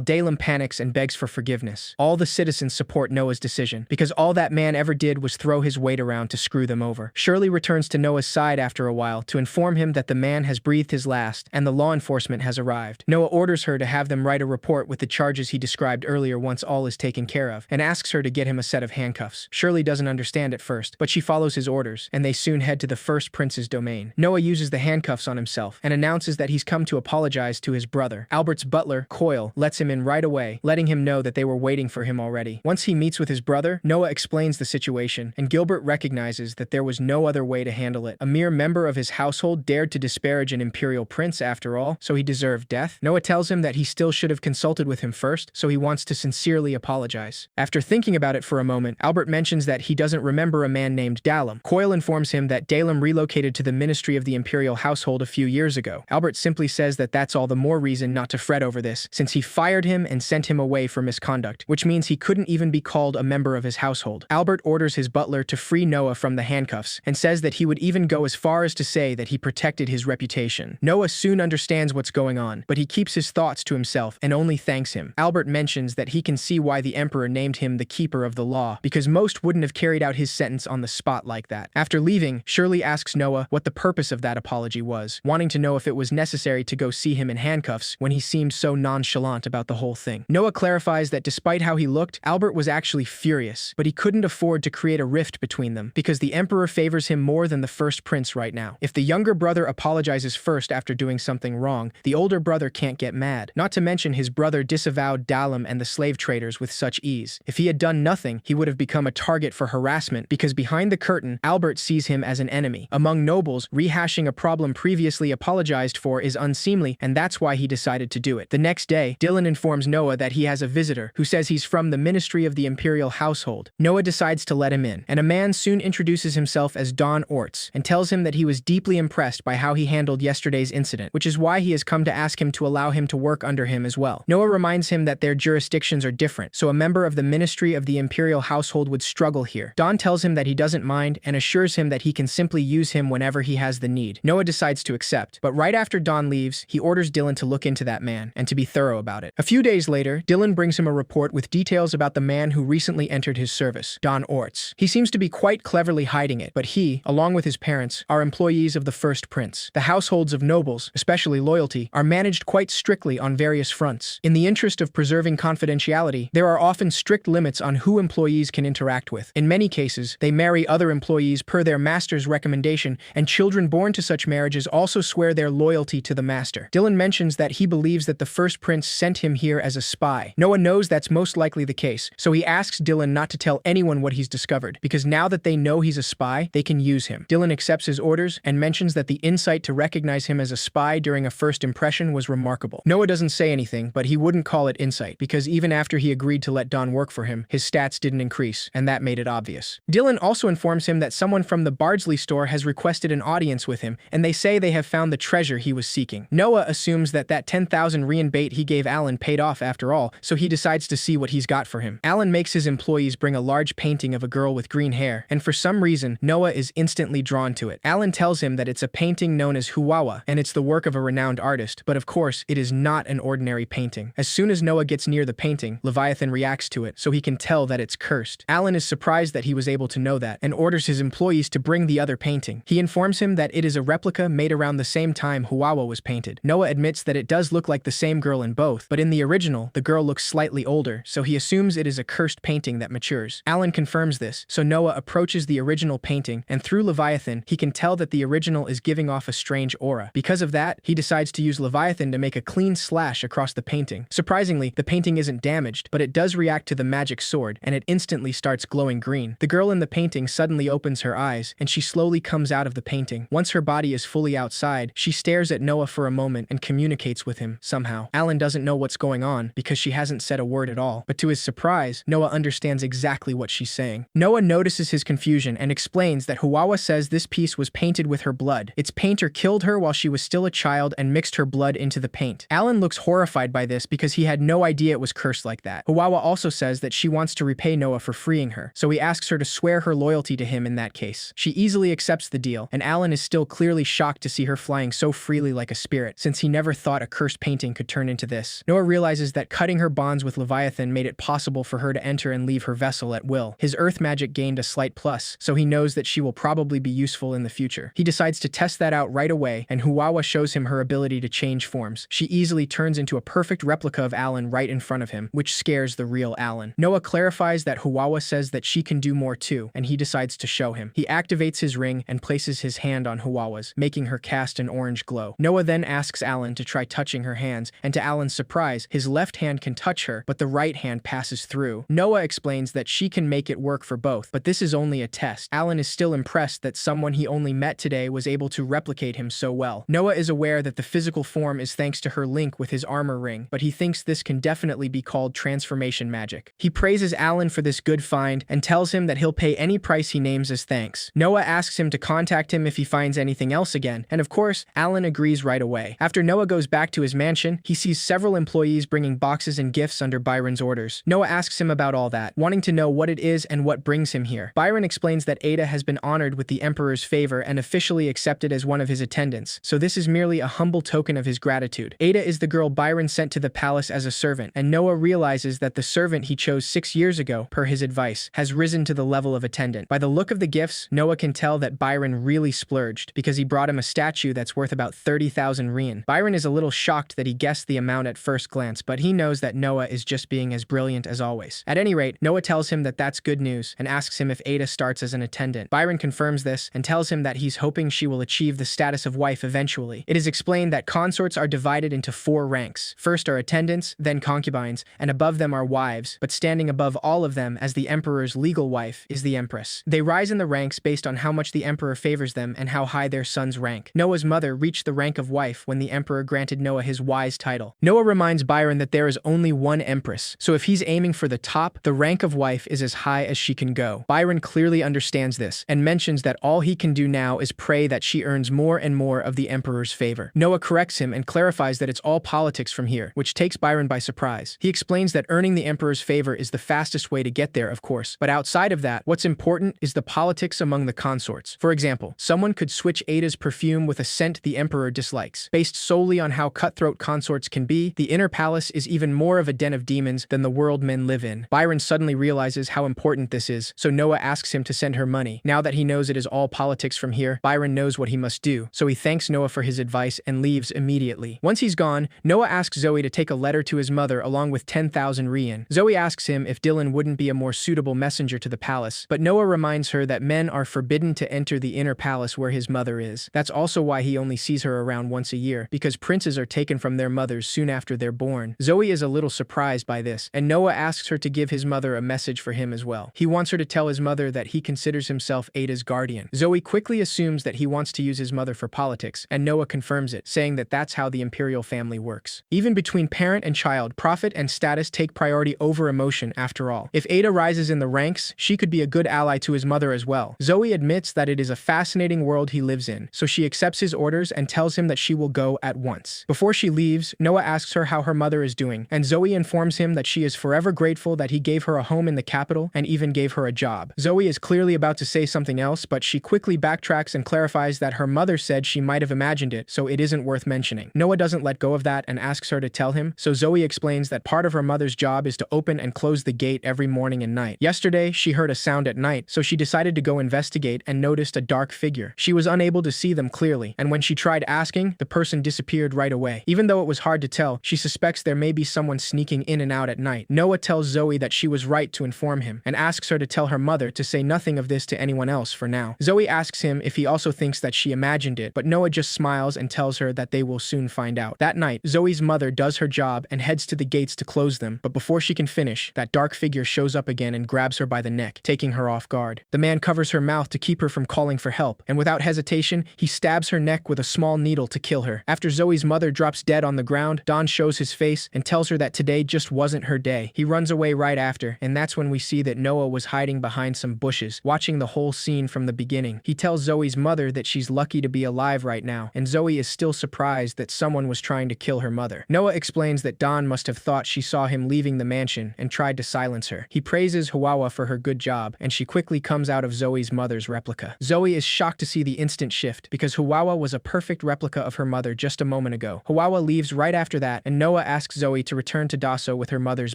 Dalem panics and begs for forgiveness. All the citizens support Noah's decision, because all that man ever did was throw his weight around to screw them over. Shirley returns to Noah's side after a while to inform him that the man has breathed his last and the law enforcement has arrived. Noah orders her to have them write a report with the charges he described earlier once all is taken care of, and asks her to get him a set of handcuffs. Shirley doesn't understand at first, but she follows his orders, and they soon head to the first prince's domain. Noah uses the handcuffs on himself and announces that he's come to apologize to his brother. Albert's butler, Coyle, lets him in right away, letting him know that they were waiting for him already. Once he meets with his brother, Noah explains the situation, and Gilbert recognizes that there was no other way to handle it. A mere member of his household dared to disparage an imperial prince after all, so he deserved death. Noah tells him that he still should have consulted with him first, so he wants to sincerely apologize. After thinking about it for a moment, Albert mentions that he doesn't remember a man named Dalem. Coyle informs him that Dalem relocated to the ministry of the imperial household a few years ago. Albert simply says that that's all the more reason not to fret over this, since he fired him and sent him away for misconduct, which means he couldn't even be called a member of his household. Albert orders his butler to free Noah from the handcuffs, and says that he would even go as far as to say that he protected his reputation. Noah soon understands what's going on, but he keeps his thoughts to himself and only thanks him. Albert mentions that he can see why the emperor named him the keeper of the law, because most wouldn't have carried out his sentence on the spot like that. After leaving, Shirley asks Noah what the purpose of that apology was, wanting to know if it was necessary to go see him in handcuffs when he seemed so nonchalant about the whole thing. Noah clarifies that despite how he looked, Albert was actually furious, but he couldn't afford to create a rift between them, because the emperor favors him more than the first prince right now. If the younger brother apologizes first after doing something wrong, the older brother can't get mad. Not to mention his brother disavowed Dalem and the slave traders with such ease. If he had done nothing, he would have become a target for harassment, because behind the curtain, Albert sees him as an enemy. Among nobles, rehashing a problem previously apologized for is unseemly, and that's why he decided to do it. The next day, Dylan informs Noah that he has a visitor who says he's from the ministry of the imperial household. Noah decides to let him in, and a man soon introduces himself as Don Orts and tells him that he was deeply impressed by how he handled yesterday's incident, which is why he has come to ask him to allow him to work under him as well. Noah reminds him that their jurisdictions are different, so a member of the ministry of the imperial household would struggle here. Don tells him that he doesn't mind and assures him that he can simply use him whenever he has the need. Noah decides to accept, but right after Don leaves, he orders Dylan to look into that man and to be thorough about it. A few days later, Dylan brings him a report with details about the man who recently entered his service, Don Orts. He seems to be quite cleverly hiding it, but he, along with his parents, are employees of the first prince. The households of nobles, especially loyalty, are managed quite strictly on various fronts. In the interest of preserving confidentiality, there are often strict limits on who employees can interact with. In many cases, they marry other employees per their master's recommendation, and children born to such marriages also swear their loyalty to the master. Dylan mentions that he believes that the first prince sent him here as a spy. Noah knows that's most likely the case, so he asks Dylan not to tell anyone what he's discovered, because now that they know he's a spy, they can use him. Dylan accepts his orders and mentions that the insight to recognize him as a spy during a first impression was remarkable. Noah doesn't say anything, but he wouldn't call it insight, because even after he agreed to let Don work for him, his stats didn't increase, and that made it obvious. Dylan also informs him that someone from the Bardsley store has requested an audience with him, and they say they have found the treasure he was seeking. Noah assumes that 10,000 Rian bait he gave Alan paid off after all, so he decides to see what he's got for him. Alan makes his employees bring a large painting of a girl with green hair, and for some reason, Noah is instantly drawn to it. Alan tells him that it's a painting known as Huwawa, and it's the work of a renowned artist, but of course, it is not an ordinary painting. As soon as Noah gets near the painting, Leviathan reacts to it, so he can tell that it's cursed. Alan is surprised that he was able to know that, and orders his employees to bring the other painting. He informs him that it is a replica made around the same time Huwawa was painted. Noah admits that it does look like the same girl in both, but in the original, the girl looks slightly older, so he assumes it is a cursed painting that matures. Alan confirms this, so Noah approaches the original painting, and through Leviathan, he can tell that the original is giving off a strange aura. Because of that, he decides to use Leviathan to make a clean slash across the painting. Surprisingly, the painting isn't damaged, but it does react to the magic sword, and it instantly starts glowing green. The girl in the painting suddenly opens her eyes, and she slowly comes out of the painting. Once her body is fully outside, she stares at Noah for a moment and communicates with him, somehow. Alan doesn't know what's going on, because she hasn't said a word at all, but to his surprise, Noah understands exactly what she's saying. Noah notices his confusion and explains that Huwawa says this piece was painted with her blood. Its painter killed her while she was still a child and mixed her blood into the paint. Alan looks horrified by this because he had no idea it was cursed like that. Huwawa also says that she wants to repay Noah for freeing her, so he asks her to swear her loyalty to him in that case. She easily accepts the deal, and Alan is still clearly shocked to see her flying so freely like a spirit, since he never thought a cursed painting could turn into this. Noah realizes that cutting her bonds with Leviathan made it possible for her to enter and leave her vessel at will. His earth magic gained a slight plus, so he knows that she will probably be useful in the future. He decides to test that out right away, and Huwawa shows him her ability to change forms. She easily turns into a perfect replica of Alan right in front of him, which scares the real Alan. Noah clarifies that Huwawa says that she can do more too, and he decides to show him. He activates his ring and places his hand on Huwawa's, making her cast an orange glow. Noah then asks Alan to try touching her hands, and to Alan's surprise, his left hand can touch her, but the right hand passes through. Noah explains that she can make it work for both, but this is only a test. Alan is still impressed that someone he only met today was able to replicate him so well. Noah is aware that the physical form is thanks to her link with his armor ring, but he thinks this can definitely be called transformation magic. He praises Alan for this good find and tells him that he'll pay any price he names as thanks. Noah asks him to contact him if he finds anything else again, and of course, Alan agrees right away. After Noah goes back to his mansion, he sees several employees bringing boxes and gifts under Byron's orders. Noah asks him about all that, wanting to know what it is and what brings him here. Byron explains that Ada has been honored with the Emperor's favor and officially accepted as one of his attendants, so this is merely a humble token of his gratitude. Ada is the girl Byron sent to the palace as a servant, and Noah realizes that the servant he chose 6 years ago, per his advice, has risen to the level of attendant. By the look of the gifts, Noah can tell that Byron really splurged, because he brought him a statue that's worth about 30,000 rien. Byron is a little shocked that he guessed the amount at first glance, but he knows that Noah is just being as brilliant as always. At any rate, Noah tells him that that's good news, and asks him if Ada starts as an attendant. Byron confirms this, and tells him that he's hoping she will achieve the status of wife eventually. It is explained that consorts are divided into 4 ranks. First are attendants, then concubines, and above them are wives, but standing above all of them as the emperor's legal wife is the empress. They rise in the ranks based on how much the emperor favors them and how high their sons rank. Noah's mother reached the rank of wife when the emperor granted Noah his wise title. Noah reminds Byron that there is only one empress, so if he's aiming for the top, the rank of wife is as high as she can go. Byron clearly understands this, and mentions that all he can do now is pray that she earns more and more of the emperor's favor. Noah corrects him and clarifies that it's all politics from here, which takes Byron by surprise. He explains that earning the emperor's favor is the fastest way to get there, of course, but outside of that, what's important is the politics among the consorts. For example, someone could switch Ada's perfume with a scent the emperor dislikes. Based solely on how cutthroat consorts can be, the inner palace is even more of a den of demons than the world men live in. Byron suddenly realizes how important this is, so Noah asks him to send her money. Now that he knows it is all politics from here, Byron knows what he must do, so he thanks Noah for his advice and leaves immediately. Once he's gone, Noah asks Zoe to take a letter to his mother along with 10,000 rien. Zoe asks him if Dylan wouldn't be a more suitable messenger to the palace, but Noah reminds her that men are forbidden to enter the inner palace where his mother is. That's also why he only sees her around once a year, because princes are taken from their mothers soon after they're born. Zoe is a little surprised by this, and Noah asks her to give his mother a message for him as well. He wants her to tell his mother that he considers himself Ada's guardian. Zoe quickly assumes that he wants to use his mother for politics, and Noah confirms it, saying that that's how the imperial family works. Even between parent and child, profit and status take priority over emotion after all. If Ada rises in the ranks, she could be a good ally to his mother as well. Zoe admits that it is a fascinating world he lives in, so she accepts his orders and tells him that she will go at once. Before she leaves, Noah asks her how her mother is doing, and Zoe informs him that she is forever grateful that he gave her a home in the capital and even gave her a job. Zoe is clearly about to say something else, but she quickly backtracks and clarifies that her mother said she might have imagined it, so it isn't worth mentioning. Noah doesn't let go of that and asks her to tell him, so Zoe explains that part of her mother's job is to open and close the gate every morning and night. Yesterday, she heard a sound at night, so she decided to go investigate and noticed a dark figure. She was unable to see them clearly, and when she tried asking, the person disappeared right away. Even though it was hard to tell, she suspects there may be someone sneaking in and out at night. Noah tells Zoe that she was right to inform him, and asks her to tell her mother to say nothing of this to anyone else for now. Zoe asks him if he also thinks that she imagined it, but Noah just smiles and tells her that they will soon find out. That night, Zoe's mother does her job and heads to the gates to close them, but before she can finish, that dark figure shows up again and grabs her by the neck, taking her off guard. The man covers her mouth to keep her from calling for help, and without hesitation, he stabs her neck with a small needle to kill her. After Zoe's mother drops dead on the ground, Don shows his face and tells her that today just wasn't her day. He runs away right after, and that's when we see that Noah was hiding behind some bushes, watching the whole scene from the beginning. He tells Zoe's mother that she's lucky to be alive right now, and Zoe is still surprised that someone was trying to kill her mother. Noah explains that Don must have thought she saw him leaving the mansion and tried to silence her. He praises Huwawa for her good job, and she quickly comes out of Zoe's mother's replica. Zoe is shocked to see the instant shift, because Huwawa was a perfect replica of her mother just a moment ago. Huwawa leaves right after that, and Noah asks Zoe to return to Daso with her mother's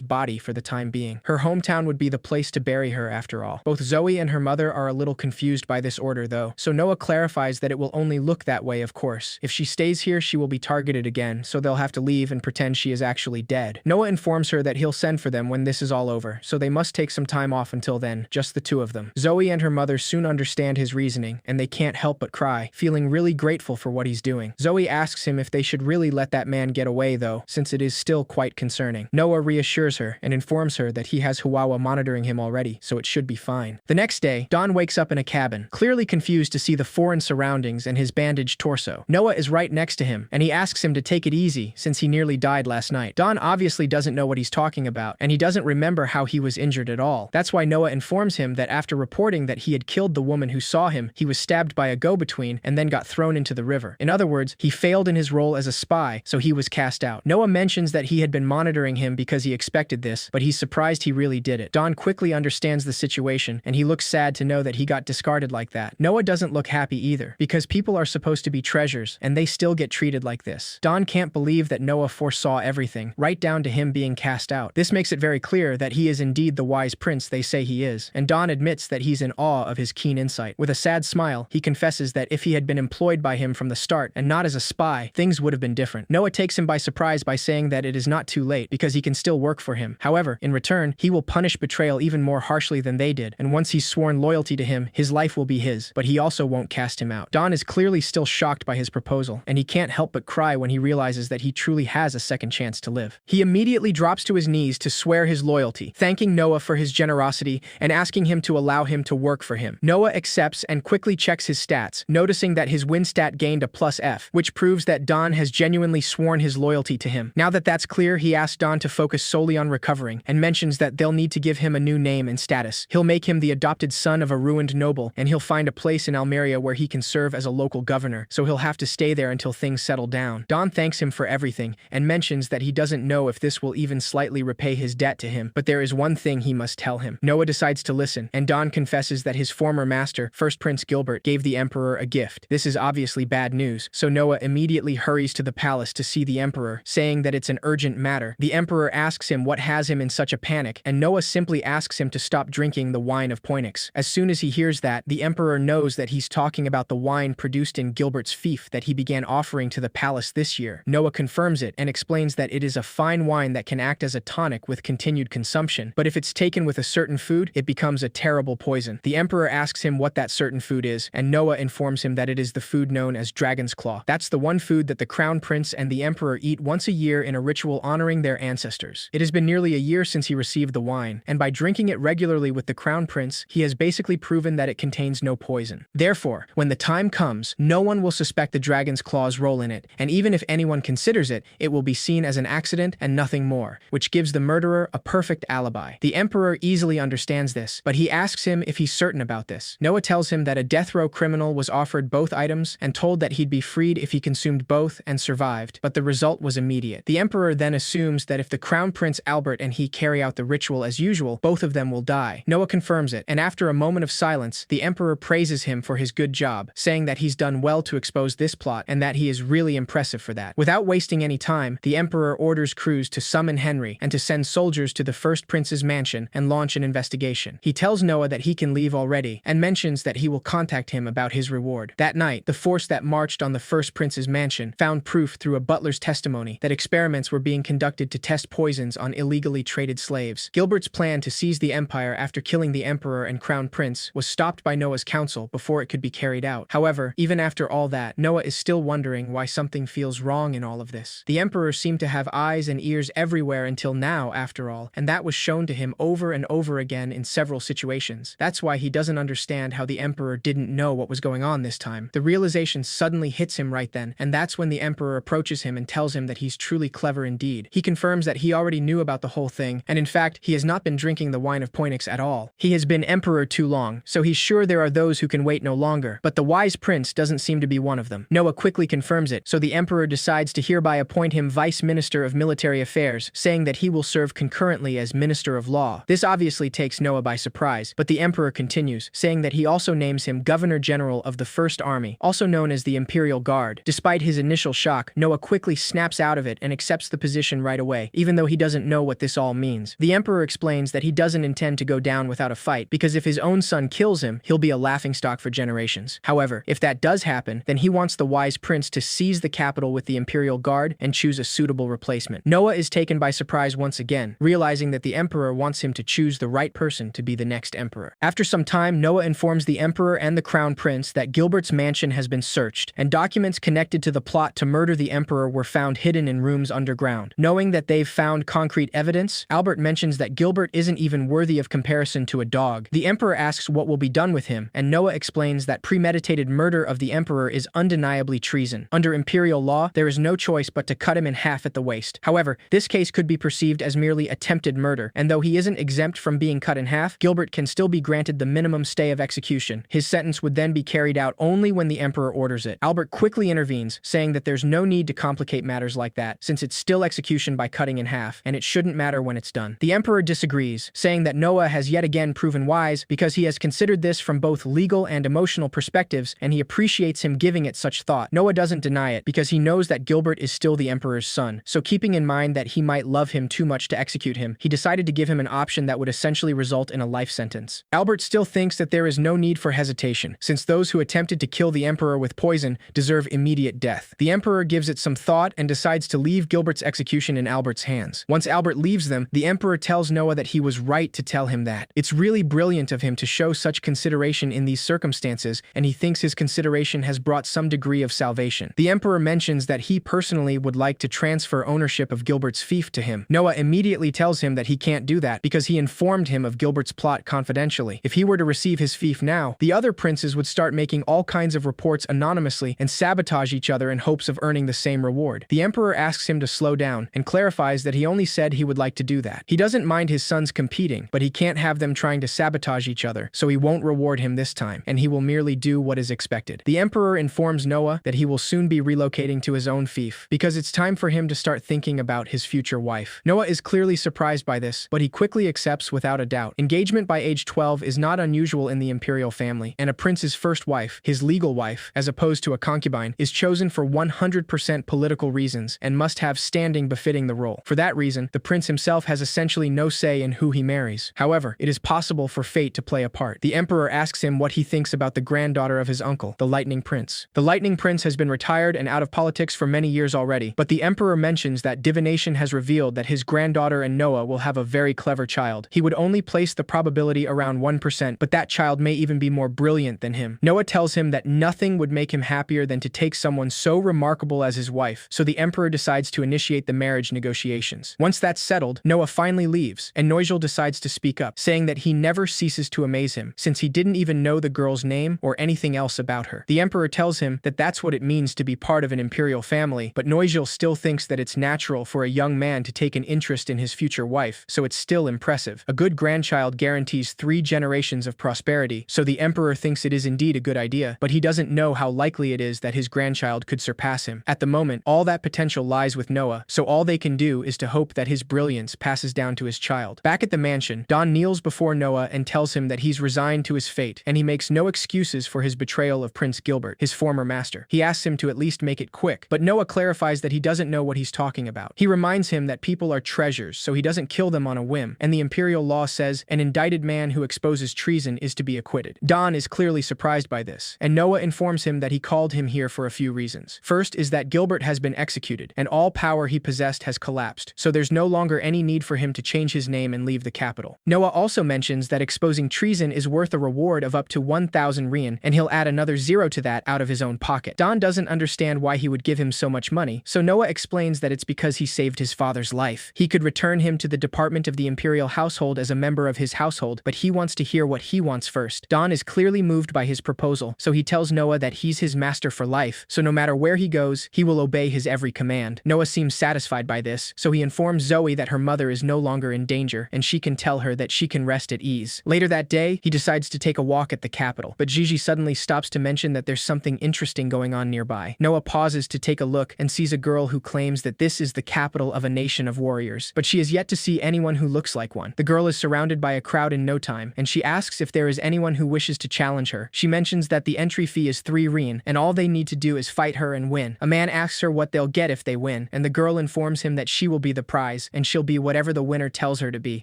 body for the time being. Her hometown would be the place to bury her after all. Both Zoe and her mother are a little confused by this order though, so Noah clarifies that it will only look that way of course. If she stays here, she will be targeted again, so they'll have to leave and pretend she is actually dead. Noah informs her that he'll send for them when this is all over, so they must take some time off until then, just the two of them. Zoe and her mother soon understand his reasoning, and they can't help but cry, feeling really grateful for what he's doing. Zoe asks him if they should really let that man get away though, since it is still quite concerning. Noah reassures her and informs her that he has Huwawa monitoring him already, so it should be fine. The next day, Don wakes up in a cabin, clearly confused to see the foreign surroundings and his bandaged torso. Noah is right next to him, and he asks him to take it easy since he nearly died last night. Don obviously doesn't know what he's talking about, and he doesn't remember how he was injured at all. That's why Noah informs him that after reporting that he had killed the woman who saw him, he was stabbed by a go-between and then got thrown into the river. In other words, he failed in his role as a spy, so he was cast out. Noah mentions that he had been monitoring him because he expected this, but he's surprised he really did it. Don quickly understands the situation, and he looks sad to know that he got discarded like that. Noah doesn't look happy either, because people are supposed to be treasures, and they still get treated like this. Don can't believe that Noah foresaw everything, right down to him being cast out. This makes it very clear that he is indeed the wise prince they say he is, and Don admits that he's in awe of his keen insight. With a sad smile, he confesses that if he had been employed by him from the start and not as a spy, things would have been different. Noah takes him by surprise by saying that it is not too late because he can still work for him. However, in return, he will punish betrayal even more harshly than they did, and once he's sworn loyalty to him, his life will be his, but he also won't cast him out. Don is clearly still shocked by his proposal, and he can't help but cry when he realizes that he truly has a second chance to live. He immediately drops to his knees to swear his loyalty, thanking Noah for his generosity and asking him to allow him to work for him. Noah accepts and quickly checks his stats, noticing that his win stat gained a +F, which proves that Don has genuinely sworn his loyalty to him. Now that that's clear, he asks Don to focus solely on recovering and mentions that they'll need to give him a new name and status. He'll make him the adopted son of a ruined noble, and he'll find a place in Almeria where he can serve as a local governor, so he'll have to stay there until things settle down. Don thanks him for everything and mentions that he doesn't know if this will even slightly repay his debt to him, but there is one thing he must tell him. Noah decides to listen, and Don confesses that his former master, First Prince Gilbert, gave the Emperor a gift. This is obviously bad news, so Noah immediately hurries to the palace to see the Emperor, saying that it's an urgent matter. The Emperor asks him what has him in such a panic, and Noah simply asks him to stop drinking the wine of Poinix. As soon as he hears that, the Emperor knows that he's talking about the wine produced in Gilbert's fief that he began offering to the palace this year. Noah confirms it and explains that it is a fine wine that can act as a tonic with continued consumption, but if it's taken with a certain food, it becomes a terrible poison. The Emperor asks him what that certain food is, and Noah informs him that it is the food known as Dragon's Claw. That's the one food that the Crown Prince and the Emperor eat once a year in a ritual honoring their ancestors. It has been nearly a year since he received the wine, and by drinking it regularly with the Crown Prince, he has basically proven that it contains no poison. Therefore, when the time comes, no one will suspect the Dragon's Claw's role in it, and even if anyone considers it, it will be seen as an accident and nothing more, which gives the murderer a perfect alibi. The Emperor easily understands this, but he asks him if he's certain about this. Noah tells him that a death row criminal was offered both items and told that he'd be freed if he consumed both and survived, but the result was immediate. The Emperor then assumes that if the Crown Prince Albert and he carry out the ritual as usual, both of them will die. Noah confirms it, and after a moment of silence, the Emperor praises him for his good job, saying that he's done well to expose this plot and that he is really impressive for that. Without wasting any time, the Emperor orders crews to summon Henry and to send soldiers to the First Prince's mansion and launch an investigation. He tells Noah that he can leave already and mentions that he will contact him about his reward. That night, the force that marched on the First Prince's mansion found proof through a butler's testimony that experiments were being conducted to test poisons on illegally traded slaves. Gilbert's plan to seize the empire after killing the Emperor and Crown Prince was stopped by Noah's council before it could be carried out. However, even after all that, Noah is still wondering why something feels wrong in all of this. The Emperor seemed to have eyes and ears everywhere until now, after all, and that was shown to him over and over again in several situations. That's why he doesn't understand how the Emperor didn't know what was going on this time. The realization suddenly hits him right then, and that's when the Emperor approaches him and tells him that he's truly clever indeed. He confirms that he already knew about the whole thing, and in fact, he has not been drinking the wine of Poinix at all. He has been Emperor too long, so he's sure there are those who can wait no longer, but the wise prince doesn't seem to be one of them. Noah quickly confirms it, so the emperor decides to hereby appoint him vice minister of military affairs, saying that he will serve concurrently as minister of law. This obviously takes Noah by surprise, but the emperor continues, saying that he also names him governor general of the First Army, also known as the Imperial Guard. Despite his initial shock, Noah quickly snaps out of it and accepts the position right away, even though he doesn't know what this all means. The emperor explains that he doesn't intend to go down without a fight, because if his own son kills him, he'll be a laughingstock for generations. However, if that does happen, then he wants the wise prince to seize the capital with the Imperial Guard and choose a suitable replacement. Noah is taken by surprise once again, realizing that the emperor wants him to choose the right person to be the next emperor. After some time, Noah informs the emperor and the crown prince that Gilbert's mansion has been searched, and documents connected to the plot to murder the emperor were found hidden in rooms underground. Knowing that they've found concrete evidence, Albert mentions that Gilbert isn't even worthy of comparison to a dog. The emperor asks what will be done with him, and Noah explains that premeditated murder of the emperor is undeniably treason. Under imperial law, there is no choice but to cut him in half at the waist. However, this case could be perceived as merely attempted murder, and though he isn't exempt from being cut in half, Gilbert can still be granted the minimum stay of execution. His sentence would then be carried out only when the emperor orders it. Albert quickly intervenes, saying that there's no need to complicate matters like that, since it's still execution by cutting in half, and it shouldn't matter when it's done. The emperor disagrees, saying that Noah has yet again proven wise because he has considered this from both legal and emotional perspectives, and he appreciates him giving it such thought. Noah doesn't deny it because he knows that Gilbert is still the emperor's son, so keeping in mind that he might love him too much to execute him, he decided to give him an option that would essentially result in a life sentence. Albert still thinks that there is no need for hesitation, since those who attempted to kill the emperor with poison deserve immediate death. The emperor gives it some thought and decides to leave Gilbert's execution in Albert's hands. Once Albert leaves them, the emperor tells Noah that he was right to tell him that. It's really brilliant of him to show such consideration in these circumstances, and he thinks his consideration has brought some degree of salvation. The emperor mentions that he personally would like to transfer ownership of Gilbert's fief to him. Noah immediately tells him that he can't do that because he informed him of Gilbert's plot confidentially. If he were to receive his fief now, the other princes would start making all kinds of reports anonymously and sabotage each other in hopes of earning the same reward. The emperor asks him to slow down and clarifies that he only said he would like to do that. He doesn't mind his sons competing, but he can't have them trying to sabotage each other, so he won't reward him this time, and he will merely do what is expected. The emperor informs Noah that he will soon be relocating to his own fief, because it's time for him to start thinking about his future wife. Noah is clearly surprised by this, but he quickly accepts without a doubt. Engagement by age 12 is not unusual in the imperial family, and a prince's first wife, his legal wife, as opposed to a concubine, is chosen for 100% political reasons and must have standing befitting the role. For that reason, the prince himself has essentially no say in who he marries. However, it is possible for fate to play a part. The emperor asks him what he thinks about the granddaughter of his uncle, the Lightning Prince. The Lightning Prince has been retired and out of politics for many years already, but the emperor mentions that divination has revealed that his granddaughter and Noah will have a very clever child. He would only place the probability around 1%, but that child may even be more brilliant than him. Noah tells him that nothing would make him happier than to take someone so remarkable as his wife, so the emperor decides to initiate the marriage negotiations. Once that's settled, Noah finally leaves, and Noijel decides to speak up, saying that he never ceases to amaze him, since he didn't even know the girl's name or anything else about her. The emperor tells him that that's what it means to be part of an imperial family, but Noijel still thinks that it's natural for a young man to take an interest in his future wife, so it's still impressive. A good grandchild guarantees 3 generations of prosperity, so the emperor thinks it is indeed a good idea, but he doesn't know how likely it is that his grandchild could surpass him. At the moment, all that potential lies with Noah, so all they can do is to hope that his brilliance passes down to his child. Back at the mansion, Don kneels before Noah and tells him that he's resigned to his fate, and he makes no excuses for his betrayal of Prince Gilbert, his former master. He asks him to at least make it quick, but Noah clarifies that he doesn't know what he's talking about. He reminds him that people are treasures, so he doesn't kill them on a whim, and the imperial law says an indicted man who exposes treason is to be acquitted. Don is clearly surprised by this, and Noah informs him that he called him here for a few reasons. First is that Gilbert has been executed, and all power he possessed has collapsed, so there's no longer any need for him to change his name and leave the capital. Noah also mentions that exposing treason is worth a reward of up to 1,000 rien, and he'll add another 0 to that out of his own pocket. Don doesn't understand why he would give him so much money, so Noah explains that it's because he saved his father's life. He could return him to the department of the imperial household as a member of his household, but he wants to hear what he wants first. Don is clearly moved by his proposal, so he tells Noah that he's his master for life, so no matter where he goes, he will obey his every command. Noah seems satisfied by this, so he informs Zoe that her mother is no longer in danger, and she can tell her that she can rest at ease. Later that day, he decides to take a walk at the capital. table, but Gigi suddenly stops to mention that there's something interesting going on nearby. Noah pauses to take a look and sees a girl who claims that this is the capital of a nation of warriors, but she has yet to see anyone who looks like one. The girl is surrounded by a crowd in no time, and she asks if there is anyone who wishes to challenge her. She mentions that the entry fee is 3 Rien, and all they need to do is fight her and win. A man asks her what they'll get if they win, and the girl informs him that she will be the prize, and she'll be whatever the winner tells her to be,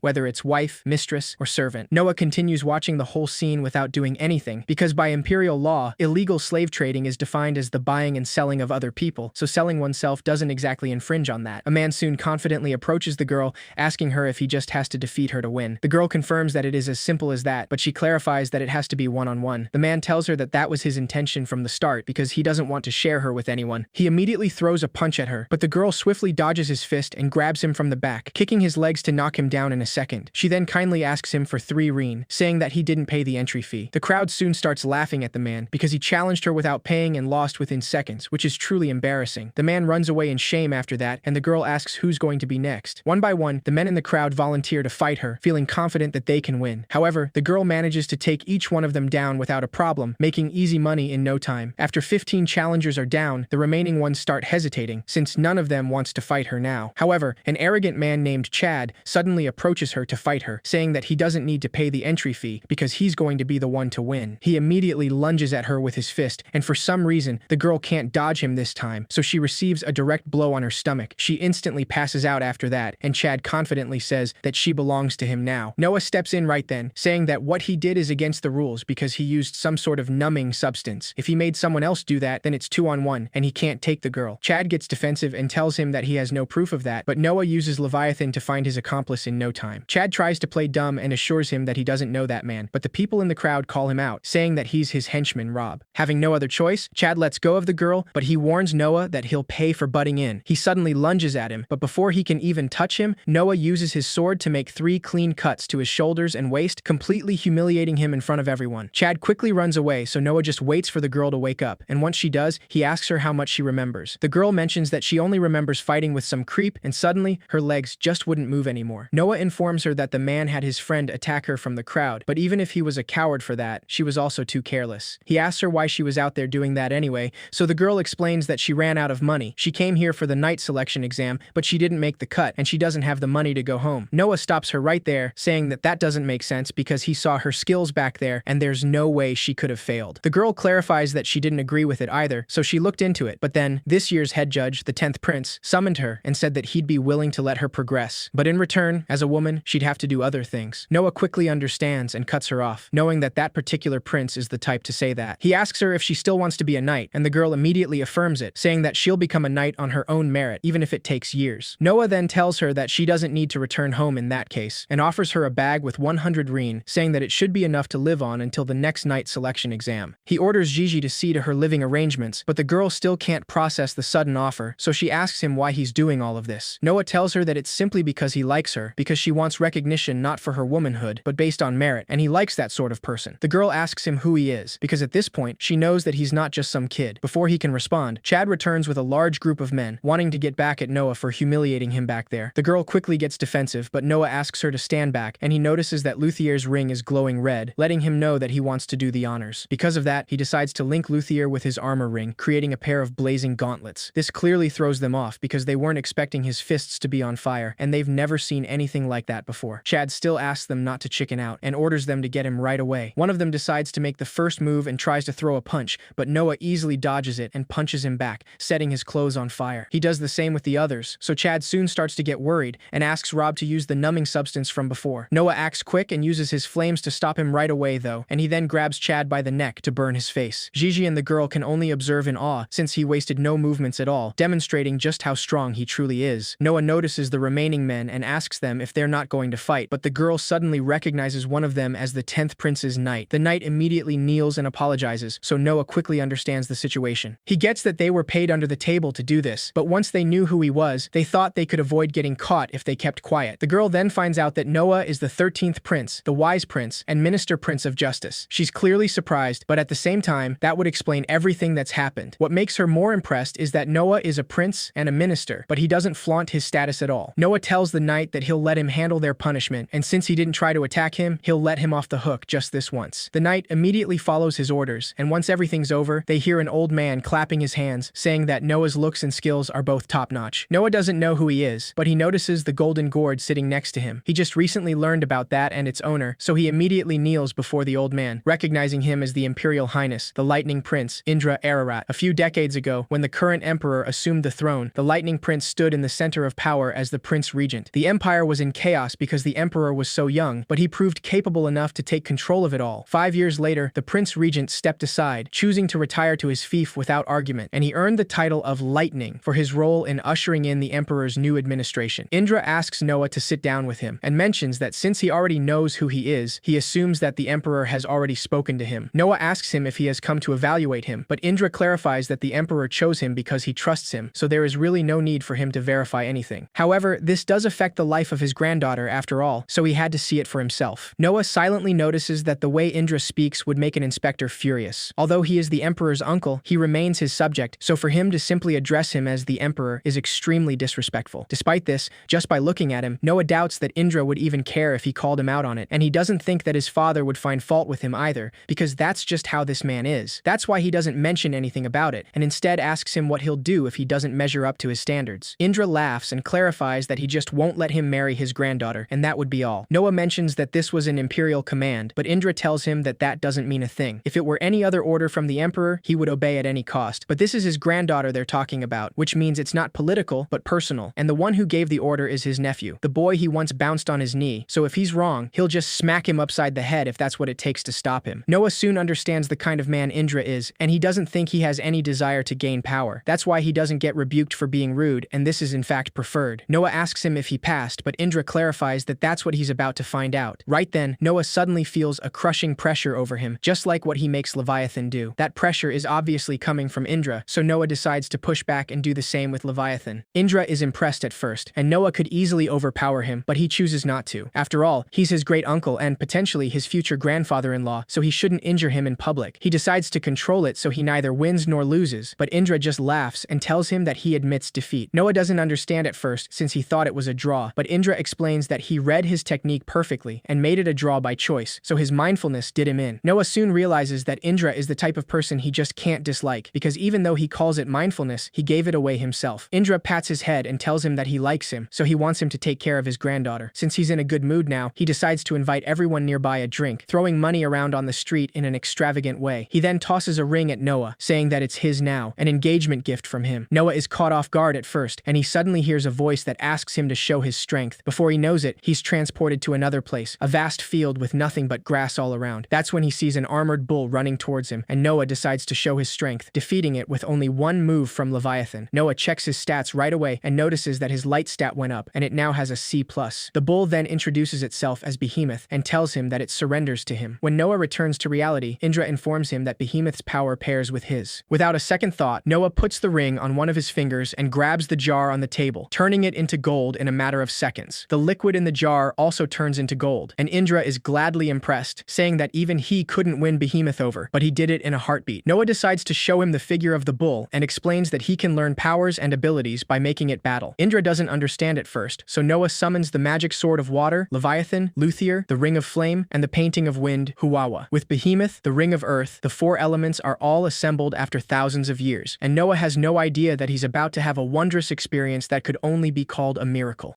whether it's wife, mistress, or servant. Noah continues watching the whole scene without doing anything, because by imperial law, illegal slave trading is defined as the buying and selling of other people, so selling oneself doesn't exactly infringe on that. A man soon confidently approaches the girl, asking her if he just has to defeat her to win. The girl confirms that it is as simple as that, but she clarifies that it has to be one-on-one. The man tells her that that was his intention from the start because he doesn't want to share her with anyone. He immediately throws a punch at her, but the girl swiftly dodges his fist and grabs him from the back, kicking his legs to knock him down in a second. She then kindly asks him for 3 Rien, saying that he didn't pay the entry fee. The crowd soon starts laughing at the man because he challenged her without paying and lost within seconds, which is truly embarrassing. The man runs away in shame after that, and the girl asks who's going to be next. One by one, the men in the crowd volunteer to fight her, feeling confident that they can win. However, the girl manages to take each one of them down without a problem, making easy money in no time. After 15 challengers are down, the remaining ones start hesitating, since none of them wants to fight her now. However, an arrogant man named Chad suddenly approaches her to fight her, saying that he doesn't need to pay the entry fee because he's going to be the one to win. He immediately lunges at her with his fist, and for some reason, the girl can't dodge him this time, so she receives a direct blow on her stomach. She instantly passes out after that, and Chad confidently says that she belongs to him now. Noah steps in right then, saying that what he did is against the rules because he used some sort of numbing substance. If he made someone else do that, then it's 2-on-1, and he can't take the girl. Chad gets defensive and tells him that he has no proof of that, but Noah uses Leviathan to find his accomplice in no time. Chad tries to play dumb and assures him that he doesn't know that man, but the people in the crowd call him out, saying that he's his henchman Rob. Having no other choice, Chad lets go of the girl, but he warns Noah that he'll pay for butting in. He suddenly lunges at him, but before he can even touch him, Noah uses his sword to make 3 clean cuts to his shoulders and waist, completely humiliating him in front of everyone. Chad quickly runs away, so Noah just waits for the girl to wake up, and once she does, he asks her how much she remembers. The girl mentions that she only remembers fighting with some creep, and suddenly, her legs just wouldn't move anymore. Noah informs her that the man had his friend attack her from the crowd, but even if he was a coward for that, she was also too careless. He asks her why she was out there doing that anyway, so the girl explains that she ran out of money. She came here for the night selection exam, but she didn't make the cut, and she doesn't have the money to go home. Noah stops her right there, saying that that doesn't make sense because he saw her skills back there, and there's no way she could have failed. The girl clarifies that she didn't agree with it either, so she looked into it, but then, this year's head judge, the 10th prince, summoned her and said that he'd be willing to let her progress, but in return, as a woman, she'd have to do other things. Noah quickly understands and cuts her off, knowing that that particular prince is the type to say that. He asks her if she still wants to be a knight, and the girl immediately affirms it, saying that she'll become a knight on her own merit, even if it takes years. Noah then tells her that she doesn't need to return home in that case, and offers her a bag with 100 Rien, saying that it should be enough to live on until the next night selection exam. He orders Gigi to see to her living arrangements, but the girl still can't process the sudden offer, so she asks him why he's doing all of this. Noah tells her that it's simply because he likes her, because she wants recognition not for her womanhood, but based on merit, and he likes that sort of person. The girl asks him who he is, because at this point, she knows that he's not just some kid. Before he can respond, Chad returns with a large group of men, wanting to get back at Noah for humiliating him back there. The girl quickly gets defensive, but Noah asks her to stand back, and he notices that Luthier's ring is glowing red, letting him know that he wants to do the honors. Because of that, he decides to link Luthier with his armor ring, creating a pair of blazing gauntlets. This clearly throws them off because they weren't expecting his fists to be on fire, and they've never seen anything like that before. Chad still asks them not to chicken out, and orders them to get him right away. One of them decides to make the first move and tries to throw a punch, but Noah easily dodges it and punches him back, setting his clothes on fire. He does the same with the others, so Chad soon starts to get worried, and asks Rob to use the numbing substance from before. Noah acts quick and uses his flames to stop him right away though, and he then grabs Chad by the neck to burn his face. Gigi and the girl can only observe in awe, since he wasted no movements at all, demonstrating just how strong he truly is. Noah notices the remaining men and asks them if they're not going to fight, but the girl suddenly recognizes one of them as the 10th prince's knight. The knight immediately kneels and apologizes, so Noah quickly understands the situation. He gets that they were paid under the table to do this, but once they knew who he was, they thought they could avoid getting caught if they kept quiet. The girl then finds out that Noah is the 13th prince, the wise prince, and minister prince of justice. She's clearly surprised, but at the same time, that would explain everything that's happened. What makes her more impressed is that Noah is a prince and a minister, but he doesn't flaunt his status at all. Noah tells the knight that he'll let him handle their punishment, and since he didn't try to attack him, he'll let him off the hook just this once. The knight knight immediately follows his orders, and once everything's over, they hear an old man clapping his hands, saying that Noah's looks and skills are both top-notch. Noah doesn't know who he is, but he notices the golden gourd sitting next to him. He just recently learned about that and its owner, so he immediately kneels before the old man, recognizing him as the Imperial Highness, the Lightning Prince, Indra Ararat. A few decades ago, when the current emperor assumed the throne, the Lightning Prince stood in the center of power as the Prince Regent. The empire was in chaos because the emperor was so young, but he proved capable enough to take control of it all. 5 years later, the Prince Regent stepped aside, choosing to retire to his fief without argument, and he earned the title of Lightning for his role in ushering in the emperor's new administration. Indra asks Noah to sit down with him, and mentions that since he already knows who he is, he assumes that the emperor has already spoken to him. Noah asks him if he has come to evaluate him, but Indra clarifies that the emperor chose him because he trusts him, so there is really no need for him to verify anything. However, this does affect the life of his granddaughter after all, so he had to see it for himself. Noah silently notices that the way Indra speaks would make an inspector furious. Although he is the emperor's uncle, he remains his subject, so for him to simply address him as the emperor is extremely disrespectful. Despite this, just by looking at him, Noah doubts that Indra would even care if he called him out on it, and he doesn't think that his father would find fault with him either, because that's just how this man is. That's why he doesn't mention anything about it, and instead asks him what he'll do if he doesn't measure up to his standards. Indra laughs and clarifies that he just won't let him marry his granddaughter, and that would be all. Noah mentions that this was an imperial command, but Indra tells him that that doesn't mean a thing. If it were any other order from the emperor, he would obey at any cost. But this is his granddaughter they're talking about, which means it's not political, but personal, and the one who gave the order is his nephew, the boy he once bounced on his knee, so if he's wrong, he'll just smack him upside the head if that's what it takes to stop him. Noah soon understands the kind of man Indra is, and he doesn't think he has any desire to gain power. That's why he doesn't get rebuked for being rude, and this is in fact preferred. Noah asks him if he passed, but Indra clarifies that that's what he's about to find out. Right then, Noah suddenly feels a crushing pressure over him, just like what he makes Leviathan do. That pressure is obviously coming from Indra, so Noah decides to push back and do the same with Leviathan. Indra is impressed at first, and Noah could easily overpower him, but he chooses not to. After all, he's his great uncle and potentially his future grandfather-in-law, so he shouldn't injure him in public. He decides to control it so he neither wins nor loses, but Indra just laughs and tells him that he admits defeat. Noah doesn't understand at first since he thought it was a draw, but Indra explains that he read his technique perfectly and made it a draw by choice, so his mindfulness did him in. Noah soon realizes that Indra is the type of person he just can't dislike, because even though he calls it mindfulness, he gave it away himself. Indra pats his head and tells him that he likes him, so he wants him to take care of his granddaughter. Since he's in a good mood now, he decides to invite everyone nearby a drink, throwing money around on the street in an extravagant way. He then tosses a ring at Noah, saying that it's his now, an engagement gift from him. Noah is caught off guard at first, and he suddenly hears a voice that asks him to show his strength. Before he knows it, he's transported to another place, a vast field with nothing but grass all around. That's when he sees an armored bull running towards him, and Noah decides to show his strength, defeating it with only one move from Leviathan. Noah checks his stats right away and notices that his light stat went up, and it now has a C+. The bull then introduces itself as Behemoth and tells him that it surrenders to him. When Noah returns to reality, Indra informs him that Behemoth's power pairs with his. Without a second thought, Noah puts the ring on one of his fingers and grabs the jar on the table, turning it into gold in a matter of seconds. The liquid in the jar also turns into gold, and Indra is gladly impressed, saying that even he couldn't win Behemoth over, but he did it in a heartbeat. Noah decides to show him the figure of the bull and explains that he can learn powers and abilities by making it battle. Indra doesn't understand at first, so Noah summons the magic sword of water, Leviathan, Luthier, the ring of flame, and the painting of wind, Huwawa. With Behemoth, the ring of earth, the four elements are all assembled after thousands of years, and Noah has no idea that he's about to have a wondrous experience that could only be called a miracle.